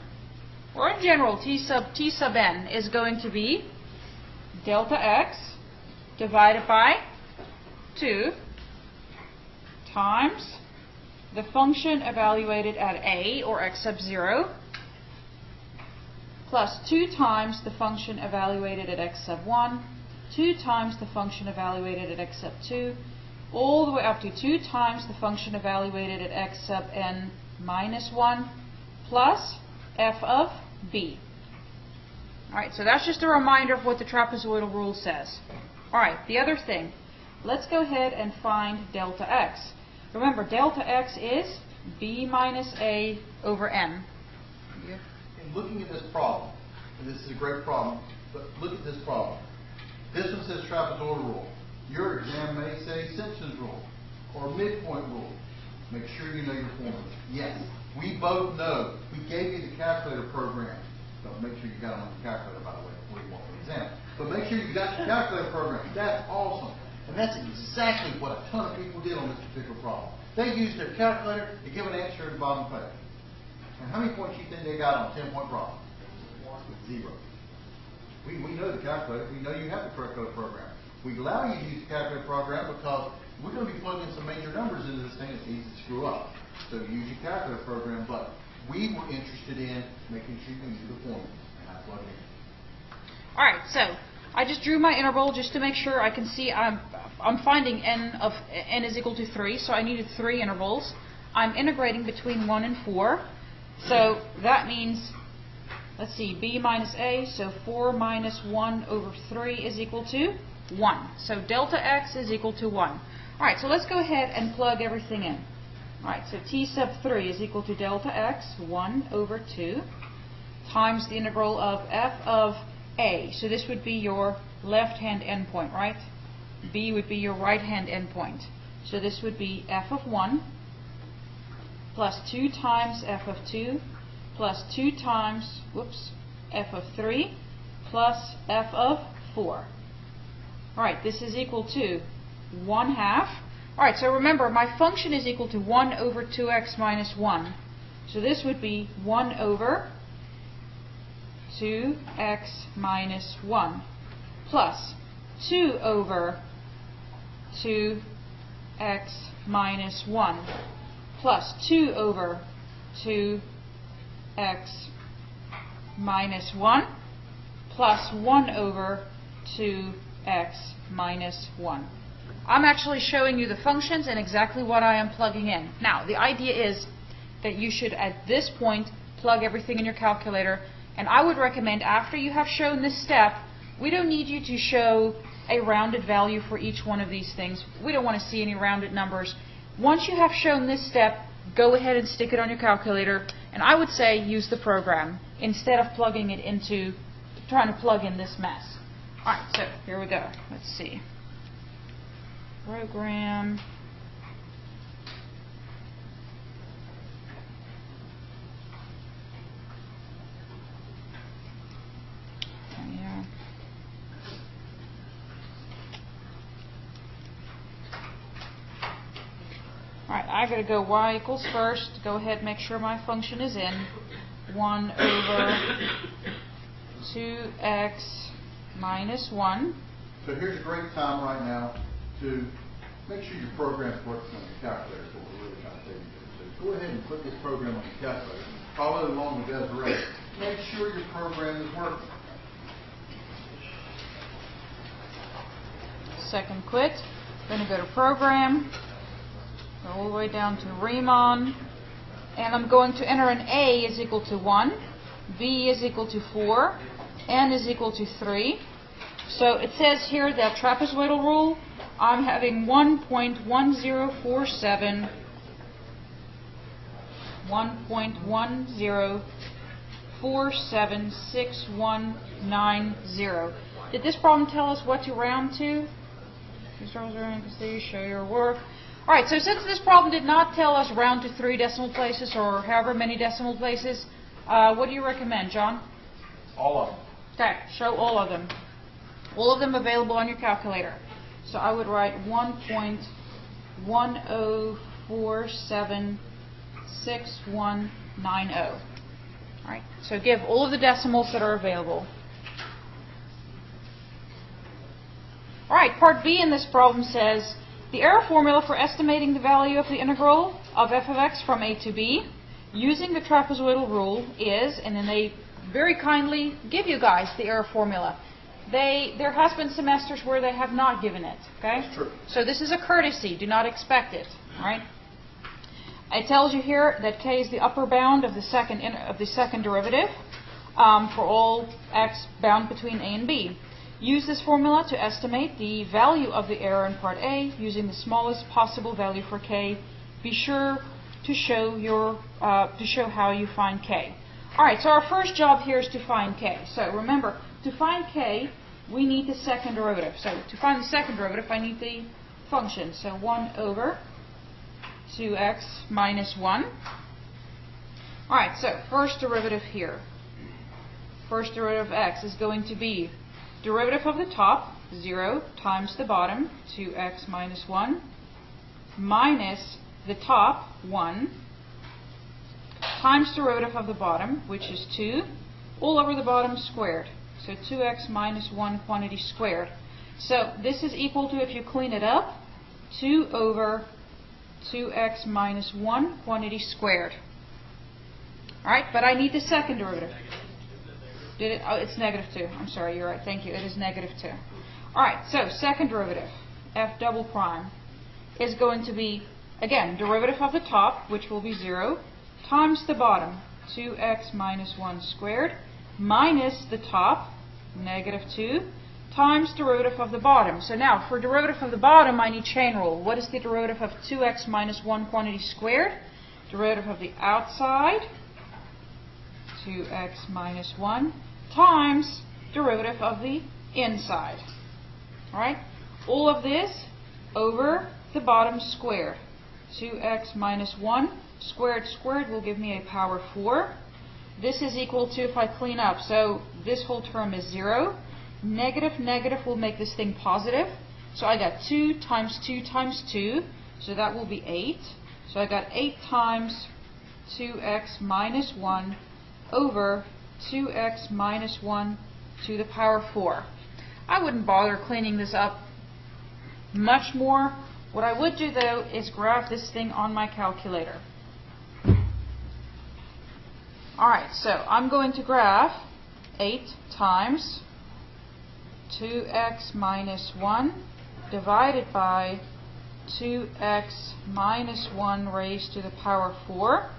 Or in general, t sub n is going to be delta x divided by 2 times the function evaluated at a, or x sub 0, plus 2 times the function evaluated at x sub 1, 2 times the function evaluated at x sub 2, all the way up to 2 times the function evaluated at x sub n minus 1, plus f of b. Alright, so that's just a reminder of what the trapezoidal rule says. Alright, the other thing, let's go ahead and find delta x. Remember, delta x is b minus a over n. In looking at this problem, and this is a great problem, but look at this problem. This one says trapezoidal rule. Your exam may say Simpson's rule or midpoint rule. Make sure you know your formulas. Yes, we both know. We gave you the calculator program. So make sure you got them on the calculator, by the way, before you walk the exam. But make sure you got your calculator program. That's awesome. And that's exactly what a ton of people did on this particular problem. They used their calculator to give an answer at the bottom page. And how many points do you think they got on a 10-point problem? 0. We know the calculator. We know you have the correct code program. We allow you to use the calculator program because we're going to be plugging some major numbers into this thing. It's easy to screw up. So use your calculator program. But we were interested in making sure you can use the formula. And I plug it in. All right, so I just drew my interval just to make sure I can see I'm finding n is equal to 3, so I needed 3 intervals. I'm integrating between 1 and 4. So that means, let's see, b minus a, so 4 minus 1 over 3 is equal to 1. So delta x is equal to 1. All right, so let's go ahead and plug everything in. All right, so t sub 3 is equal to delta x, 1 over 2, times the integral of f of a. So this would be your left-hand endpoint, right? B would be your right-hand endpoint. So this would be f of 1 plus 2 times f of 2 plus 2 times, f of 3 plus f of 4. Alright, this is equal to 1/2. Alright, so remember, my function is equal to 1 over 2x minus 1. So this would be 1 over 2x minus 1 plus 2 over 2x minus 1 plus 2 over 2x minus 1 plus 1 over 2x minus 1. I'm actually showing you the functions and exactly what I am plugging in. Now, the idea is that you should, at this point, plug everything in your calculator. And I would recommend, after you have shown this step, we don't need you to show a rounded value for each one of these things. We don't want to see any rounded numbers. Once you have shown this step, go ahead and stick it on your calculator. And I would say use the program instead of plugging it into, trying to plug in this mess. Alright, so here we go. Let's see. Program. Yeah. Alright, I gotta go y equals first. Go ahead, make sure my function is in. 1 over 2x minus 1. So here's a great time right now to make sure your program's working on your calculator. Is what we're really trying to tell you to do. So go ahead and put this program on your calculator. Follow along with Desiree. Make sure your program is working. Second quit. Going to go to program. Go all the way down to Riemann. And I'm going to enter an A is equal to 1. B is equal to 4. N is equal to 3. So it says here that trapezoidal rule, I'm having 1.1047 1.10476190. Did this problem tell us what to round to? Show your work. Alright, so since this problem did not tell us round to 3 decimal places or however many decimal places, what do you recommend, John? All of them. Okay, show all of them. All of them available on your calculator. So I would write 1.10476190. Alright, so give all of the decimals that are available. Alright, part B in this problem says The error formula for estimating the value of the integral of f of x from a to b using the trapezoidal rule is, and then they very kindly give you guys the error formula. There has been semesters where they have not given it, okay? That's true. So this is a courtesy. Do not expect it, all right? It tells you here that k is the upper bound of the second derivative for all x bound between a and b. Use this formula to estimate the value of the error in part A using the smallest possible value for k. Be sure to show how you find k. All right, so our first job here is to find k. So remember, to find k, we need the second derivative. So to find the second derivative, I need the function. So 1 over 2x minus 1. All right, so first derivative here. First derivative of x is going to be derivative of the top, 0, times the bottom, 2x minus 1, minus the top, 1, times derivative of the bottom, which is 2, all over the bottom squared. So 2x minus 1 quantity squared. So this is equal to, if you clean it up, 2 over 2x minus 1 quantity squared. Alright, but I need the second derivative. Did it? Oh, it's negative 2. I'm sorry, you're right. Thank you. It is negative 2. Alright, so second derivative, f double prime, is going to be, again, derivative of the top, which will be 0, times the bottom, 2x minus 1 squared, minus the top, negative 2, times derivative of the bottom. So now, for derivative of the bottom, I need chain rule. What is the derivative of 2x minus 1 quantity squared? Derivative of the outside, 2x minus 1, times derivative of the inside. Alright? All of this over the bottom squared. 2x minus 1 squared will give me a power 4. This is equal to, if I clean up, so this whole term is 0. Negative will make this thing positive. So I got 2 times 2 times 2, so that will be 8. So I got 8 times 2x minus 1 over 2x minus 1 to the power 4. I wouldn't bother cleaning this up much more. What I would do, though, is graph this thing on my calculator. Alright, so I'm going to graph 8 times 2x minus 1 divided by 2x minus 1 raised to the power 4.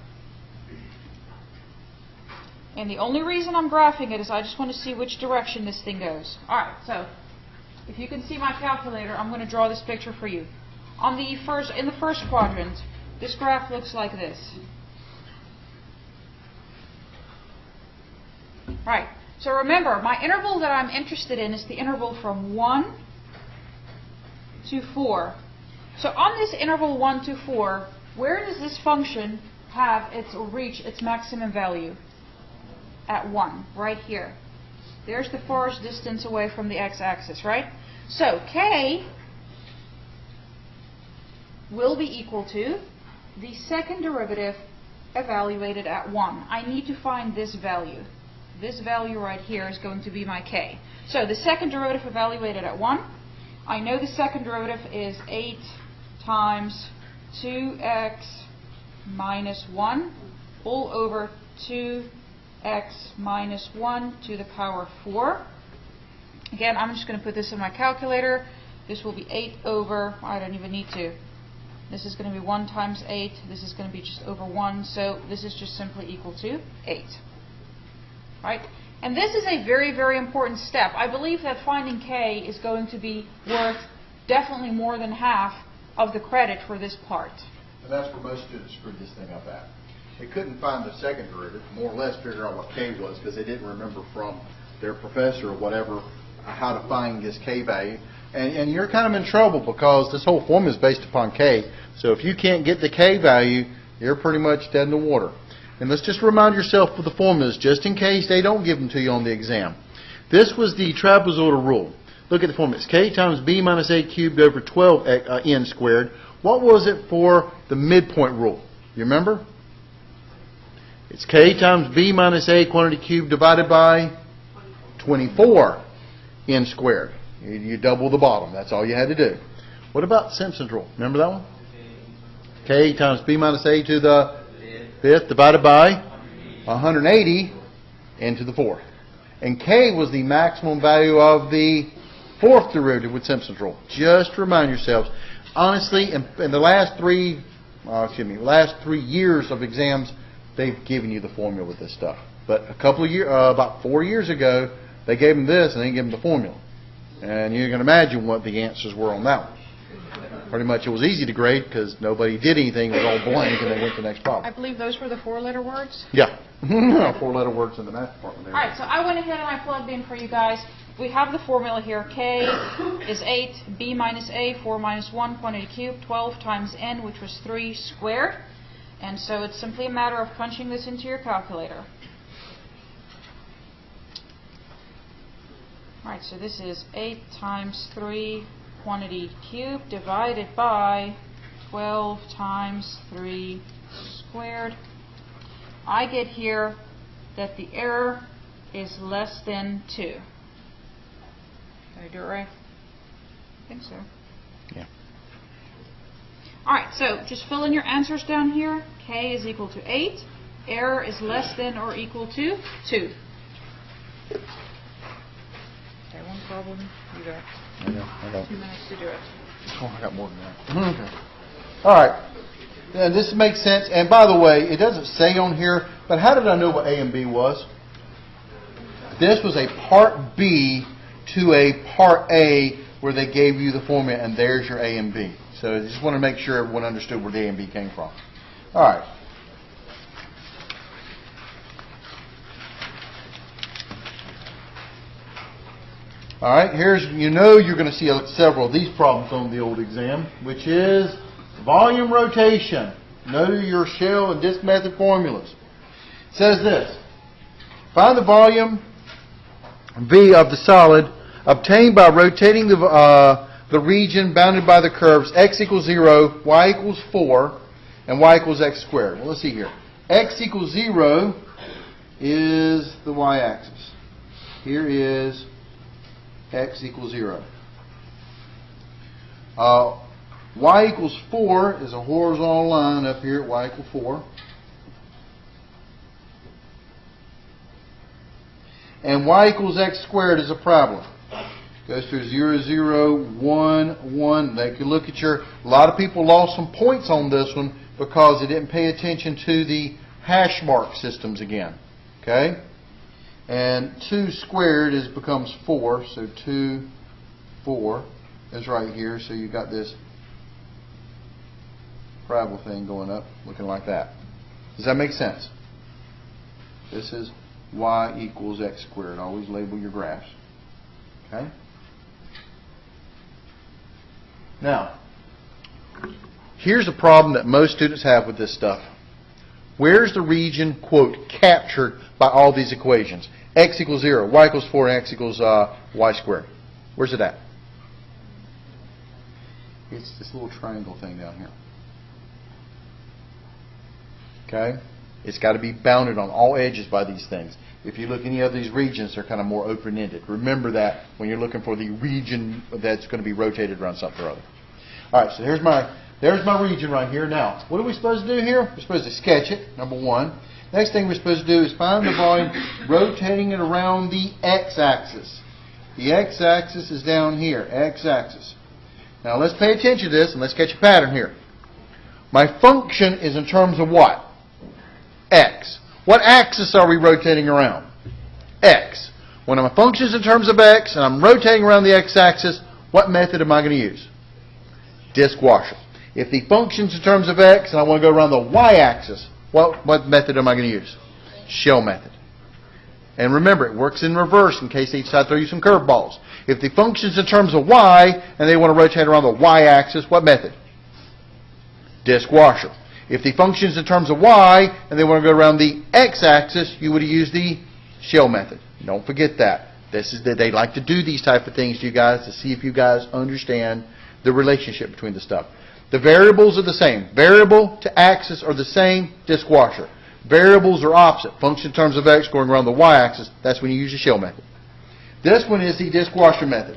And the only reason I'm graphing it is I just want to see which direction this thing goes. Alright, so if you can see my calculator, I'm going to draw this picture for you. In the first quadrant, this graph looks like this. Right. So remember, my interval that I'm interested in is the interval from 1 to 4. So on this interval 1 to 4, where does this function reach its maximum value? At 1, right here. There's the farthest distance away from the x-axis, right? So k will be equal to the second derivative evaluated at 1. I need to find this value. This value right here is going to be my k. So the second derivative evaluated at 1, I know the second derivative is 8 times 2x minus 1 all over 2x minus 1 to the power 4. Again, I'm just going to put this in my calculator. This will be 8 over, I don't even need to. This is going to be 1 times 8. This is going to be just over 1. So this is just simply equal to 8. Right? And this is a very, very important step. I believe that finding k is going to be worth definitely more than half of the credit for this part. And that's where most students screwed this thing up at. They couldn't find the second derivative, more or less figure out what k was, because they didn't remember from their professor or whatever how to find this k value. And you're kind of in trouble because this whole formula is based upon k. So if you can't get the k value, you're pretty much dead in the water. And let's just remind yourself of the formulas, just in case they don't give them to you on the exam. This was the trapezoidal rule. Look at the formula. It's k times b minus a cubed over 12n squared. What was it for the midpoint rule? You remember? It's k times b minus a quantity cubed divided by 24n squared. You double the bottom. That's all you had to do. What about Simpson's rule? Remember that one? K times b minus a to the fifth divided by 180 into the fourth. And k was the maximum value of the fourth derivative with Simpson's rule. Just remind yourselves. Honestly, in the last three years of exams, they've given you the formula with this stuff. But about 4 years ago, they gave them this and they gave them the formula. And you can imagine what the answers were on that one. Pretty much it was easy to grade because nobody did anything. It was all blank and they went to the next I problem. believe those were the 4-letter words. Yeah. 4-letter words in the math department there. All right, so I went ahead and I plugged in for you guys. We have the formula here. K is 8, b minus a, 4 minus 1, quantity cubed, 12 times n, which was 3 squared. And so it's simply a matter of punching this into your calculator. All right, so this is 8 times 3 quantity cubed divided by 12 times 3 squared. I get here that the error is less than 2. Did I do it right? I think so. Yeah. All right, so just fill in your answers down here. K is equal to 8. Error is less than or equal to 2. Okay, one problem. You got I know. 2 minutes to do it. Oh, I got more than that. Okay. All right. And this makes sense. And by the way, it doesn't say on here, but how did I know what A and B was? This was a part B to a part A where they gave you the formula, and there's your A and B. So I just want to make sure everyone understood where the A and B came from. All right. All right, you're going to see several of these problems on the old exam, which is volume rotation. Know your shell and disk method formulas. It says this: find the volume V of the solid obtained by rotating the region bounded by the curves x equals 0, y equals 4, and y equals x squared. Well, let's see here. X equals 0 is the y-axis. Here is x equals 0. Y equals 4 is a horizontal line up here at y equals 4. And y equals x squared is a parabola. Goes through 0, 0, 1, 1. They can look at a lot of people lost some points on this one because they didn't pay attention to the hash mark systems again. Okay? And 2 squared becomes 4, so 2, 4 is right here. So you've got this parabola thing going up, looking like that. Does that make sense? This is y equals x squared. Always label your graphs. Okay? Now, here's a problem that most students have with this stuff. Where's the region, quote, captured by all these equations? X equals 0, y equals 4, and x equals y squared. Where's it at? It's this little triangle thing down here. Okay? It's got to be bounded on all edges by these things. If you look at any of these regions, they're kind of more open-ended. Remember that when you're looking for the region that's going to be rotated around something or other. All right, so there's my region right here. Now, what are we supposed to do here? We're supposed to sketch it, number 1. Next thing we're supposed to do is find the volume rotating it around the x-axis. The x-axis is down here, x-axis. Now let's pay attention to this and let's catch a pattern here. My function is in terms of what? X. What axis are we rotating around? X. When my function is in terms of x and I'm rotating around the x-axis, what method am I going to use? Disk washer. If the function's in terms of x and I want to go around the y-axis, what method am I going to use? Shell method. And remember, it works in reverse in case they decide to throw you some curveballs. If the function's in terms of y and they want to rotate around the y-axis, what method? Disk washer. If the function's in terms of y and they want to go around the x-axis, you would use the shell method. Don't forget that. They like to do these type of things to you guys to see if you guys understand the relationship between the stuff. The variables are the same. Variable to axis are the same, disk washer. Variables are opposite. Function in terms of x going around the y-axis, that's when you use the shell method. This one is the disk washer method.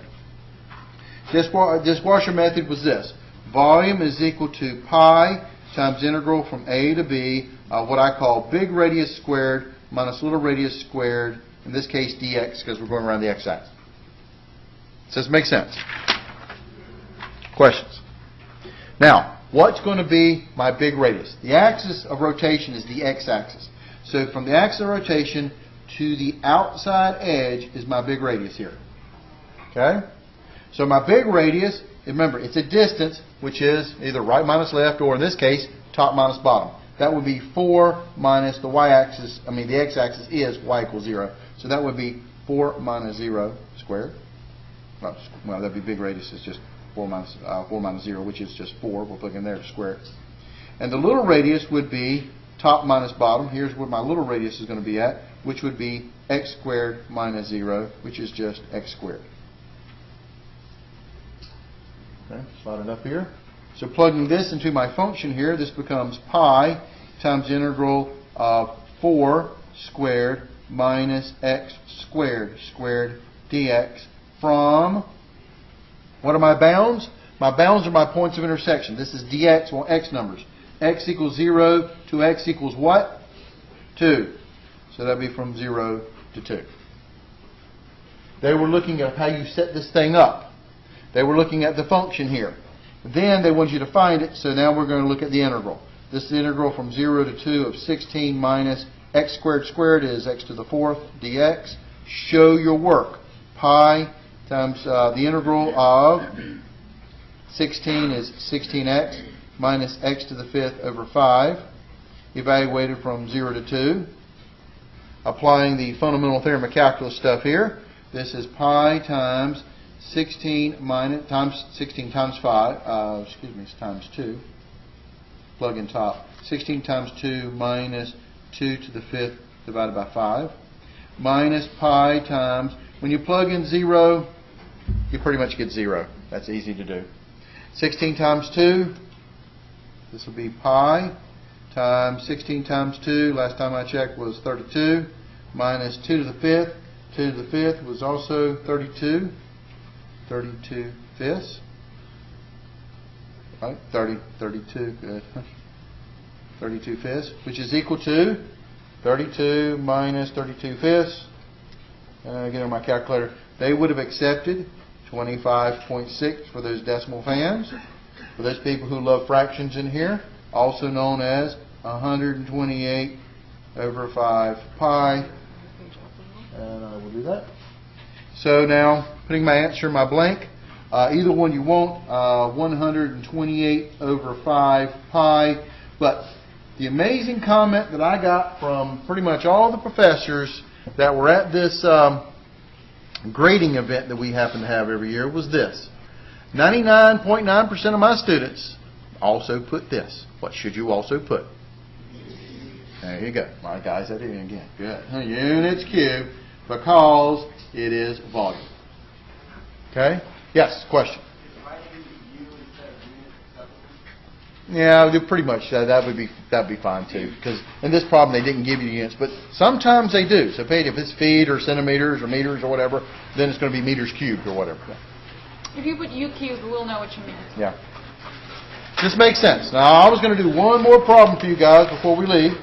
Dishwasher method was this. Volume is equal to pi times integral from a to b, what I call big radius squared minus little radius squared, in this case dx, because we're going around the x-axis. Does this make sense? Questions? Now, what's going to be my big radius? The axis of rotation is the x-axis. So from the axis of rotation to the outside edge is my big radius here. Okay? So my big radius, remember, it's a distance, which is either right minus left, or in this case, top minus bottom. That would be 4 minus the y-axis, the x-axis is y equals 0. So that would be 4 minus 0 squared. Well, that'd be big radius is just 4 minus 0, which is just 4. We'll plug in there to square it. And the little radius would be top minus bottom. Here's where my little radius is going to be at, which would be x squared minus 0, which is just x squared. Okay, slide it up here. So plugging this into my function here, this becomes pi times integral of 4 squared minus x squared dx from, what are my bounds? My bounds are my points of intersection. This is dx, well, x numbers. X equals 0 to x equals what? 2. So that would be from 0 to 2. They were looking at how you set this thing up. They were looking at the function here. Then they want you to find it, so now we're going to look at the integral. This is the integral from 0 to 2 of 16 minus x squared squared is x to the 4th dx. Show your work. Pi times the integral of 16 is 16x minus x to the 5th over 5, evaluated from 0 to 2. Applying the fundamental theorem of calculus stuff here, this is pi times 16 minus times 16 times 5, it's times 2. Plug in top. 16 times 2 minus 2 to the 5th divided by 5. Minus pi times, when you plug in 0, you pretty much get 0. That's easy to do. 16 times 2, this will be pi times 16 times 2, last time I checked was 32, minus 2 to the 5th. 2 to the 5th was also 32. 32 fifths. Right? 32, good. 32 fifths, which is equal to 32 minus 32 fifths. Again on my calculator, they would have accepted 25.6 for those decimal fans. For those people who love fractions in here, also known as 128 over 5 pi. And I will do that. So now, putting my answer in my blank, either one you want, 128 over 5 pi. But the amazing comment that I got from pretty much all the professors that were at this grading event that we happen to have every year was this. 99.9% of my students also put this. What should you also put? There you go. My guys, that in again. Good. Units cubed, because it is volume. Okay? Yes, question. Yeah, pretty much. That'd be fine too. Because in this problem they didn't give you units, but sometimes they do. So if it's feet or centimeters or meters or whatever, then it's going to be meters cubed or whatever. If you put u cubed, we'll know what you mean. Yeah. This makes sense. Now I was going to do one more problem for you guys before we leave,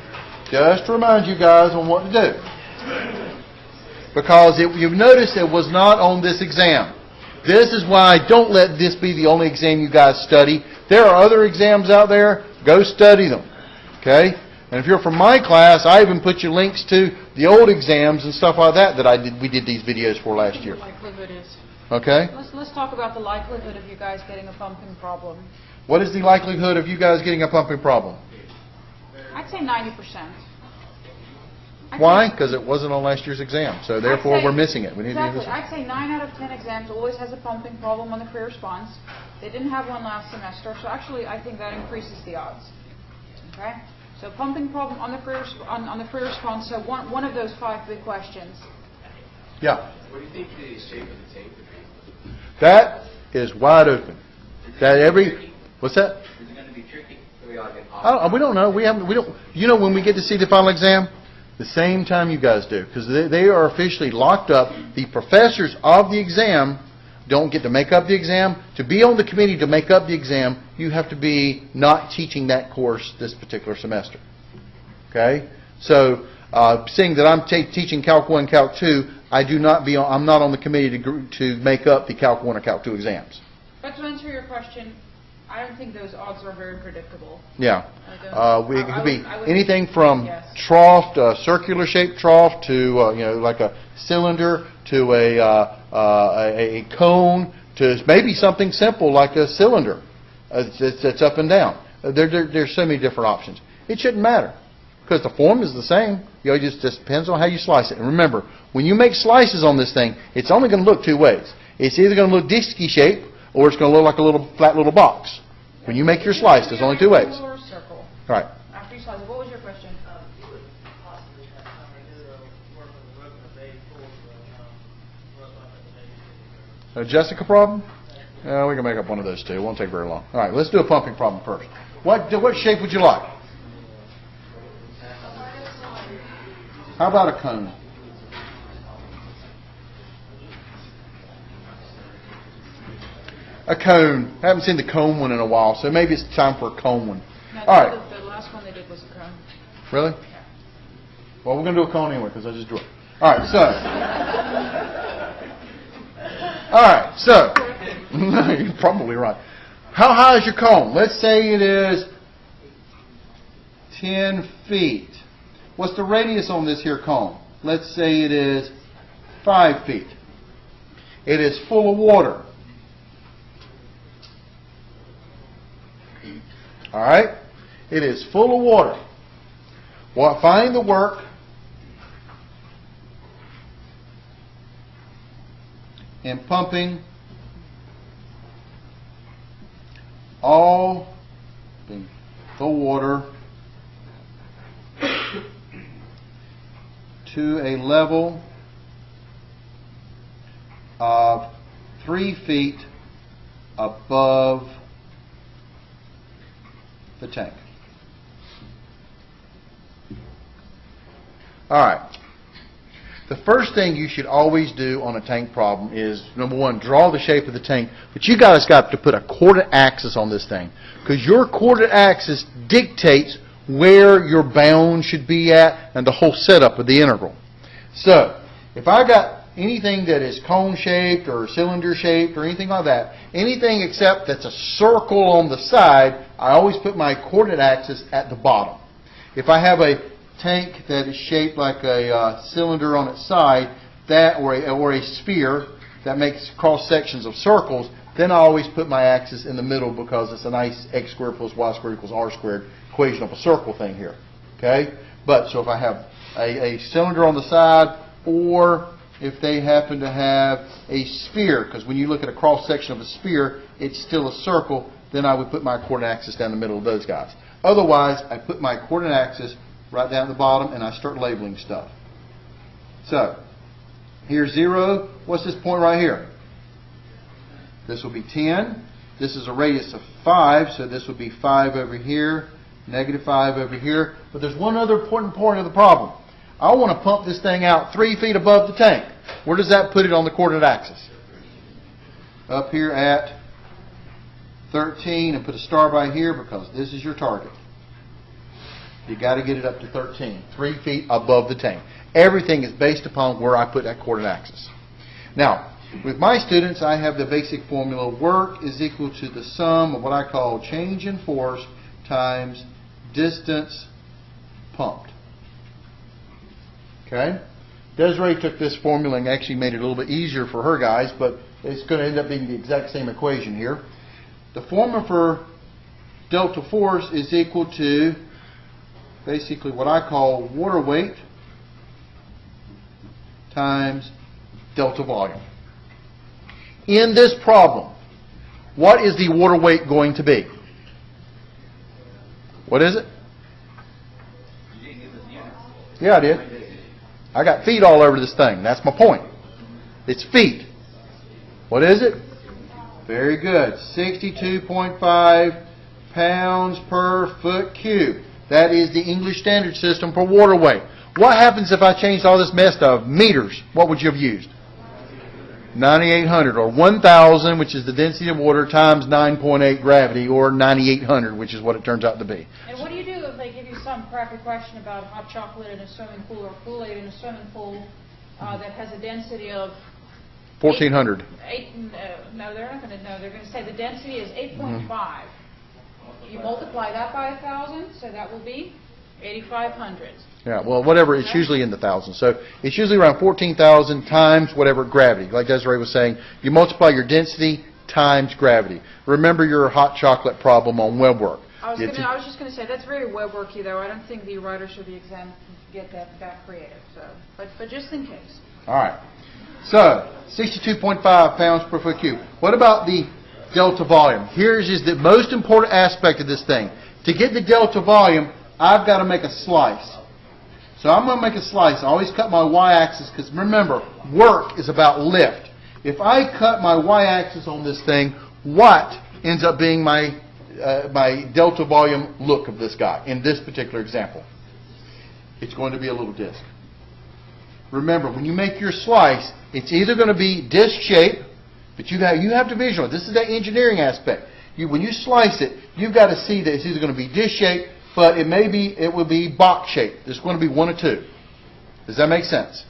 just to remind you guys on what to do. Because you've noticed it was not on this exam. This is why don't let this be the only exam you guys study. There are other exams out there. Go study them. Okay? And if you're from my class, I even put you links to the old exams and stuff like that we did these videos for last year. Likelihood is. Okay? Let's talk about the likelihood of you guys getting a pumping problem. What is the likelihood of you guys getting a pumping problem? I'd say 90%. Why? Because it wasn't on last year's exam. So therefore we're missing it. We need exactly. to do this. I'd say 9 out of 10 exams always has a pumping problem on the free response. They didn't have one last semester, so actually I think that increases the odds. Okay? So pumping problem on the free response. So one of those 5 big questions. Yeah. What do you think the shape of the tank would be? That is wide open. What's that? Is it going to be tricky? We don't know. We don't. You know, when we get to see the final exam, the same time you guys do, because they are officially locked up. The professors of the exam don't get to make up the exam. To be on the committee to make up the exam, you have to be not teaching that course this particular semester. Okay? So, seeing that I'm teaching Calc 1, Calc 2, I'm not on the committee to make up the Calc 1 or Calc 2 exams. But to answer your question, I don't think those odds are very predictable. Yeah. It could be I would anything from yes. trough to circular shaped trough to like a cylinder to a cone to maybe something simple like a cylinder that's up and down. There's so many different options. It shouldn't matter because the form is the same. It just depends on how you slice it. And remember, when you make slices on this thing, it's only going to look two ways. It's either going to look disky shape or it's going to look like a little flat little box. When you make your slice, there's only two ways. Or circle. Right. After you slice it, what was your question? You would possibly have time to do the work with a broken a bay full of rough up at the bay. A Jessica problem? We can make up one of those two. It won't take very long. All right, let's do a pumping problem first. What shape would you like? How about a cone? A cone. I haven't seen the cone one in a while, so maybe it's time for a cone one. No, All right. the last one they did was a cone. Really? Well, we're going to do a cone anyway because I just drew it. All right, so. All right, so. You're probably right. How high is your cone? Let's say it is 10 feet. What's the radius on this here cone? Let's say it is 5 feet. It is full of water. All right? It is full of water. Well, find the work in pumping all the water to a level of 3 feet above the tank. All right. The first thing you should always do on a tank problem is, number one, draw the shape of the tank. But you guys got to put a coordinate axis on this thing. Because your coordinate axis dictates where your bound should be at and the whole setup of the integral. So, if I got anything that is cone-shaped or cylinder-shaped or anything like that, anything except that's a circle on the side, I always put my coordinate axis at the bottom. If I have a tank that is shaped like a cylinder on its side, or a sphere that makes cross sections of circles, then I always put my axis in the middle because it's a nice x squared plus y squared equals r squared equation of a circle thing here. Okay? But so if I have a cylinder on the side, or if they happen to have a sphere, because when you look at a cross section of a sphere, it's still a circle, then I would put my coordinate axis down the middle of those guys. Otherwise, I put my coordinate axis right down at the bottom and I start labeling stuff. So, here's 0. What's this point right here? This will be 10. This is a radius of 5, so this would be 5 over here, negative 5 over here. But there's one other important point of the problem. I want to pump this thing out 3 feet above the tank. Where does that put it on the coordinate axis? Up here at 13, and put a star by here because this is your target. You got to get it up to 13, 3 feet above the tank. Everything is based upon where I put that coordinate axis. Now, with my students, I have the basic formula: work is equal to the sum of what I call change in force times distance pumped. Okay? Desiree took this formula and actually made it a little bit easier for her guys, but it's going to end up being the exact same equation here. The formula for delta force is equal to basically what I call water weight times delta volume. In this problem, what is the water weight going to be? What is it? Yeah, I did. I got feet all over this thing. That's my point. It's feet. What is it? Very good. 62.5 pounds per foot cubed. That is the English Standard System for water weight. What happens if I changed all this mess to meters? What would you have used? 9,800, or 1,000, which is the density of water, times 9.8 gravity, or 9,800, which is what it turns out to be. And what do you do if they give you some crappy question about hot chocolate in a swimming pool or Kool-Aid in a swimming pool that has a density of 1,400. no, they're not going to know. They're going to say the density is 8.5. You multiply that by 1,000, so that will be 8,500. Yeah, well, whatever, it's usually in the thousands. So it's usually around 14,000 times whatever gravity. Like Desiree was saying, you multiply your density times gravity. Remember your hot chocolate problem on web work. I was just going to say, that's very web worky, though. I don't think the writers of the exam get that creative. So, but just in case. All right. So, 62.5 pounds per foot cubed. What about the delta volume? Here's is the most important aspect of this thing. To get the delta volume, I've got to make a slice. So I'm going to make a slice. I always cut my y-axis because remember, work is about lift. If I cut my y-axis on this thing, what ends up being my delta volume look of this guy in this particular example? It's going to be a little disc. Remember, when you make your slice, it's either going to be disc shape, but you have to visualize. This is the engineering aspect. When you slice it, you've got to see that it's either going to be disc shape, but it will be box shape. There's going to be one or two. Does that make sense?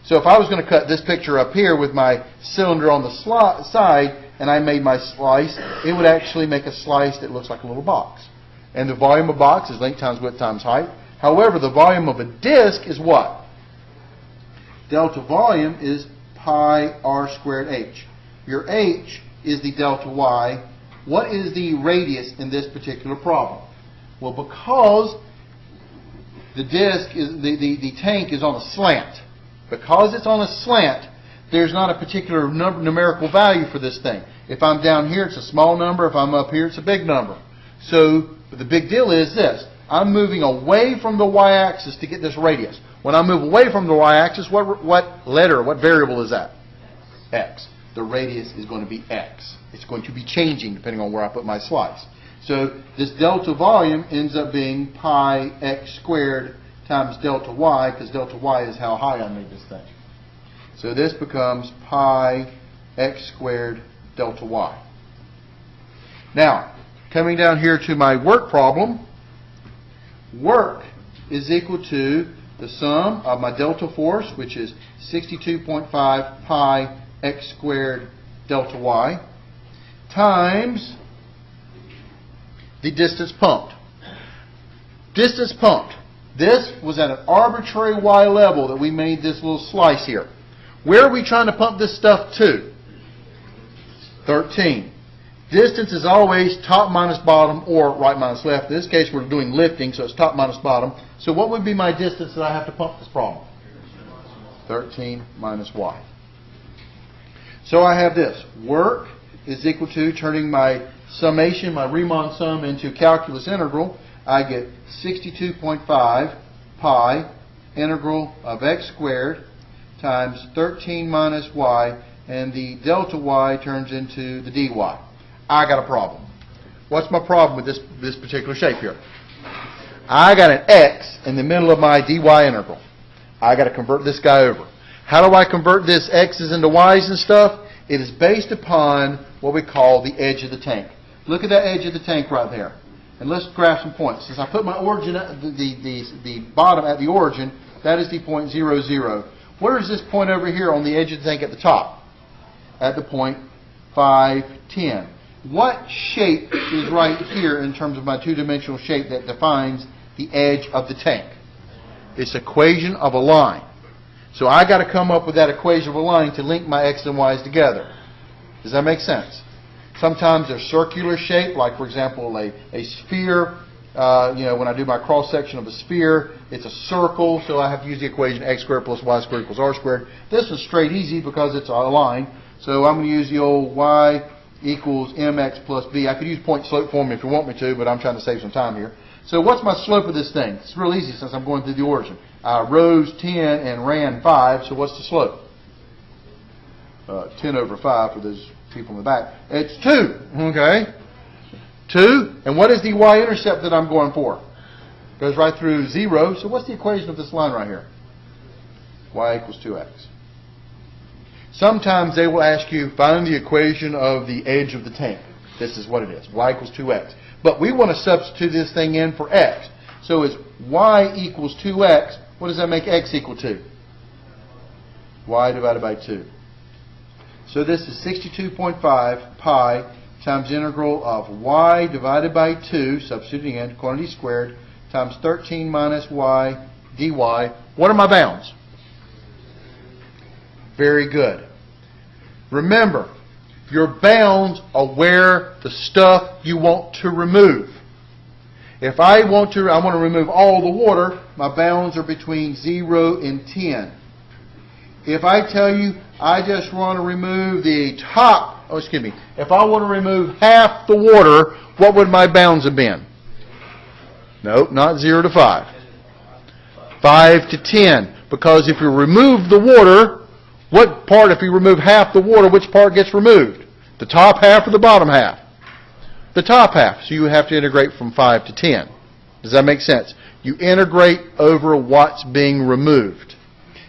So if I was going to cut this picture up here with my cylinder on the side, and I made my slice, it would actually make a slice that looks like a little box. And the volume of box is length times width times height. However, the volume of a disc is what? Delta volume is pi r squared h. Your h is the delta y. What is the radius in this particular problem? Well, because the disc is the tank is on a slant. Because it's on a slant, there's not a particular numerical value for this thing. If I'm down here, it's a small number. If I'm up here, it's a big number. So the big deal is this. I'm moving away from the y-axis to get this radius. When I move away from the y-axis, what letter, what variable is that? X. The radius is going to be x. It's going to be changing depending on where I put my slice. So this delta volume ends up being pi x squared times delta y, because delta y is how high I made this thing. So this becomes pi x squared delta y. Now, coming down here to my work problem, work is equal to the sum of my delta force, which is 62.5 pi x squared delta y, times the distance pumped. Distance pumped. This was at an arbitrary y level that we made this little slice here. Where are we trying to pump this stuff to? 13. Distance is always top minus bottom or right minus left. In this case, we're doing lifting, so it's top minus bottom. So what would be my distance that I have to pump this problem? 13 minus y. So I have this. Work is equal to, turning my summation, my Riemann sum, into calculus integral. I get 62.5 pi integral of x squared times 13 minus y, and the delta y turns into the dy. I got a problem. What's my problem with this particular shape here? I got an x in the middle of my dy integral. I got to convert this guy over. How do I convert this x's into y's and stuff? It is based upon what we call the edge of the tank. Look at that edge of the tank right there. And let's graph some points. Since I put my origin at the bottom at the origin, that is the point 0, 0. Where is this point over here on the edge of the tank at the top? At the point 5, 10. What shape is right here in terms of my two-dimensional shape that defines the edge of the tank? It's equation of a line. So I got to come up with that equation of a line to link my x and y's together. Does that make sense? Sometimes they're circular shape, like for example a sphere. When I do my cross section of a sphere, it's a circle, so I have to use the equation x squared plus y squared equals r squared. This is straight easy because it's a line, so I'm going to use the old y equals mx plus b. I could use point slope form if you want me to, but I'm trying to save some time here. So what's my slope of this thing? It's real easy since I'm going through the origin. I rose 10 and ran 5, so what's the slope? 10 over 5 for those people in the back. It's 2, okay? 2, and what is the y-intercept that I'm going for? Goes right through 0, so what's the equation of this line right here? Y equals 2x. Sometimes they will ask you, find the equation of the edge of the tank. This is what it is, y equals 2x. But we want to substitute this thing in for x. So it's y equals 2x. What does that make x equal to? Y divided by 2. So this is 62.5 pi times integral of y divided by 2, substituting in, quantity squared, times 13 minus y dy. What are my bounds? Very good. Remember, your bounds are where the stuff you want to remove. If I want to remove all the water, my bounds are between 0 and 10. If I tell you I just want to remove the top, if I want to remove half the water, what would my bounds have been? Nope, not 0 to 5. 5 to 10. Because if you remove the water, what part, if you remove half the water, which part gets removed? The top half or the bottom half? The top half. So you have to integrate from 5 to 10. Does that make sense? You integrate over what's being removed.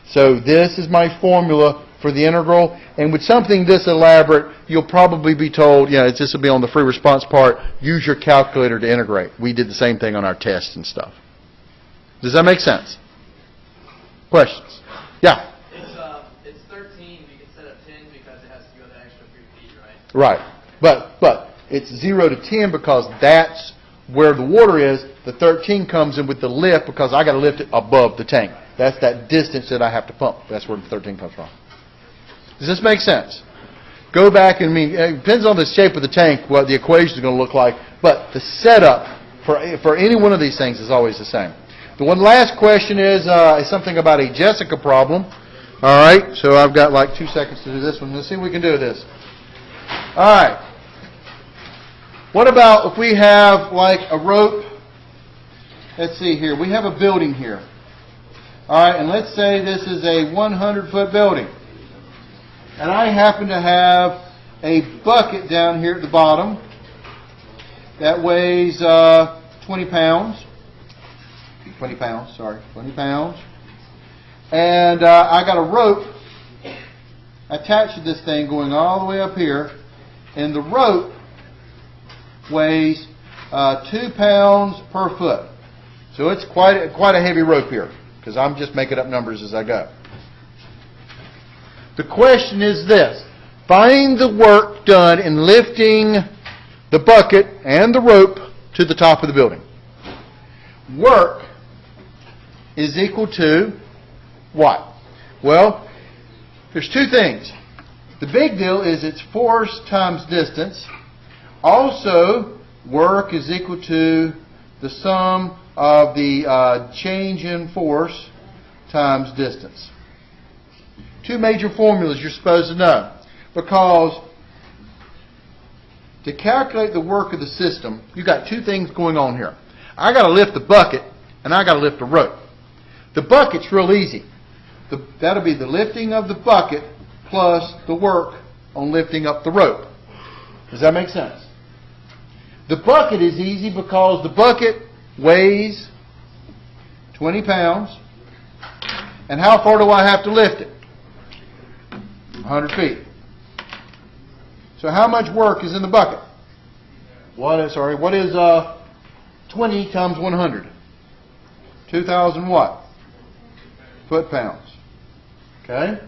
So this is my formula for the integral. And with something this elaborate, you'll probably be told, this will be on the free response part, use your calculator to integrate. We did the same thing on our tests and stuff. Does that make sense? Questions? Yeah? It's 13 instead of 10 because it has to go the extra 3 feet, right? Right. But it's 0 to 10 because that's where the water is. The 13 comes in with the lift because I got to lift it above the tank. That's that distance that I have to pump. That's where the 13 comes from. Does this make sense? Go back and it depends on the shape of the tank what the equation is going to look like, but the setup for any one of these things is always the same. The one last question is something about a Jessica problem. All right, so I've got like 2 seconds to do this one. Let's see what we can do with this. All right. What about if we have like a rope? Let's see here. We have a building here. All right, and let's say this is a 100-foot building. And I happen to have a bucket down here at the bottom that weighs 20 pounds. 20 pounds, sorry, 20 pounds. And I got a rope attached to this thing going all the way up here. And the rope weighs 2 pounds per foot. So it's quite a heavy rope here, because I'm just making up numbers as I go. The question is this. Find the work done in lifting the bucket and the rope to the top of the building. Work is equal to what? Well, there's 2 things. The big deal is it's force times distance. Also, work is equal to the sum of the change in force times distance. 2 major formulas you're supposed to know. Because to calculate the work of the system, you've got 2 things going on here. I got to lift the bucket and I got to lift the rope. The bucket's real easy. That'll be the lifting of the bucket plus the work on lifting up the rope. Does that make sense? The bucket is easy because the bucket weighs 20 pounds. And how far do I have to lift it? 100 feet. So how much work is in the bucket? What is 20 times 100? 2,000 what? Foot-pounds. Okay?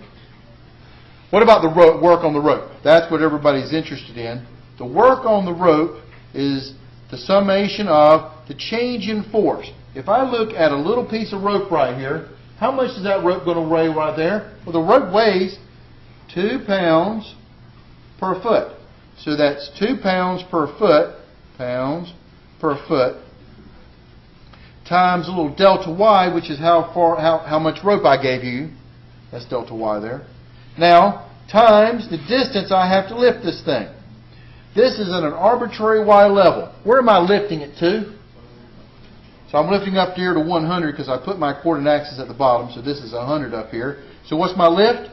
What about the work on the rope? That's what everybody's interested in. The work on the rope is the summation of the change in force. If I look at a little piece of rope right here, how much is that rope going to weigh right there? Well, the rope weighs 2 pounds per foot. So that's 2 pounds per foot, times a little delta y, which is how much rope I gave you. That's delta y there. Now, times the distance I have to lift this thing. This is at an arbitrary y level. Where am I lifting it to? So I'm lifting up here to 100 because I put my coordinate axis at the bottom. So this is 100 up here. So what's my lift?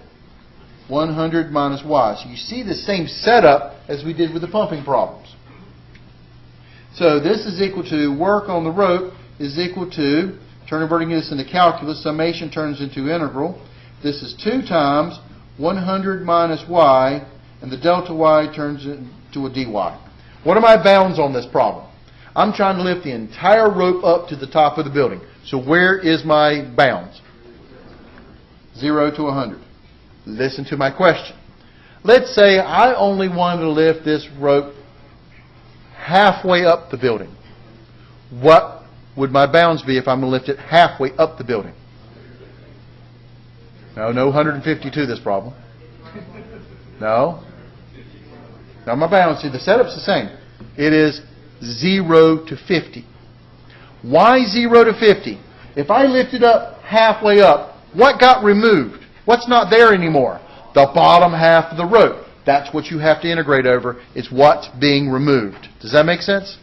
100 minus y. So you see the same setup as we did with the pumping problems. So this is equal to work on the rope is equal to, converting this into calculus, summation turns into integral. This is 2 times 100 minus y, and the delta y turns into a dy. What are my bounds on this problem? I'm trying to lift the entire rope up to the top of the building. So where is my bounds? 0 to 100. Listen to my question. Let's say I only wanted to lift this rope halfway up the building. What would my bounds be if I'm going to lift it halfway up the building? No 152 this problem. No. Now my bounds, see, the setup's the same. It is 0 to 50. Why 0 to 50? If I lift it up halfway up, what got removed? What's not there anymore? The bottom half of the rope. That's what you have to integrate over. It's what's being removed. Does that make sense?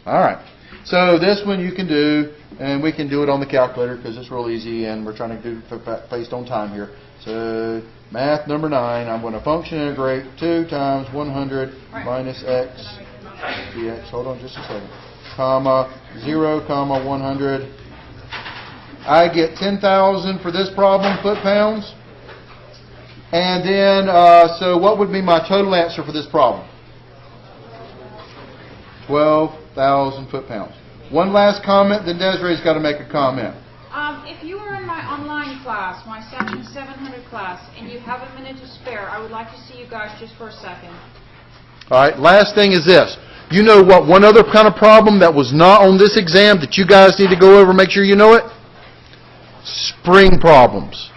All right. So this one you can do, and we can do it on the calculator because it's real easy, and we're trying to do it based on time here. So math number 9, I'm going to function integrate 2 times 100 minus x dx. Hold on just a second. Comma 0, comma 100. I get 10,000 for this problem, foot-pounds. And then, so what would be my total answer for this problem? 12,000 foot-pounds. One last comment, then Desiree's got to make a comment. If you were in my online class, my Section 700 class, and you have a minute to spare, I would like to see you guys just for a second. All right, last thing is this. You know what one other kind of problem that was not on this exam that you guys need to go over, make sure you know it? Spring problems.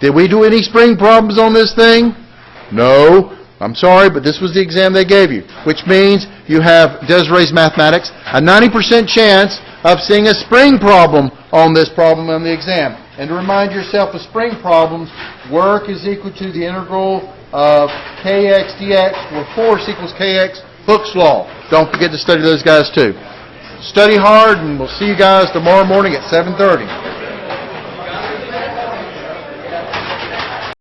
Did we do any spring problems on this thing? No. I'm sorry, but this was the exam they gave you, which means you have Desiree's mathematics, a 90% chance of seeing a spring problem on this problem on the exam. And to remind yourself of spring problems, work is equal to the integral of kx dx, where force equals kx, Hooke's law. Don't forget to study those guys too. Study hard, and we'll see you guys tomorrow morning at 7:30.